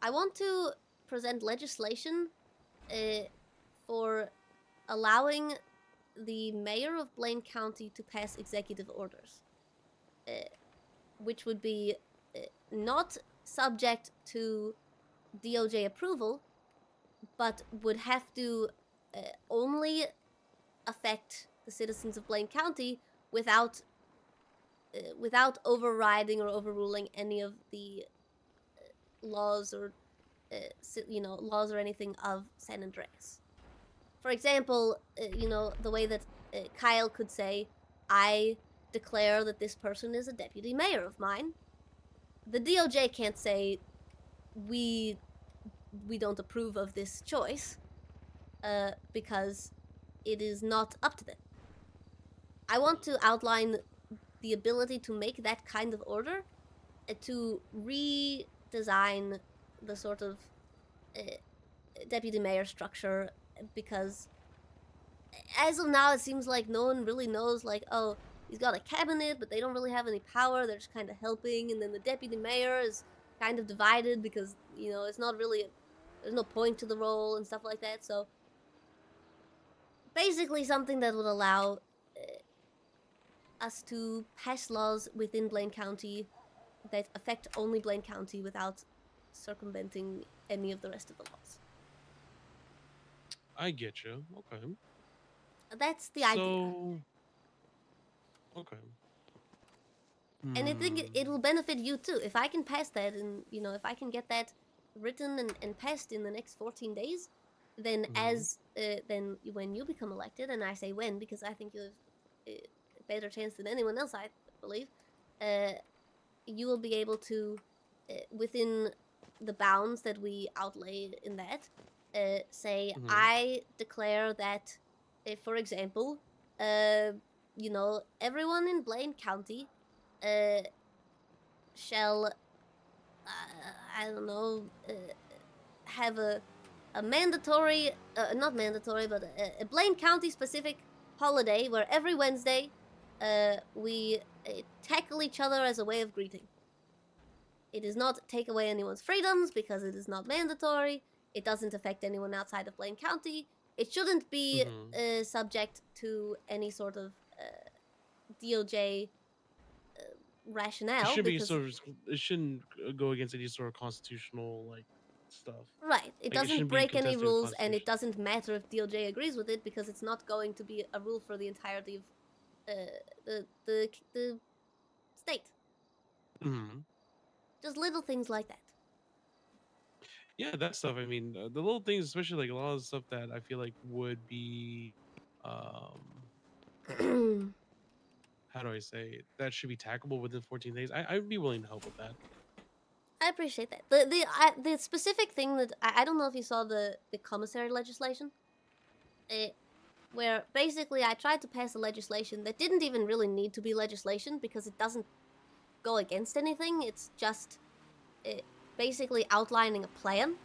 I want to present legislation for allowing the mayor of Blaine County to pass executive orders, which would be not subject to DOJ approval, but would have to only affect the citizens of Blaine County without overriding or overruling any of the laws or laws or anything of San Andreas. For example, the way that Kyle could say, I declare that this person is a deputy mayor of mine. The DOJ can't say, we don't approve of this choice, because it is not up to them. I want to outline the ability to make that kind of order, to redesign the sort of deputy mayor structure, because as of now it seems like no one really knows, like, oh, he's got a cabinet, but they don't really have any power, they're just kind of helping, and then the deputy mayor is kind of divided because, it's not really, there's no point to the role and stuff like that, so basically something that would allow us to pass laws within Blaine County that affect only Blaine County without circumventing any of the rest of the laws. I get you. Okay. That's the idea. Okay. And I think it will benefit you too. If I can pass that, and if I can get that written and passed in the next 14 days, then then when you become elected, and I say when because I think you have a better chance than anyone else, I believe, you will be able to, within the bounds that we outlay in that, say, I declare that, for example, everyone in Blaine County shall, I don't know, have a mandatory, not mandatory, but a Blaine County specific holiday where every Wednesday we tackle each other as a way of greeting. It does not take away anyone's freedoms because it is not mandatory. It doesn't affect anyone outside of Blaine County. It shouldn't be subject to any sort of DOJ rationale. It shouldn't go against any sort of constitutional stuff. Right. It doesn't break any rules, and it doesn't matter if DOJ agrees with it because it's not going to be a rule for the entirety of the state. Just little things like that. Yeah, that stuff. I mean, the little things, especially like a lot of the stuff that I feel like would be, how do I say it? That should be tackleable within 14 days. I'd be willing to help with that. I appreciate that. The specific thing that I don't know if you saw the commissary legislation, where basically I tried to pass a legislation that didn't even really need to be legislation because it doesn't go against anything. It's just basically outlining a plan,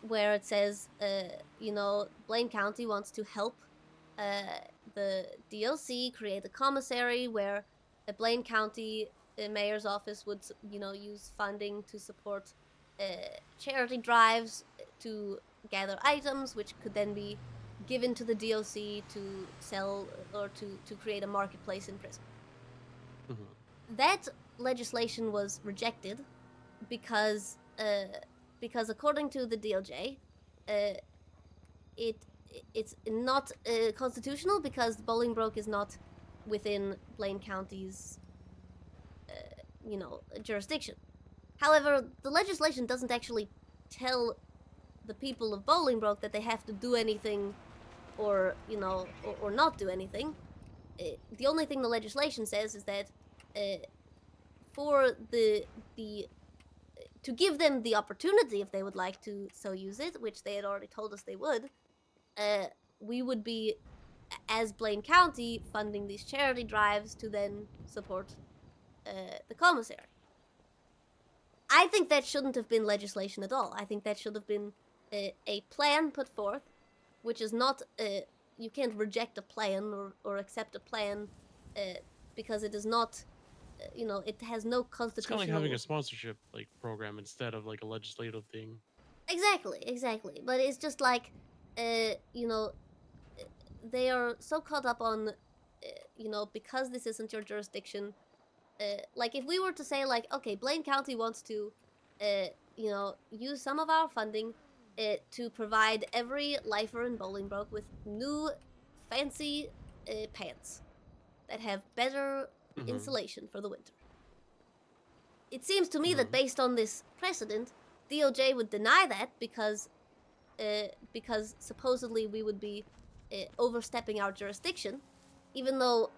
where it says, Blaine County wants to help the DOC create a commissary where the Blaine County mayor's office would, use funding to support charity drives to gather items, which could then be given to the DOC to sell or to create a marketplace in prison. That legislation was rejected because according to the DOJ, it's not constitutional because Bolingbroke is not within Blaine County's jurisdiction. However, the legislation doesn't actually tell the people of Bolingbroke that they have to do anything or not do anything. The only thing the legislation says is that for to give them the opportunity if they would like to so use it, which they had already told us they would, we would be, as Blaine County, funding these charity drives to then support the commissary. I think that shouldn't have been legislation at all. I think that should have been a plan put forth, which is not, you can't reject a plan or accept a plan because it is not, it has no constitutional... It's kind of like having a sponsorship program instead of a legislative thing. Exactly. But it's just like, they are so caught up on, because this isn't your jurisdiction. Like if we were to say okay, Blaine County wants to, use some of our funding to provide every lifer in Bolingbroke with new fancy pants that have better insulation for the winter. It seems to me that based on this precedent, DOJ would deny that because supposedly we would be overstepping our jurisdiction, even though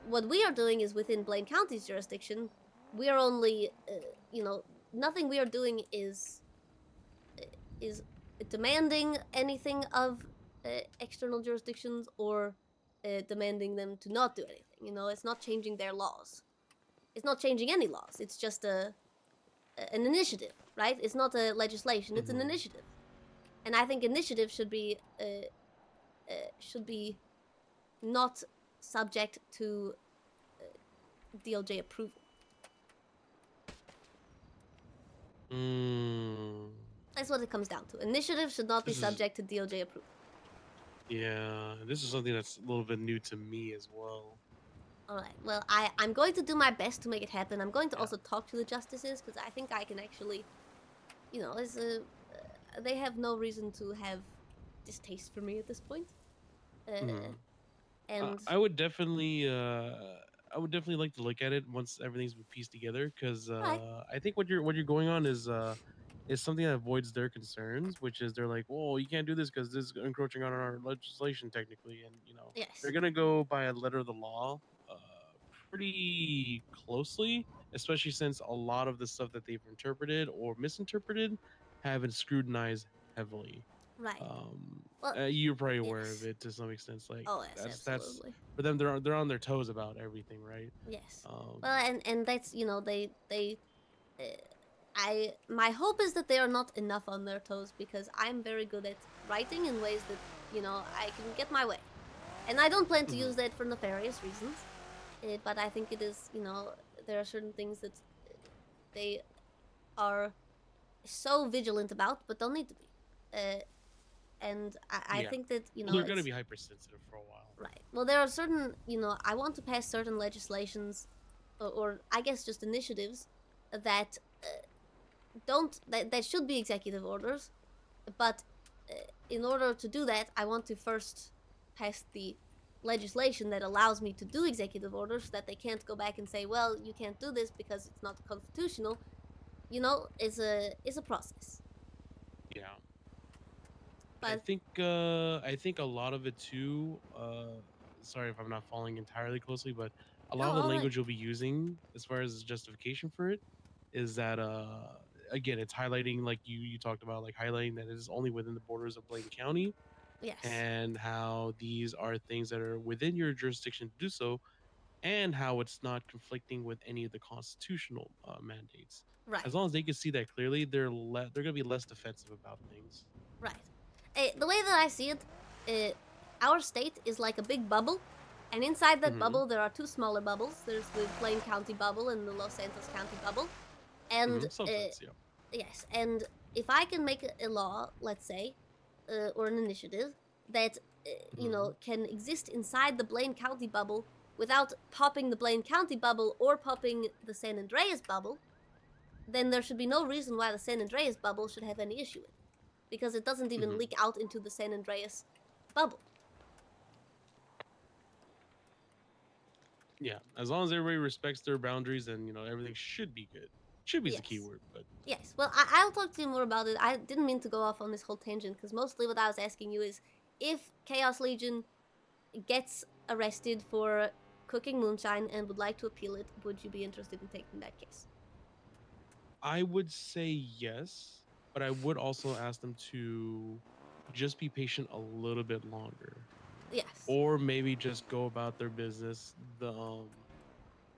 what we are doing is within Blaine County's jurisdiction. We are only, nothing we are doing is demanding anything of external jurisdictions or demanding them to not do anything. It's not changing their laws. It's not changing any laws. It's just an initiative, right? It's not a legislation. It's an initiative, and I think initiative should be not subject to DOJ approval. That's what it comes down to. Initiative should not be subject to DOJ approval. Yeah, this is something that's a little bit new to me as well. All right. Well, I'm going to do my best to make it happen. I'm going to also talk to the justices because I think I can actually, they have no reason to have distaste for me at this point. And I would definitely like to look at it once everything's been pieced together, because I think what you're going on is something that avoids their concerns, which is they're like, well, you can't do this because this is encroaching on our legislation technically, and yes, they're gonna go by a letter of the law pretty closely, especially since a lot of the stuff that they've interpreted or misinterpreted have been scrutinized heavily. right. You're probably aware of it to some extent. Like, oh yes, that's absolutely. for them. They're on their toes about everything, right? Yes. Well, and that's my hope is that they are not enough on their toes, because I'm very good at writing in ways that I can get my way, and I don't plan to use that for nefarious reasons. But I think it is, there are certain things that they are so vigilant about, but don't need to be. And I think that they're gonna be hypersensitive for a while. Right. Well, there are certain, I want to pass certain legislations, or I guess just initiatives that that should be executive orders, but in order to do that, I want to first pass the legislation that allows me to do executive orders, so that they can't go back and say, well, you can't do this because it's not constitutional. It's a process. Yeah. But I think a lot of it too. Sorry if I'm not following entirely closely, but a lot of the language you'll be using as far as justification for it is that again, it's highlighting, like you talked about, like highlighting that it is only within the borders of Blaine County. Yes. And how these are things that are within your jurisdiction to do so, and how it's not conflicting with any of the constitutional mandates. Right. As long as they can see that clearly, they're going to be less defensive about things. Right. The way that I see it, our state is like a big bubble, and inside that bubble there are two smaller bubbles. There's the Blaine County bubble and the Los Santos County bubble. And yes, and if I can make a law, let's say, or an initiative that can exist inside the Blaine County bubble without popping the Blaine County bubble or popping the San Andreas bubble, then there should be no reason why the San Andreas bubble should have any issue with it, because it doesn't even leak out into the San Andreas bubble. Yeah, as long as everybody respects their boundaries, then everything should be good. Should be the key word, but yes. Well, I'll talk to you more about it. I didn't mean to go off on this whole tangent, because mostly what I was asking you is, if Chaos Legion gets arrested for cooking moonshine and would like to appeal it, would you be interested in taking that case? I would say yes, but I would also ask them to just be patient a little bit longer. Yes. Or maybe just go about their business the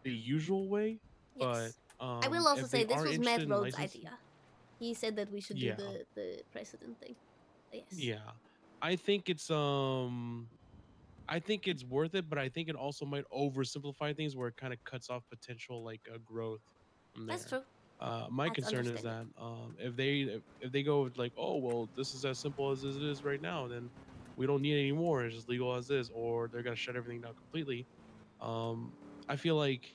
usual way. Yes. But I will also say this was Matt Rhodes' idea. He said that we should do the precedent thing. Yes. Yeah. I think it's worth it, but I think it also might oversimplify things where it kind of cuts off potential growth from there. That's true. My concern is that if they go with like, oh well, this is as simple as it is right now, then we don't need any more. It's just legal as is, or they're gonna shut everything down completely. I feel like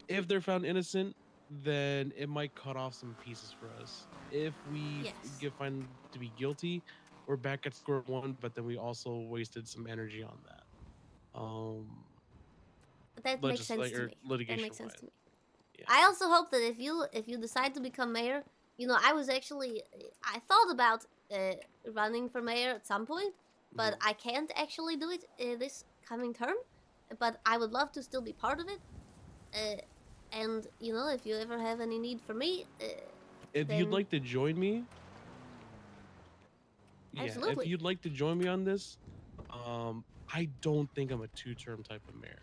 if they're found innocent, then it might cut off some pieces for us. If we get found to be guilty, we're back at square one, but then we also wasted some energy on that. That makes sense to me. Litigation That makes sense to me. Yeah. I also hope that if you decide to become mayor, you know, I was actually I thought about running for mayor at some point, but I can't actually do it this coming term. But I would love to still be part of it. And you know, if you ever have any need for me, If then you'd like to join me, yeah, if Absolutely. you'd like to join me on this, I don't think I'm a two-term type of mayor.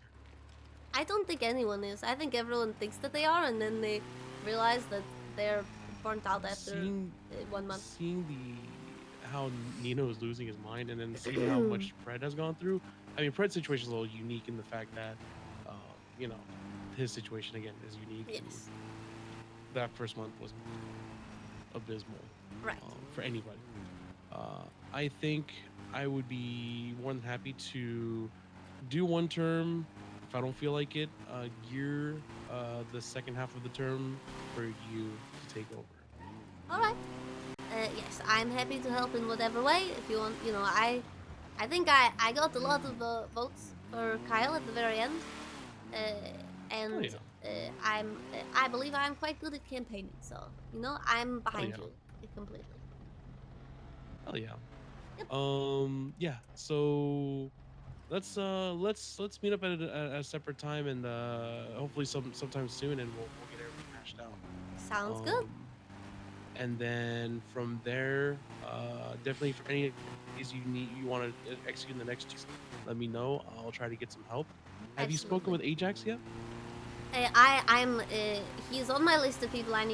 I don't think anyone is. I think everyone thinks that they are, and then they realize that they're burnt out after Seeing 1 month. seeing the how Nino is losing his mind, and then seeing how much Pred has gone through. I mean, Pred's situation is a little unique in the fact that, you know, his situation again is unique. Yes. That first month was abysmal, Right. for anybody. I think I would be more than happy to do one term if I don't feel like it. Gear the second half of the term for you to take over. All right. Yes, I'm happy to help in whatever way. If you want, you know, I think I got a lot of votes for Kyle at the very end, and I believe I'm quite good at campaigning. So you know, I'm behind yeah. you completely. Oh yeah. Yeah. So let's meet up at a separate time, and hopefully sometime soon, and we'll get everything hashed out. Sounds good. And then from there, definitely for any case you want to execute in the next, just let me know. I'll try to get some help. Have you spoken with Ajax yet? He's on my list of people I need